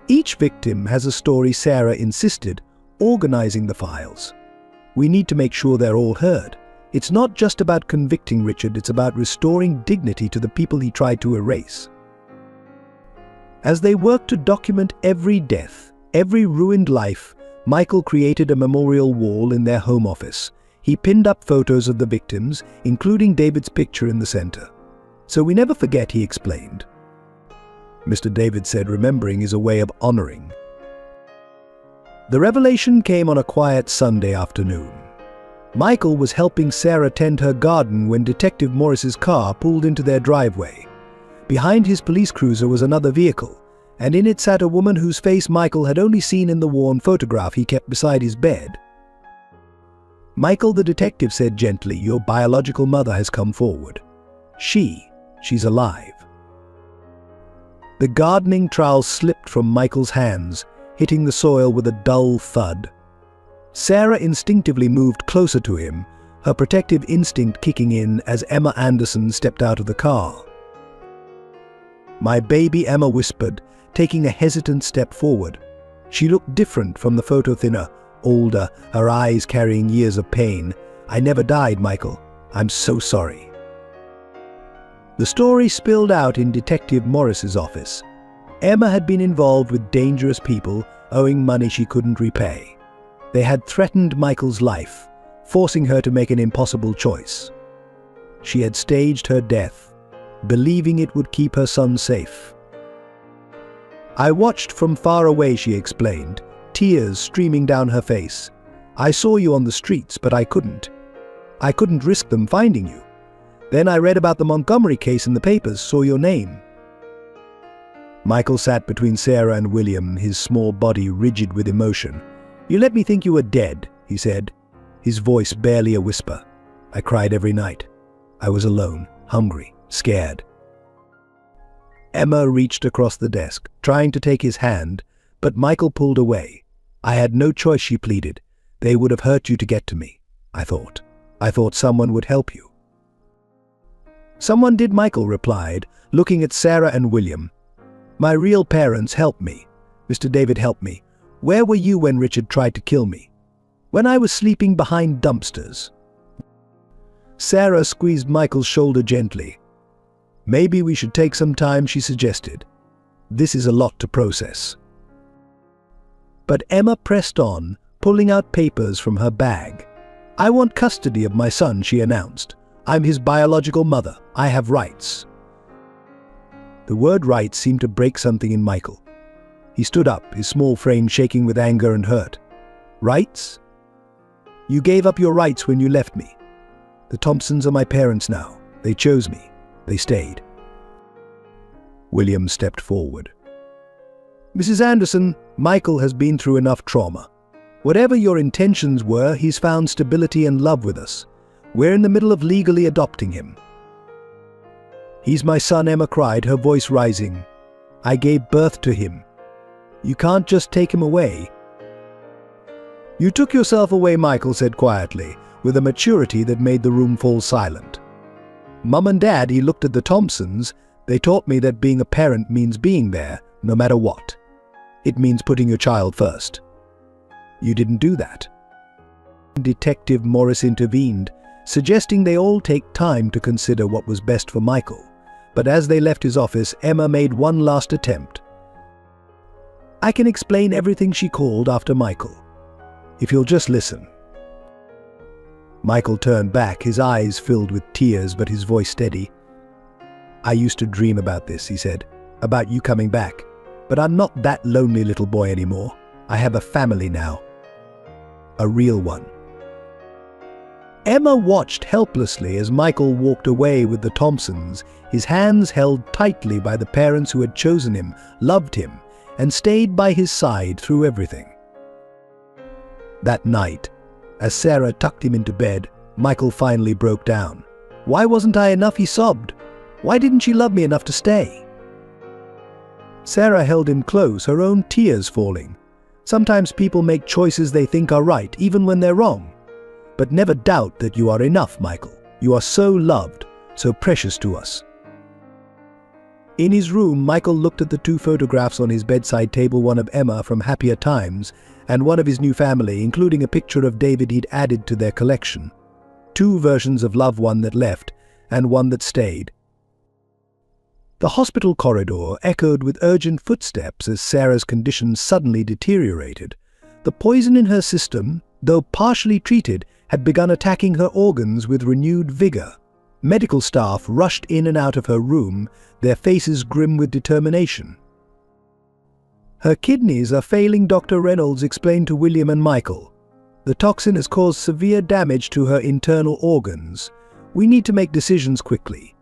Each victim has a story, Sarah insisted, organizing the files. We need to make sure they're all heard. It's not just about convicting Richard, it's about restoring dignity to the people he tried to erase. As they worked to document every death, every ruined life, Michael created a memorial wall in their home office. He pinned up photos of the victims, including David's picture in the center. So we never forget, he explained. Mr. David said remembering is a way of honoring. The revelation came on a quiet Sunday afternoon. Michael was helping Sarah tend her garden when Detective Morris's car pulled into their driveway. Behind his police cruiser was another vehicle, and in it sat a woman whose face Michael had only seen in the worn photograph he kept beside his bed. Michael, the detective said gently, your biological mother has come forward. She's alive. The gardening trowel slipped from Michael's hands, hitting the soil with a dull thud. Sarah instinctively moved closer to him, her protective instinct kicking in as Emma Anderson stepped out of the car. My baby, Emma whispered, taking a hesitant step forward. She looked different from the photo, thinner, older, her eyes carrying years of pain. I never died, Michael. I'm so sorry. The story spilled out in Detective Morris's office. Emma had been involved with dangerous people, owing money she couldn't repay. They had threatened Michael's life, forcing her to make an impossible choice. She had staged her death, believing it would keep her son safe. I watched from far away, she explained, tears streaming down her face. I saw you on the streets, but I couldn't. I couldn't risk them finding you. Then I read about the Montgomery case in the papers, saw your name. Michael sat between Sarah and William, his small body rigid with emotion. You let me think you were dead, he said, his voice barely a whisper. I cried every night. I was alone, hungry, scared. Emma reached across the desk, trying to take his hand, but Michael pulled away. I had no choice, she pleaded. They would have hurt you to get to me, I thought. I thought someone would help you. Someone did, Michael replied, looking at Sarah and William. My real parents helped me. Mr. David helped me. Where were you when Richard tried to kill me? When I was sleeping behind dumpsters. Sarah squeezed Michael's shoulder gently. Maybe we should take some time, she suggested. This is a lot to process. But Emma pressed on, pulling out papers from her bag. I want custody of my son, she announced. I'm his biological mother. I have rights. The word rights seemed to break something in Michael. He stood up, his small frame shaking with anger and hurt. Rights? You gave up your rights when you left me. The Thompsons are my parents now. They chose me. They stayed. William stepped forward. "Mrs. Anderson, Michael has been through enough trauma. Whatever your intentions were, he's found stability and love with us. We're in the middle of legally adopting him." "He's my son," Emma cried, her voice rising. "I gave birth to him. You can't just take him away." "You took yourself away," Michael said quietly, with a maturity that made the room fall silent. "Mum and Dad," he looked at the Thompsons, "they taught me that being a parent means being there, no matter what. It means putting your child first. You didn't do that." Detective Morris intervened, suggesting they all take time to consider what was best for Michael. But as they left his office, Emma made one last attempt. "I can explain everything," she called after Michael. "If you'll just listen." Michael turned back, his eyes filled with tears but his voice steady. "I used to dream about this," he said, "about you coming back. But I'm not that lonely little boy anymore. I have a family now. A real one." Emma watched helplessly as Michael walked away with the Thompsons, his hands held tightly by the parents who had chosen him, loved him, and stayed by his side through everything. That night, as Sarah tucked him into bed, Michael finally broke down. "Why wasn't I enough?" he sobbed. "Why didn't she love me enough to stay?" Sarah held him close, her own tears falling. "Sometimes people make choices they think are right, even when they're wrong. But never doubt that you are enough, Michael. You are so loved, so precious to us." In his room, Michael looked at the two photographs on his bedside table, one of Emma from happier times and one of his new family, including a picture of David he'd added to their collection. Two versions of love, one that left and one that stayed. The hospital corridor echoed with urgent footsteps as Sarah's condition suddenly deteriorated. The poison in her system, though partially treated, had begun attacking her organs with renewed vigor. Medical staff rushed in and out of her room, their faces grim with determination. "Her kidneys are failing," Dr. Reynolds explained to William and Michael. "The toxin has caused severe damage to her internal organs. We need to make decisions quickly."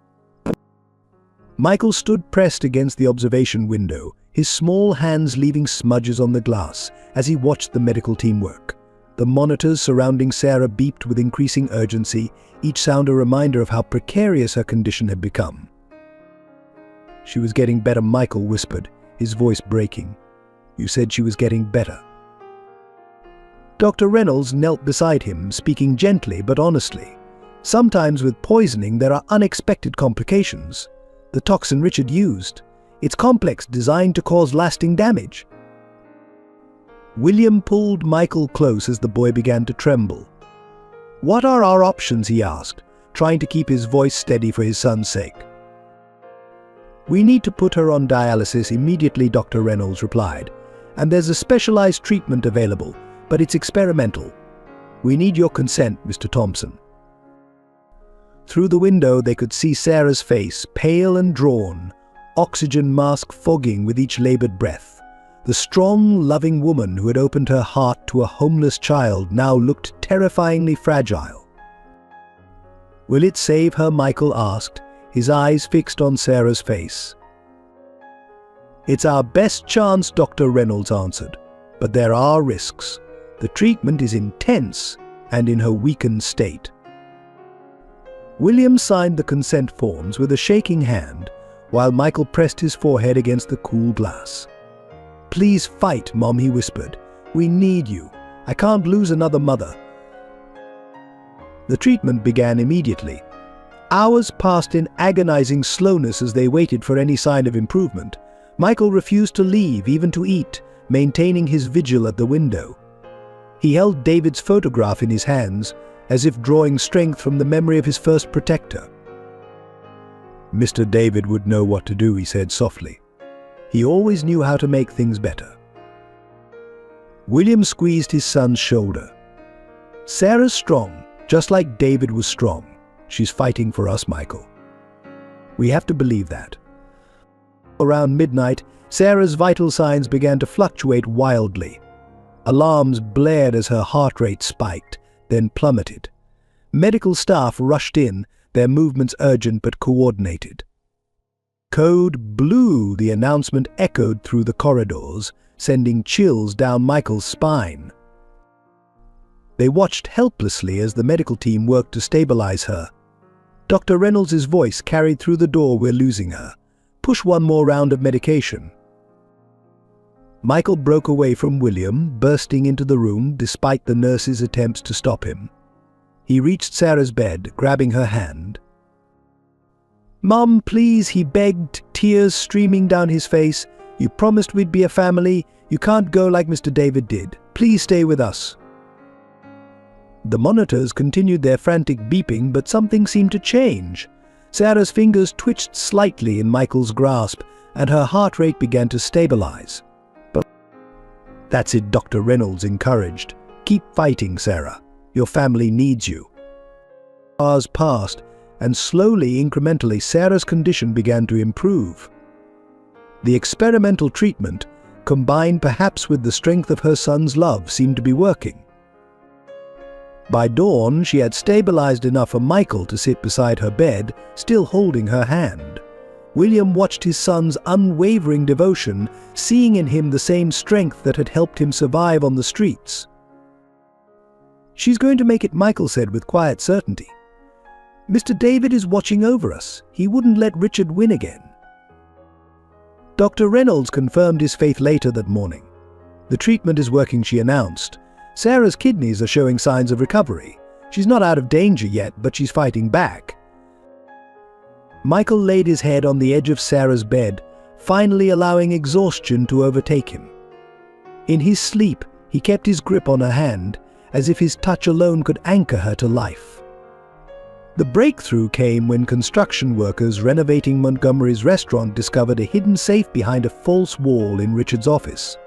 Michael stood pressed against the observation window, his small hands leaving smudges on the glass as he watched the medical team work. The monitors surrounding Sarah beeped with increasing urgency, each sound a reminder of how precarious her condition had become. "She was getting better," Michael whispered, his voice breaking. "You said she was getting better." Dr. Reynolds knelt beside him, speaking gently but honestly. "Sometimes with poisoning there are unexpected complications. The toxin Richard used. It's complex, designed to cause lasting damage." William pulled Michael close as the boy began to tremble. "What are our options?" he asked, trying to keep his voice steady for his son's sake. "We need to put her on dialysis immediately," Dr. Reynolds replied. "And there's a specialized treatment available, but it's experimental. We need your consent, Mr. Thompson." Through the window they could see Sarah's face, pale and drawn, oxygen mask fogging with each labored breath. The strong, loving woman who had opened her heart to a homeless child now looked terrifyingly fragile. "Will it save her?" Michael asked, his eyes fixed on Sarah's face. "It's our best chance," Dr. Reynolds answered, "but there are risks. The treatment is intense and in her weakened state." William signed the consent forms with a shaking hand, while Michael pressed his forehead against the cool glass. "Please fight, Mom," he whispered. "We need you. I can't lose another mother." The treatment began immediately. Hours passed in agonizing slowness as they waited for any sign of improvement. Michael refused to leave, even to eat, maintaining his vigil at the window. He held David's photograph in his hands, as if drawing strength from the memory of his first protector. "Mr. David would know what to do," he said softly. "He always knew how to make things better." William squeezed his son's shoulder. "Sarah's strong, just like David was strong. She's fighting for us, Michael. We have to believe that." Around midnight, Sarah's vital signs began to fluctuate wildly. Alarms blared as her heart rate spiked, then plummeted. Medical staff rushed in, their movements urgent but coordinated. "Code Blue," the announcement echoed through the corridors, sending chills down Michael's spine. They watched helplessly as the medical team worked to stabilize her. Dr. Reynolds' voice carried through the door. "We're losing her. Push one more round of medication." Michael broke away from William, bursting into the room despite the nurse's attempts to stop him. He reached Sarah's bed, grabbing her hand. "Mom, please," he begged, tears streaming down his face. "You promised we'd be a family. You can't go like Mr. David did. Please stay with us." The monitors continued their frantic beeping, but something seemed to change. Sarah's fingers twitched slightly in Michael's grasp, and her heart rate began to stabilize. "That's it," Dr. Reynolds encouraged. "Keep fighting, Sarah. Your family needs you." Hours passed, and slowly, incrementally, Sarah's condition began to improve. The experimental treatment, combined perhaps with the strength of her son's love, seemed to be working. By dawn, she had stabilized enough for Michael to sit beside her bed, still holding her hand. William watched his son's unwavering devotion, seeing in him the same strength that had helped him survive on the streets. "She's going to make it," Michael said with quiet certainty. "Mr. David is watching over us. He wouldn't let Richard win again." Dr. Reynolds confirmed his faith later that morning. "The treatment is working," she announced. "Sarah's kidneys are showing signs of recovery. She's not out of danger yet, but she's fighting back." Michael laid his head on the edge of Sarah's bed, finally allowing exhaustion to overtake him. In his sleep, he kept his grip on her hand, as if his touch alone could anchor her to life. The breakthrough came when construction workers renovating Montgomery's restaurant discovered a hidden safe behind a false wall in Richard's office.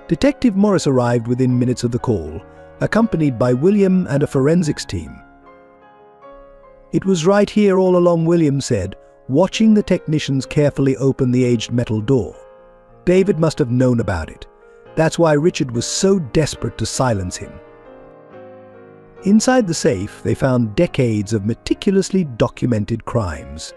Detective Morris arrived within minutes of the call, accompanied by William and a forensics team. "It was right here all along," William said, watching the technicians carefully open the aged metal door. "David must have known about it. That's why Richard was so desperate to silence him." Inside the safe, they found decades of meticulously documented crimes.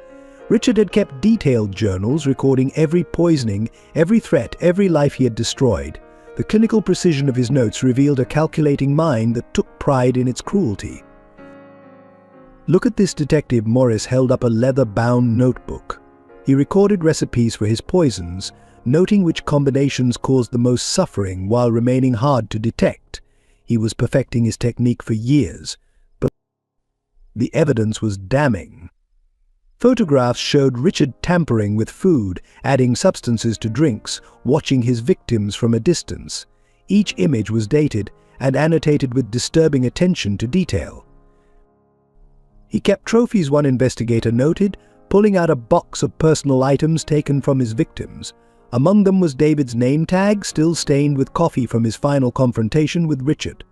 Richard had kept detailed journals recording every poisoning, every threat, every life he had destroyed. The clinical precision of his notes revealed a calculating mind that took pride in its cruelty. "Look at this," Detective Morris held up a leather-bound notebook. He recorded recipes for his poisons, noting which combinations caused the most suffering while remaining hard to detect. He was perfecting his technique for years, but the evidence was damning. Photographs showed Richard tampering with food, adding substances to drinks, watching his victims from a distance. Each image was dated and annotated with disturbing attention to detail. He kept trophies, one investigator noted, pulling out a box of personal items taken from his victims. Among them was David's name tag, still stained with coffee from his final confrontation with Richard.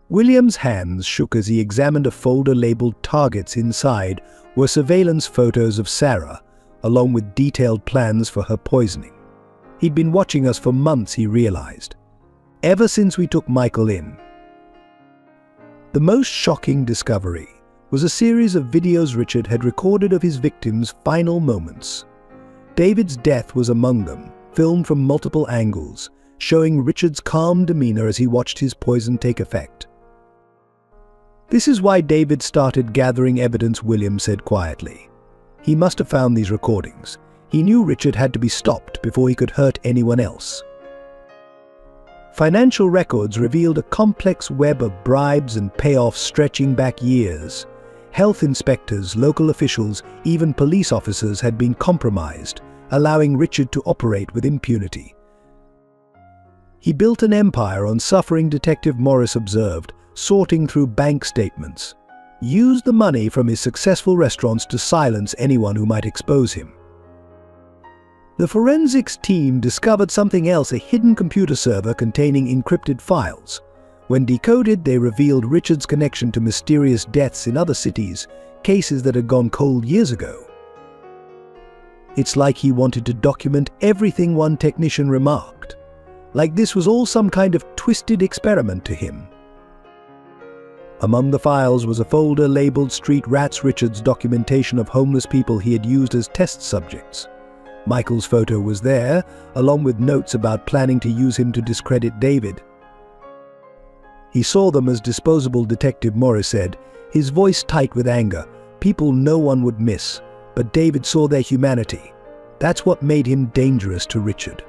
William's hands shook as he examined a folder labeled "Targets." Inside were surveillance photos of Sarah, along with detailed plans for her poisoning. He'd been watching us for months, he realized. Ever since we took Michael in. The most shocking discovery was a series of videos Richard had recorded of his victims' final moments. David's death was among them, filmed from multiple angles, showing Richard's calm demeanor as he watched his poison take effect. "This is why David started gathering evidence," William said quietly. "He must have found these recordings. He knew Richard had to be stopped before he could hurt anyone else." Financial records revealed a complex web of bribes and payoffs stretching back years. Health inspectors, local officials, even police officers had been compromised, allowing Richard to operate with impunity. He built an empire on suffering, Detective Morris observed, sorting through bank statements. Used the money from his successful restaurants to silence anyone who might expose him. The forensics team discovered something else, a hidden computer server containing encrypted files. When decoded, they revealed Richard's connection to mysterious deaths in other cities, cases that had gone cold years ago. "It's like he wanted to document everything," one technician remarked. "Like this was all some kind of twisted experiment to him." Among the files was a folder labeled Street Rats, Richard's documentation of homeless people he had used as test subjects. Michael's photo was there, along with notes about planning to use him to discredit David. He saw them as disposable, Detective Morris said, his voice tight with anger. People no one would miss, but David saw their humanity. That's what made him dangerous to Richard.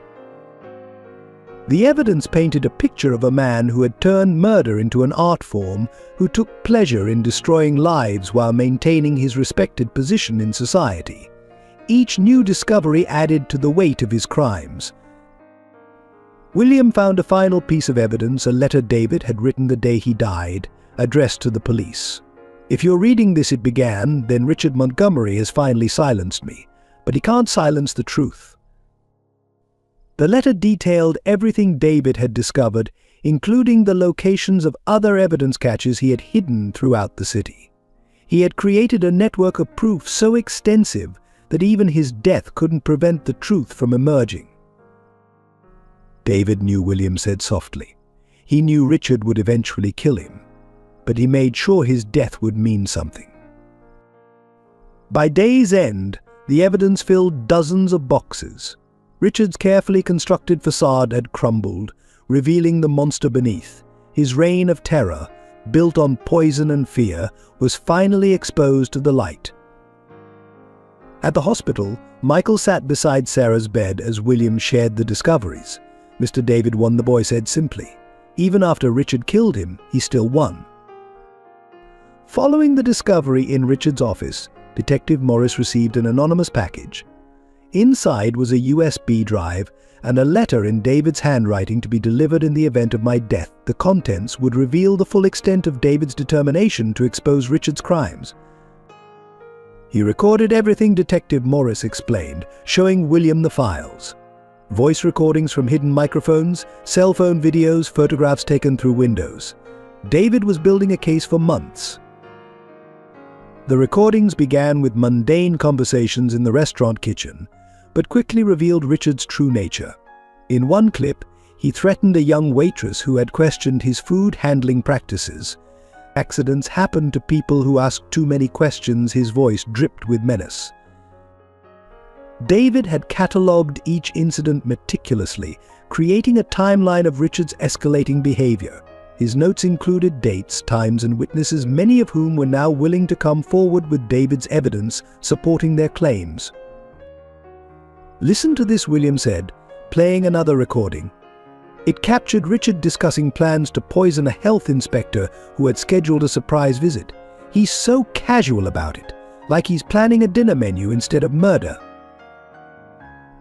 The evidence painted a picture of a man who had turned murder into an art form, who took pleasure in destroying lives while maintaining his respected position in society. Each new discovery added to the weight of his crimes. William found a final piece of evidence, a letter David had written the day he died, addressed to the police. "If you're reading this," it began, "then Richard Montgomery has finally silenced me. But he can't silence the truth." The letter detailed everything David had discovered, including the locations of other evidence caches he had hidden throughout the city. He had created a network of proof so extensive that even his death couldn't prevent the truth from emerging. David knew, William said softly. He knew Richard would eventually kill him, but he made sure his death would mean something. By day's end, the evidence filled dozens of boxes. Richard's carefully constructed facade had crumbled, revealing the monster beneath. His reign of terror, built on poison and fear, was finally exposed to the light. At the hospital, Michael sat beside Sarah's bed as William shared the discoveries. "Mr. David won," the boy said simply. "Even after Richard killed him, he still won." Following the discovery in Richard's office, Detective Morris received an anonymous package. Inside was a USB drive and a letter in David's handwriting to be delivered in the event of my death. The contents would reveal the full extent of David's determination to expose Richard's crimes. He recorded everything, Detective Morris explained, showing William the files. Voice recordings from hidden microphones, cell phone videos, photographs taken through windows. David was building a case for months. The recordings began with mundane conversations in the restaurant kitchen, but quickly revealed Richard's true nature. In one clip, he threatened a young waitress who had questioned his food handling practices. "Accidents happen to people who ask too many questions," his voice dripped with menace. David had catalogued each incident meticulously, creating a timeline of Richard's escalating behavior. His notes included dates, times, and witnesses, many of whom were now willing to come forward with David's evidence supporting their claims. "Listen to this," William said, playing another recording. It captured Richard discussing plans to poison a health inspector who had scheduled a surprise visit. "He's so casual about it, like he's planning a dinner menu instead of murder."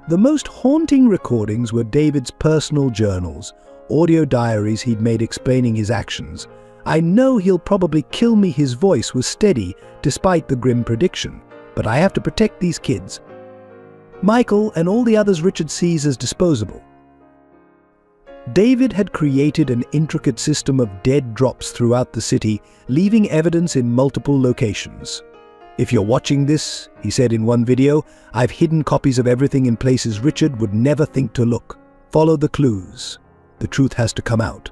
The most haunting recordings were David's personal journals, audio diaries he'd made explaining his actions. "I know he'll probably kill me," his voice was steady despite the grim prediction, "but I have to protect these kids. Michael and all the others Richard sees as disposable." David had created an intricate system of dead drops throughout the city, leaving evidence in multiple locations. "If you're watching this," he said in one video, "I've hidden copies of everything in places Richard would never think to look. Follow the clues. The truth has to come out."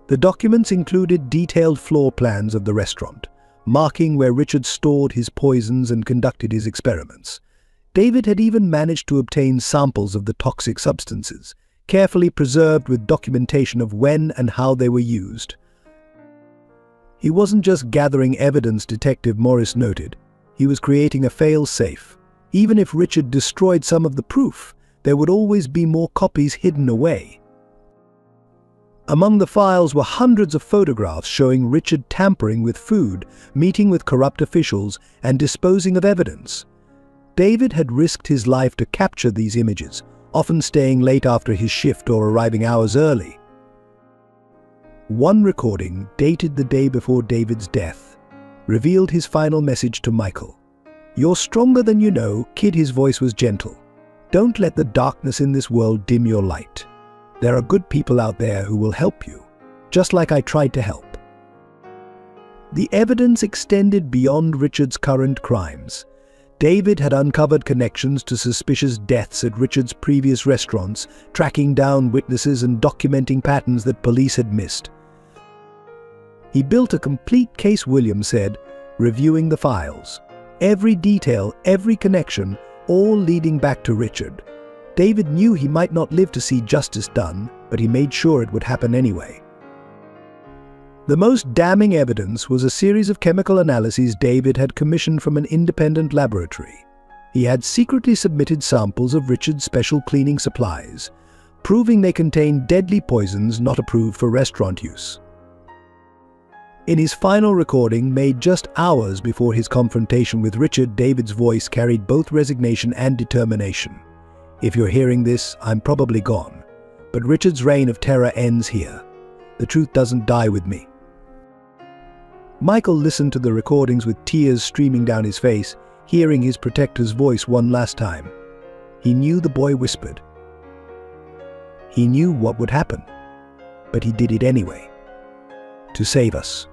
The documents included detailed floor plans of the restaurant, marking where Richard stored his poisons and conducted his experiments. David had even managed to obtain samples of the toxic substances, carefully preserved with documentation of when and how they were used. He wasn't just gathering evidence, Detective Morris noted. He was creating a fail-safe. Even if Richard destroyed some of the proof, there would always be more copies hidden away. Among the files were hundreds of photographs showing Richard tampering with food, meeting with corrupt officials, and disposing of evidence. David had risked his life to capture these images, often staying late after his shift or arriving hours early. One recording, dated the day before David's death, revealed his final message to Michael. "You're stronger than you know," kid. His voice was gentle. "Don't let the darkness in this world dim your light. There are good people out there who will help you, just like I tried to help." The evidence extended beyond Richard's current crimes. David had uncovered connections to suspicious deaths at Richard's previous restaurants, tracking down witnesses and documenting patterns that police had missed. He built a complete case, Williams said, reviewing the files. Every detail, every connection, all leading back to Richard. David knew he might not live to see justice done, but he made sure it would happen anyway. The most damning evidence was a series of chemical analyses David had commissioned from an independent laboratory. He had secretly submitted samples of Richard's special cleaning supplies, proving they contained deadly poisons not approved for restaurant use. In his final recording, made just hours before his confrontation with Richard, David's voice carried both resignation and determination. "If you're hearing this, I'm probably gone. But Richard's reign of terror ends here. The truth doesn't die with me." Michael listened to the recordings with tears streaming down his face, hearing his protector's voice one last time. He knew the boy whispered. He knew what would happen, but he did it anyway. To save us.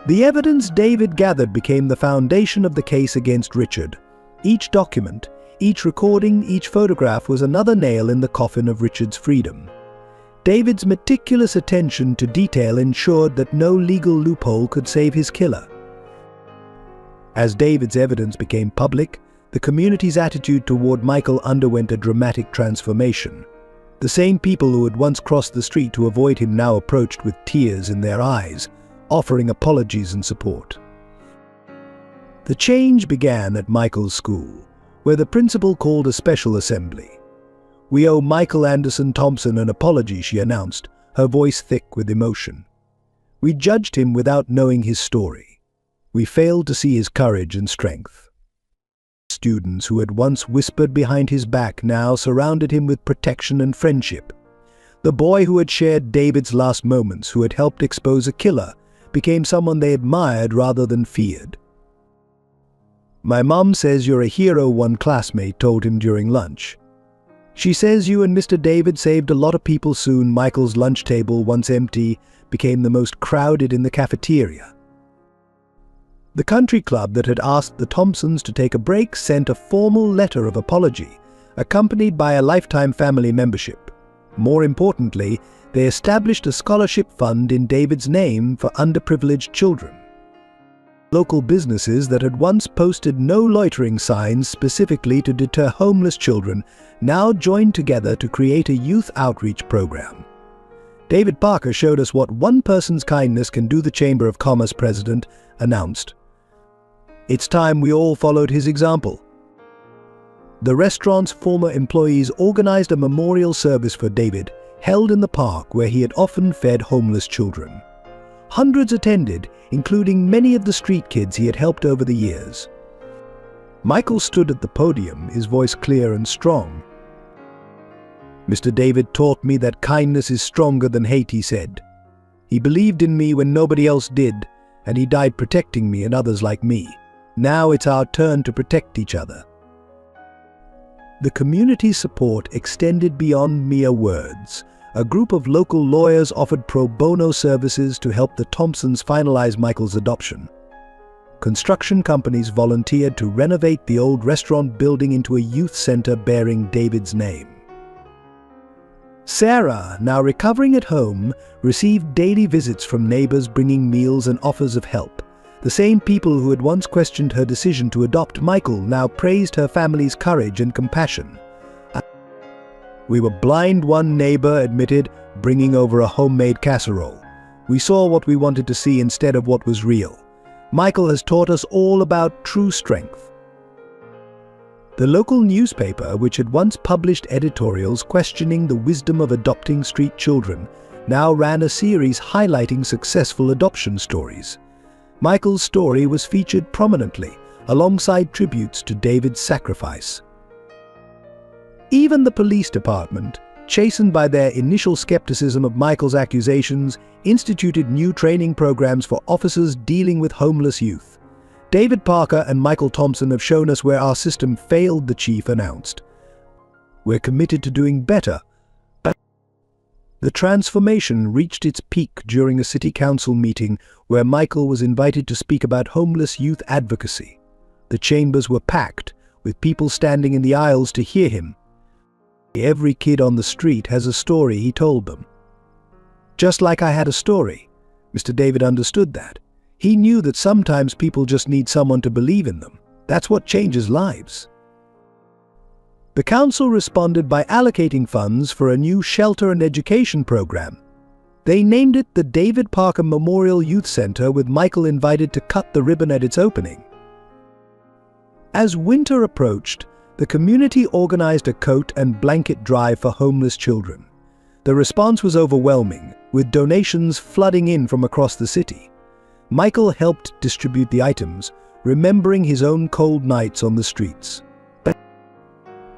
The evidence David gathered became the foundation of the case against Richard. Each document, each recording, each photograph was another nail in the coffin of Richard's freedom. David's meticulous attention to detail ensured that no legal loophole could save his killer. As David's evidence became public, the community's attitude toward Michael underwent a dramatic transformation. The same people who had once crossed the street to avoid him now approached with tears in their eyes, offering apologies and support. The change began at Michael's school, where the principal called a special assembly. "We owe Michael Anderson Thompson an apology," she announced, her voice thick with emotion. "We judged him without knowing his story. We failed to see his courage and strength." Students who had once whispered behind his back now surrounded him with protection and friendship. The boy who had shared David's last moments, who had helped expose a killer, became someone they admired rather than feared. "My mom says you're a hero," one classmate told him during lunch. "She says you and Mr. David saved a lot of people." Soon, Michael's lunch table, once empty, became the most crowded in the cafeteria. The country club that had asked the Thompsons to take a break sent a formal letter of apology, accompanied by a lifetime family membership. More importantly, they established a scholarship fund in David's name for underprivileged children. Local businesses that had once posted no loitering signs specifically to deter homeless children now joined together to create a youth outreach program. David Parker showed us what one person's kindness can do, the Chamber of Commerce president announced. It's time we all followed his example. The restaurant's former employees organized a memorial service for David, held in the park where he had often fed homeless children. Hundreds attended, including many of the street kids he had helped over the years. Michael stood at the podium, his voice clear and strong. "Mr. David taught me that kindness is stronger than hate," he said. "He believed in me when nobody else did, and he died protecting me and others like me. Now it's our turn to protect each other." The community's support extended beyond mere words. A group of local lawyers offered pro bono services to help the Thompsons finalize Michael's adoption. Construction companies volunteered to renovate the old restaurant building into a youth center bearing David's name. Sarah, now recovering at home, received daily visits from neighbors bringing meals and offers of help. The same people who had once questioned her decision to adopt Michael now praised her family's courage and compassion. "We were blind," one neighbor admitted, bringing over a homemade casserole. "We saw what we wanted to see instead of what was real. Michael has taught us all about true strength." The local newspaper, which had once published editorials questioning the wisdom of adopting street children, now ran a series highlighting successful adoption stories. Michael's story was featured prominently, alongside tributes to David's sacrifice. Even the police department, chastened by their initial skepticism of Michael's accusations, instituted new training programs for officers dealing with homeless youth. "David Parker and Michael Thompson have shown us where our system failed," the chief announced. "We're committed to doing better." The transformation reached its peak during a city council meeting where Michael was invited to speak about homeless youth advocacy. The chambers were packed, with people standing in the aisles to hear him. "Every kid on the street has a story," he told them. "Just like I had a story. Mr. David understood that. He knew that sometimes people just need someone to believe in them. That's what changes lives. The council responded by allocating funds for a new shelter and education program. They named it the David Parker Memorial Youth Center, with Michael invited to cut the ribbon at its opening. As winter approached, the community organized a coat and blanket drive for homeless children. The response was overwhelming, with donations flooding in from across the city. Michael helped distribute the items, remembering his own cold nights on the streets.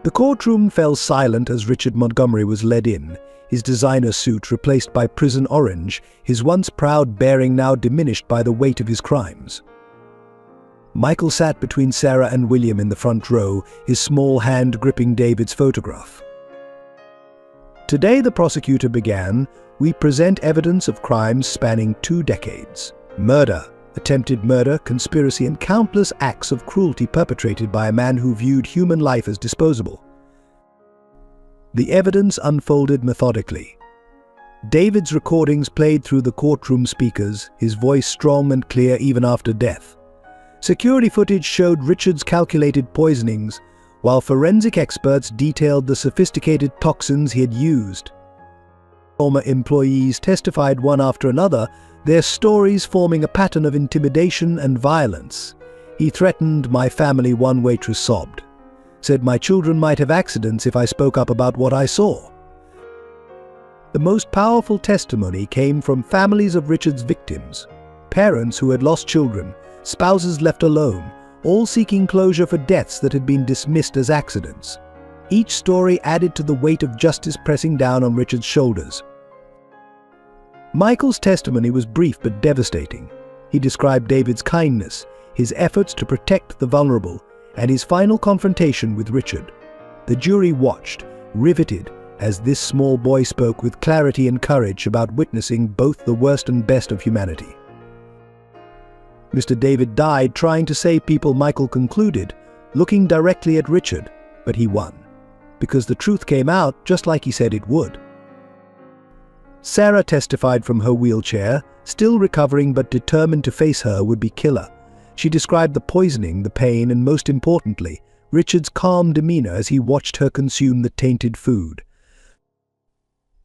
The courtroom fell silent as Richard Montgomery was led in, his designer suit replaced by prison orange, his once proud bearing now diminished by the weight of his crimes. Michael sat between Sarah and William in the front row, his small hand gripping David's photograph. Today, the prosecutor began, we present evidence of crimes spanning 2 decades. Murder, attempted murder, conspiracy, and countless acts of cruelty perpetrated by a man who viewed human life as disposable. The evidence unfolded methodically. David's recordings played through the courtroom speakers, his voice strong and clear even after death. Security footage showed Richard's calculated poisonings, while forensic experts detailed the sophisticated toxins he had used. Former employees testified one after another, their stories forming a pattern of intimidation and violence. He threatened my family, one waitress sobbed. Said my children might have accidents if I spoke up about what I saw. The most powerful testimony came from families of Richard's victims, parents who had lost children, spouses left alone, all seeking closure for deaths that had been dismissed as accidents. Each story added to the weight of justice pressing down on Richard's shoulders. Michael's testimony was brief but devastating. He described David's kindness, his efforts to protect the vulnerable, and his final confrontation with Richard. The jury watched, riveted, as this small boy spoke with clarity and courage about witnessing both the worst and best of humanity. Mr. David died trying to save people, Michael concluded, looking directly at Richard, but he won, because the truth came out just like he said it would. Sarah testified from her wheelchair, still recovering but determined to face her would-be killer. She described the poisoning, the pain, and most importantly, Richard's calm demeanor as he watched her consume the tainted food.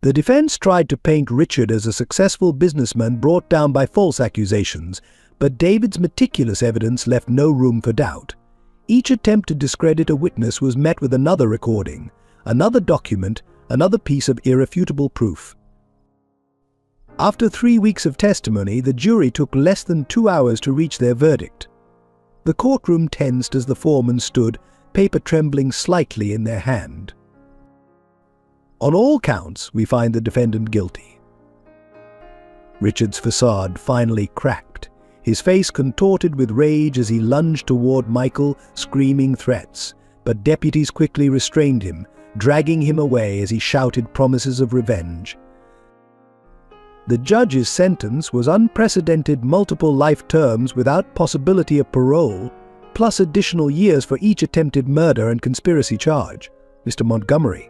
The defense tried to paint Richard as a successful businessman brought down by false accusations, but David's meticulous evidence left no room for doubt. Each attempt to discredit a witness was met with another recording, another document, another piece of irrefutable proof. After 3 weeks of testimony, the jury took less than 2 hours to reach their verdict. The courtroom tensed as the foreman stood, paper trembling slightly in their hand. On all counts, we find the defendant guilty. Richard's facade finally cracked, his face contorted with rage as he lunged toward Michael, screaming threats, but deputies quickly restrained him, dragging him away as he shouted promises of revenge. The judge's sentence was unprecedented: multiple life terms without possibility of parole, plus additional years for each attempted murder and conspiracy charge. Mr. Montgomery.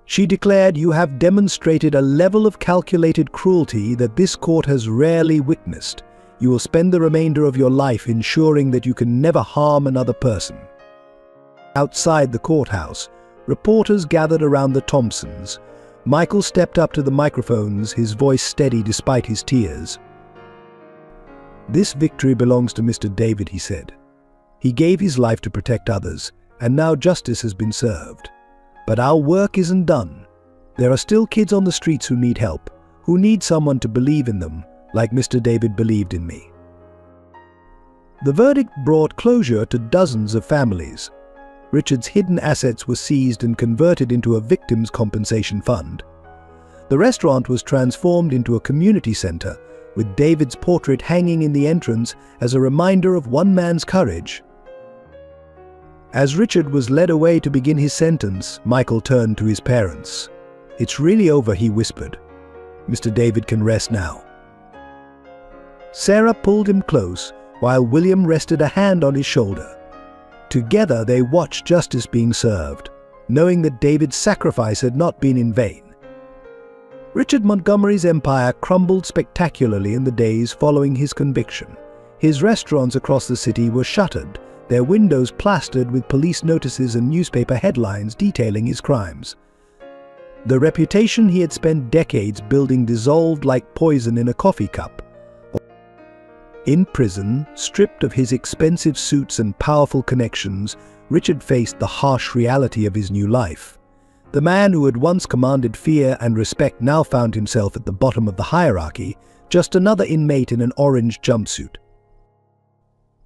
She declared, "You have demonstrated a level of calculated cruelty that this court has rarely witnessed. You will spend the remainder of your life ensuring that you can never harm another person." Outside the courthouse, reporters gathered around the Thompsons. Michael stepped up to the microphones, his voice steady despite his tears. "This victory belongs to Mr. David," he said. "He gave his life to protect others, and now justice has been served. But our work isn't done. There are still kids on the streets who need help, who need someone to believe in them, like Mr. David believed in me." The verdict brought closure to dozens of families. Richard's hidden assets were seized and converted into a victims' compensation fund. The restaurant was transformed into a community center, with David's portrait hanging in the entrance as a reminder of one man's courage. As Richard was led away to begin his sentence, Michael turned to his parents. "It's really over," he whispered. "Mr. David can rest now." Sarah pulled him close, while William rested a hand on his shoulder. Together they watched justice being served, knowing that David's sacrifice had not been in vain. Richard Montgomery's empire crumbled spectacularly in the days following his conviction. His restaurants across the city were shuttered, their windows plastered with police notices and newspaper headlines detailing his crimes. The reputation he had spent decades building dissolved like poison in a coffee cup. In prison, stripped of his expensive suits and powerful connections, Richard faced the harsh reality of his new life. The man who had once commanded fear and respect now found himself at the bottom of the hierarchy, just another inmate in an orange jumpsuit.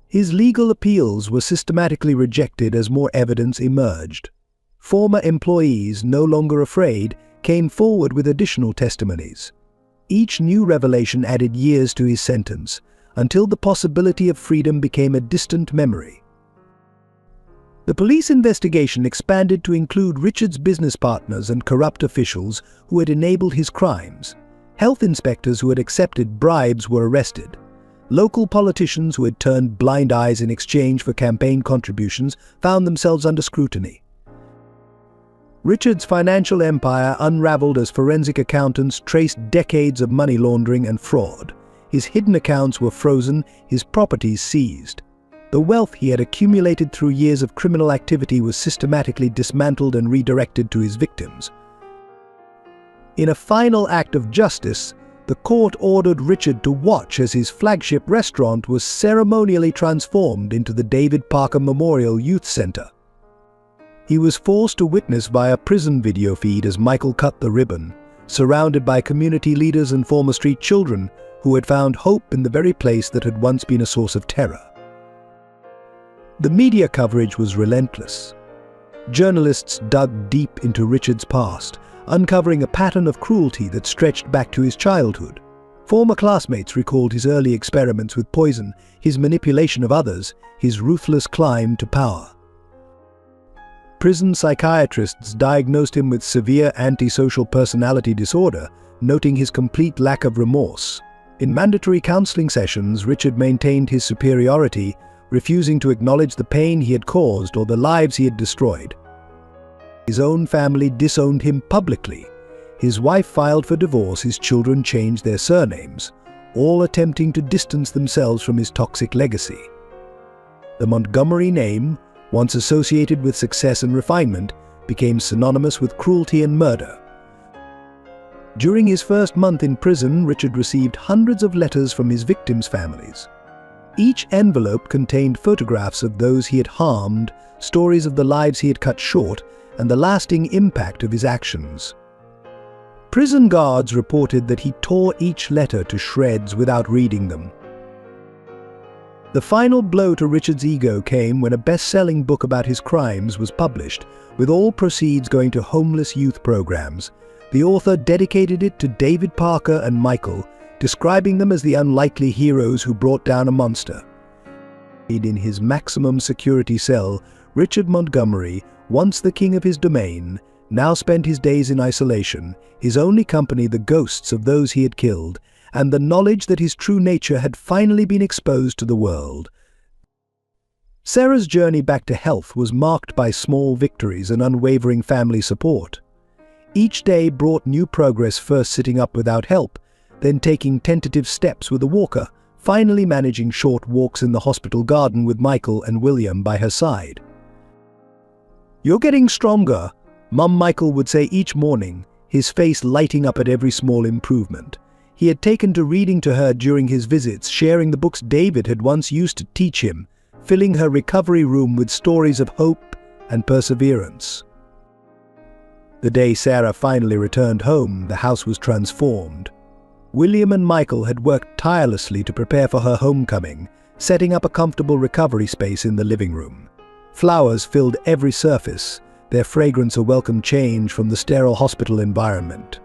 His legal appeals were systematically rejected as more evidence emerged. Former employees, no longer afraid, came forward with additional testimonies. Each new revelation added years to his sentence, until the possibility of freedom became a distant memory. The police investigation expanded to include Richard's business partners and corrupt officials who had enabled his crimes. Health inspectors who had accepted bribes were arrested. Local politicians who had turned blind eyes in exchange for campaign contributions found themselves under scrutiny. Richard's financial empire unraveled as forensic accountants traced decades of money laundering and fraud. His hidden accounts were frozen, his properties seized. The wealth he had accumulated through years of criminal activity was systematically dismantled and redirected to his victims. In a final act of justice, the court ordered Richard to watch as his flagship restaurant was ceremonially transformed into the David Parker Memorial Youth Center. He was forced to witness via prison video feed as Michael cut the ribbon, surrounded by community leaders and former street children who had found hope in the very place that had once been a source of terror. The media coverage was relentless. Journalists dug deep into Richard's past, uncovering a pattern of cruelty that stretched back to his childhood. Former classmates recalled his early experiments with poison, his manipulation of others, his ruthless climb to power. Prison psychiatrists diagnosed him with severe antisocial personality disorder, noting his complete lack of remorse. In mandatory counseling sessions, Richard maintained his superiority, refusing to acknowledge the pain he had caused or the lives he had destroyed. His own family disowned him publicly. His wife filed for divorce, his children changed their surnames, all attempting to distance themselves from his toxic legacy. The Montgomery name, once associated with success and refinement, became synonymous with cruelty and murder. During his first month in prison, Richard received hundreds of letters from his victims' families. Each envelope contained photographs of those he had harmed, stories of the lives he had cut short, and the lasting impact of his actions. Prison guards reported that he tore each letter to shreds without reading them. The final blow to Richard's ego came when a best-selling book about his crimes was published, with all proceeds going to homeless youth programs. The author dedicated it to David Parker and Michael, describing them as the unlikely heroes who brought down a monster. In his maximum security cell, Richard Montgomery, once the king of his domain, now spent his days in isolation, his only company the ghosts of those he had killed, and the knowledge that his true nature had finally been exposed to the world. Sarah's journey back to health was marked by small victories and unwavering family support. Each day brought new progress, first sitting up without help, then taking tentative steps with a walker, finally managing short walks in the hospital garden with Michael and William by her side. "You're getting stronger," Mum Michael would say each morning, his face lighting up at every small improvement. He had taken to reading to her during his visits, sharing the books David had once used to teach him, filling her recovery room with stories of hope and perseverance. The day Sarah finally returned home, the house was transformed. William and Michael had worked tirelessly to prepare for her homecoming, setting up a comfortable recovery space in the living room. Flowers filled every surface, their fragrance a welcome change from the sterile hospital environment.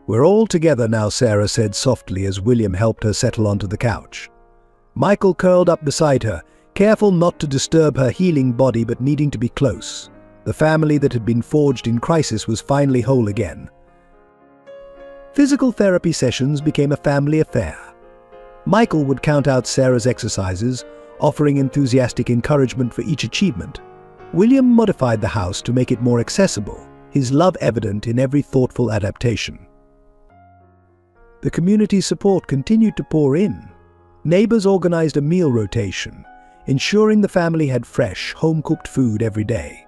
"We're all together now," Sarah said softly as William helped her settle onto the couch. Michael curled up beside her, careful not to disturb her healing body but needing to be close. The family that had been forged in crisis was finally whole again. Physical therapy sessions became a family affair. Michael would count out Sarah's exercises, offering enthusiastic encouragement for each achievement. William modified the house to make it more accessible, his love evident in every thoughtful adaptation. The community's support continued to pour in. Neighbors organized a meal rotation, ensuring the family had fresh, home-cooked food every day.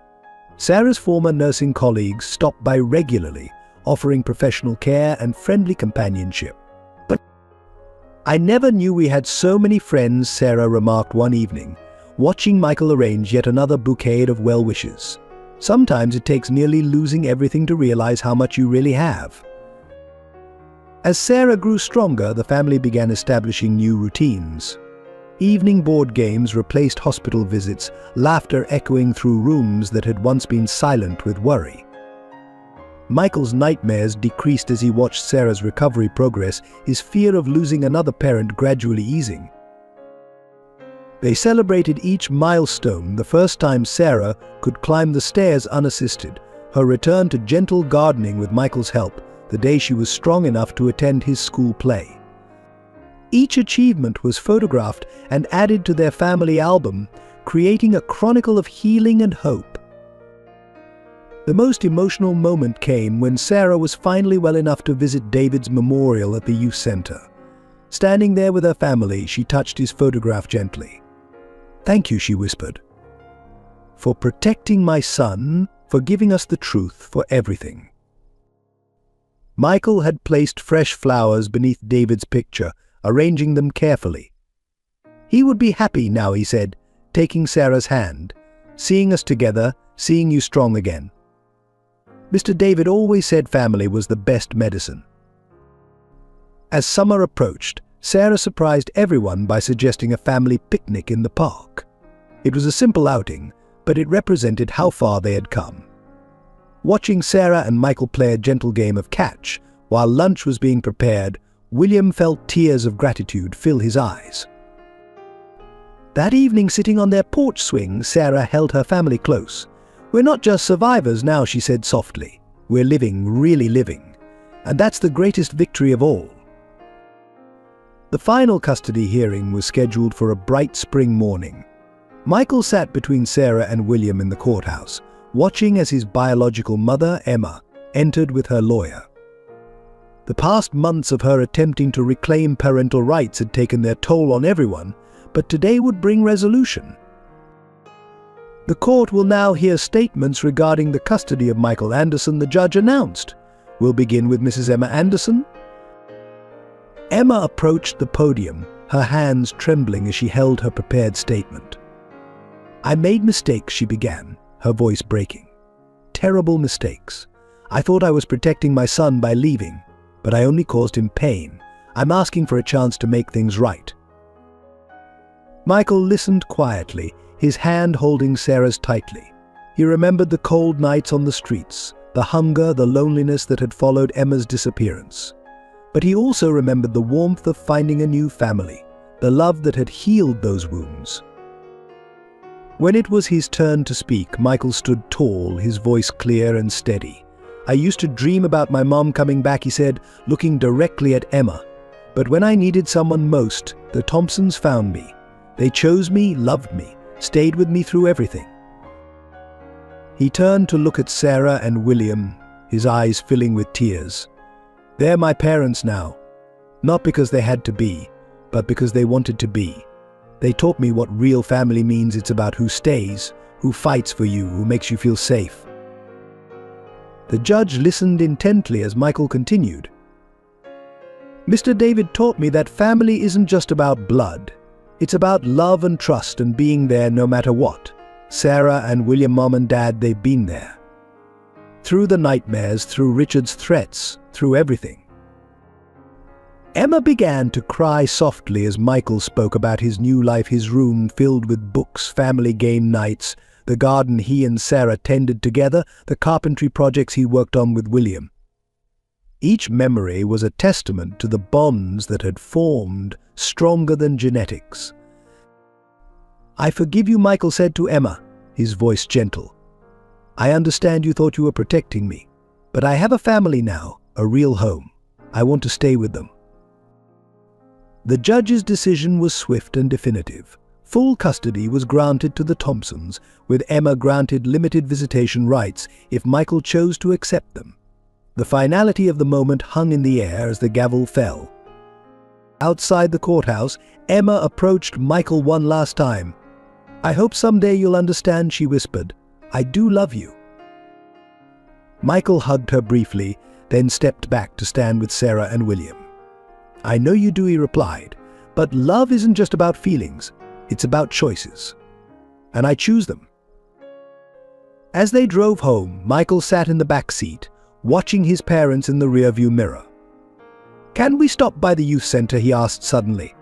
Sarah's former nursing colleagues stopped by regularly, offering professional care and friendly companionship. "But I never knew we had so many friends," Sarah remarked one evening, watching Michael arrange yet another bouquet of well wishes. "Sometimes it takes nearly losing everything to realize how much you really have." As Sarah grew stronger, the family began establishing new routines. Evening board games replaced hospital visits, laughter echoing through rooms that had once been silent with worry. Michael's nightmares decreased as he watched Sarah's recovery progress, his fear of losing another parent gradually easing. They celebrated each milestone: the first time Sarah could climb the stairs unassisted, her return to gentle gardening with Michael's help, the day she was strong enough to attend his school play. Each achievement was photographed and added to their family album, creating a chronicle of healing and hope. The most emotional moment came when Sarah was finally well enough to visit David's memorial at the youth center. Standing there with her family, she touched his photograph gently. "Thank you," she whispered, "for protecting my son, for giving us the truth, for everything." Michael had placed fresh flowers beneath David's picture, arranging them carefully. He would be happy now, he said, taking Sarah's hand. "Seeing us together, seeing you strong again." Mr. David always said family was the best medicine. As summer approached, Sarah surprised everyone by suggesting a family picnic in the park. It was a simple outing, but it represented how far they had come. Watching Sarah and Michael play a gentle game of catch while lunch was being prepared, William felt tears of gratitude fill his eyes. That evening, sitting on their porch swing, Sarah held her family close. "We're not just survivors now," she said softly. "We're living, really living. And that's the greatest victory of all." The final custody hearing was scheduled for a bright spring morning. Michael sat between Sarah and William in the courthouse, watching as his biological mother, Emma, entered with her lawyer. The past months of her attempting to reclaim parental rights had taken their toll on everyone, but today would bring resolution. "The court will now hear statements regarding the custody of Michael Anderson," the judge announced. "We'll begin with Mrs. Emma Anderson." Emma approached the podium, her hands trembling as she held her prepared statement. "I made mistakes," she began, her voice breaking. "Terrible mistakes. I thought I was protecting my son by leaving, but I only caused him pain. I'm asking for a chance to make things right." Michael listened quietly, his hand holding Sarah's tightly. He remembered the cold nights on the streets, the hunger, the loneliness that had followed Emma's disappearance. But he also remembered the warmth of finding a new family, the love that had healed those wounds. When it was his turn to speak, Michael stood tall, his voice clear and steady. "I used to dream about my mom coming back," he said, looking directly at Emma. "But when I needed someone most, the Thompsons found me. They chose me, loved me, stayed with me through everything." He turned to look at Sarah and William, his eyes filling with tears. "They're my parents now, not because they had to be, but because they wanted to be. They taught me what real family means. It's about who stays, who fights for you, who makes you feel safe." The judge listened intently as Michael continued. "Mr. David taught me that family isn't just about blood. It's about love and trust and being there no matter what. Sarah and William, Mom and Dad, they've been there. Through the nightmares, through Richard's threats, through everything." Emma began to cry softly as Michael spoke about his new life, his room filled with books, family game nights, the garden he and Sarah tended together, the carpentry projects he worked on with William. Each memory was a testament to the bonds that had formed, stronger than genetics. "I forgive you," Michael said to Emma, his voice gentle. "I understand you thought you were protecting me, but I have a family now, a real home. I want to stay with them." The judge's decision was swift and definitive. Full custody was granted to the Thompsons, with Emma granted limited visitation rights if Michael chose to accept them. The finality of the moment hung in the air as the gavel fell. Outside the courthouse, Emma approached Michael one last time. "I hope someday you'll understand," she whispered. "I do love you." Michael hugged her briefly, then stepped back to stand with Sarah and William. "I know you do," he replied, "but love isn't just about feelings. It's about choices. And I choose them." As they drove home, Michael sat in the back seat, watching his parents in the rearview mirror. "Can we stop by the youth center?" he asked suddenly.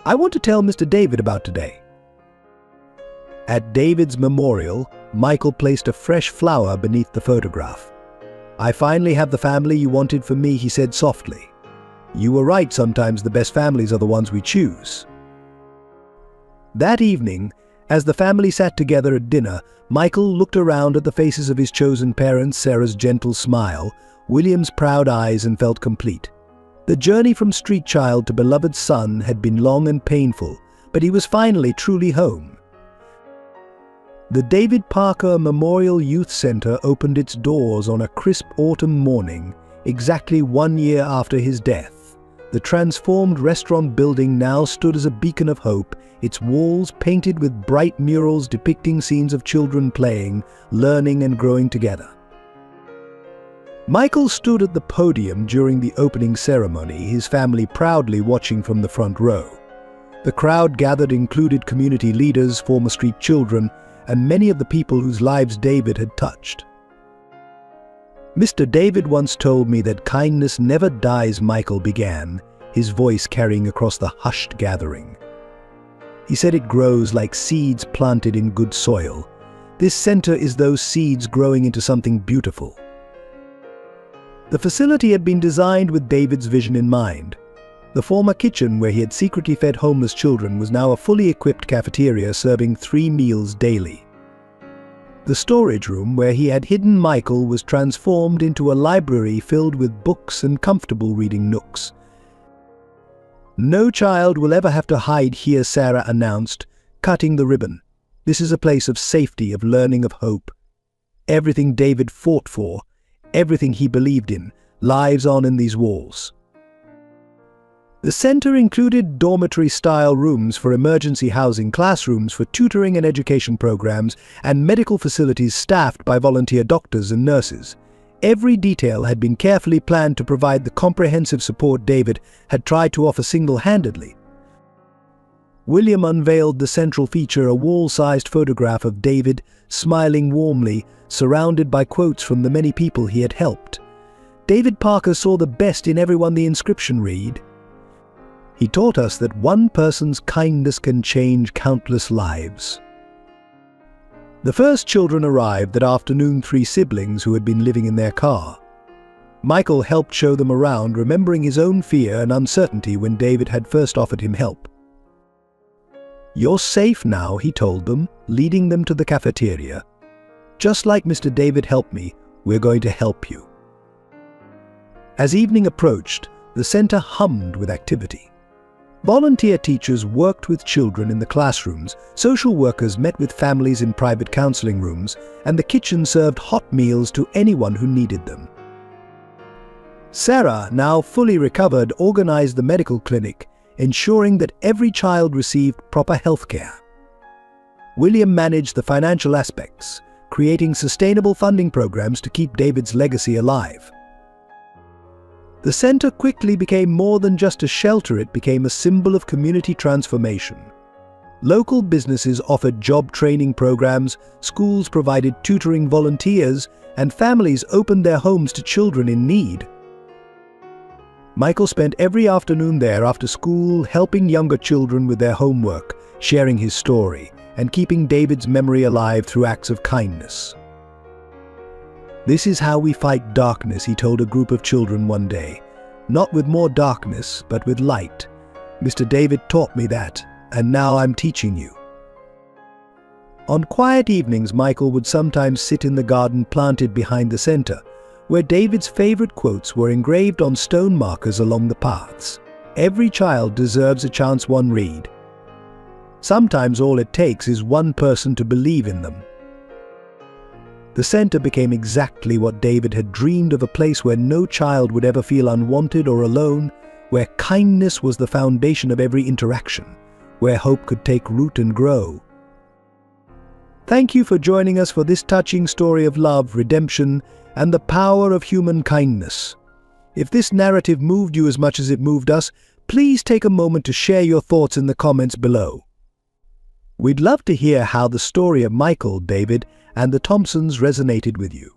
"I want to tell Mr. David about today." At David's memorial, Michael placed a fresh flower beneath the photograph. "I finally have the family you wanted for me," he said softly. "You were right, sometimes the best families are the ones we choose." That evening, as the family sat together at dinner, Michael looked around at the faces of his chosen parents, Sarah's gentle smile, William's proud eyes, and felt complete. The journey from street child to beloved son had been long and painful, but he was finally truly home. The David Parker Memorial Youth Center opened its doors on a crisp autumn morning, exactly 1 year after his death. The transformed restaurant building now stood as a beacon of hope, its walls painted with bright murals depicting scenes of children playing, learning, and growing together. Michael stood at the podium during the opening ceremony, his family proudly watching from the front row. The crowd gathered included community leaders, former street children, and many of the people whose lives David had touched. "Mr. David once told me that kindness never dies," Michael began, his voice carrying across the hushed gathering. "He said it grows like seeds planted in good soil. This center is those seeds growing into something beautiful." The facility had been designed with David's vision in mind. The former kitchen where he had secretly fed homeless children was now a fully equipped cafeteria serving 3 meals daily. The storage room where he had hidden Michael was transformed into a library filled with books and comfortable reading nooks. "No child will ever have to hide here," Sarah announced, cutting the ribbon. "This is a place of safety, of learning, of hope. Everything David fought for, everything he believed in, lives on in these walls." The center included dormitory-style rooms for emergency housing, classrooms for tutoring and education programs, and medical facilities staffed by volunteer doctors and nurses. Every detail had been carefully planned to provide the comprehensive support David had tried to offer single-handedly. William unveiled the central feature, a wall-sized photograph of David, smiling warmly, surrounded by quotes from the many people he had helped. "David Parker saw the best in everyone," the inscription read. "He taught us that one person's kindness can change countless lives." The first children arrived that afternoon, 3 siblings who had been living in their car. Michael helped show them around, remembering his own fear and uncertainty when David had first offered him help. "You're safe now," he told them, leading them to the cafeteria. "Just like Mr. David helped me, we're going to help you." As evening approached, the center hummed with activity. Volunteer teachers worked with children in the classrooms, social workers met with families in private counseling rooms, and the kitchen served hot meals to anyone who needed them. Sarah, now fully recovered, organized the medical clinic, ensuring that every child received proper health care. William managed the financial aspects, creating sustainable funding programs to keep David's legacy alive. The center quickly became more than just a shelter, it became a symbol of community transformation. Local businesses offered job training programs, schools provided tutoring volunteers, and families opened their homes to children in need. Michael spent every afternoon there after school, helping younger children with their homework, sharing his story, and keeping David's memory alive through acts of kindness. "This is how we fight darkness," he told a group of children one day. "Not with more darkness, but with light. Mr. David taught me that, and now I'm teaching you." On quiet evenings, Michael would sometimes sit in the garden planted behind the center, where David's favorite quotes were engraved on stone markers along the paths. "Every child deserves a chance," one read. Sometimes all it takes is one person to believe in them. The center became exactly what David had dreamed of, a place where no child would ever feel unwanted or alone, where kindness was the foundation of every interaction, where hope could take root and grow. Thank you for joining us for this touching story of love, redemption, and the power of human kindness. If this narrative moved you as much as it moved us, please take a moment to share your thoughts in the comments below. We'd love to hear how the story of Michael, David, and the Thompsons resonated with you.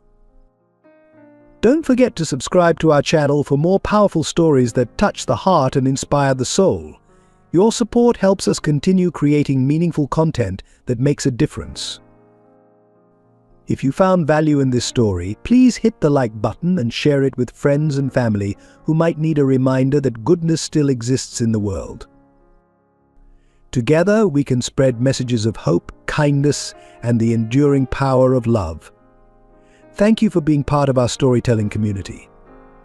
Don't forget to subscribe to our channel for more powerful stories that touch the heart and inspire the soul. Your support helps us continue creating meaningful content that makes a difference. If you found value in this story, please hit the like button and share it with friends and family who might need a reminder that goodness still exists in the world. Together, we can spread messages of hope, kindness, and the enduring power of love. Thank you for being part of our storytelling community.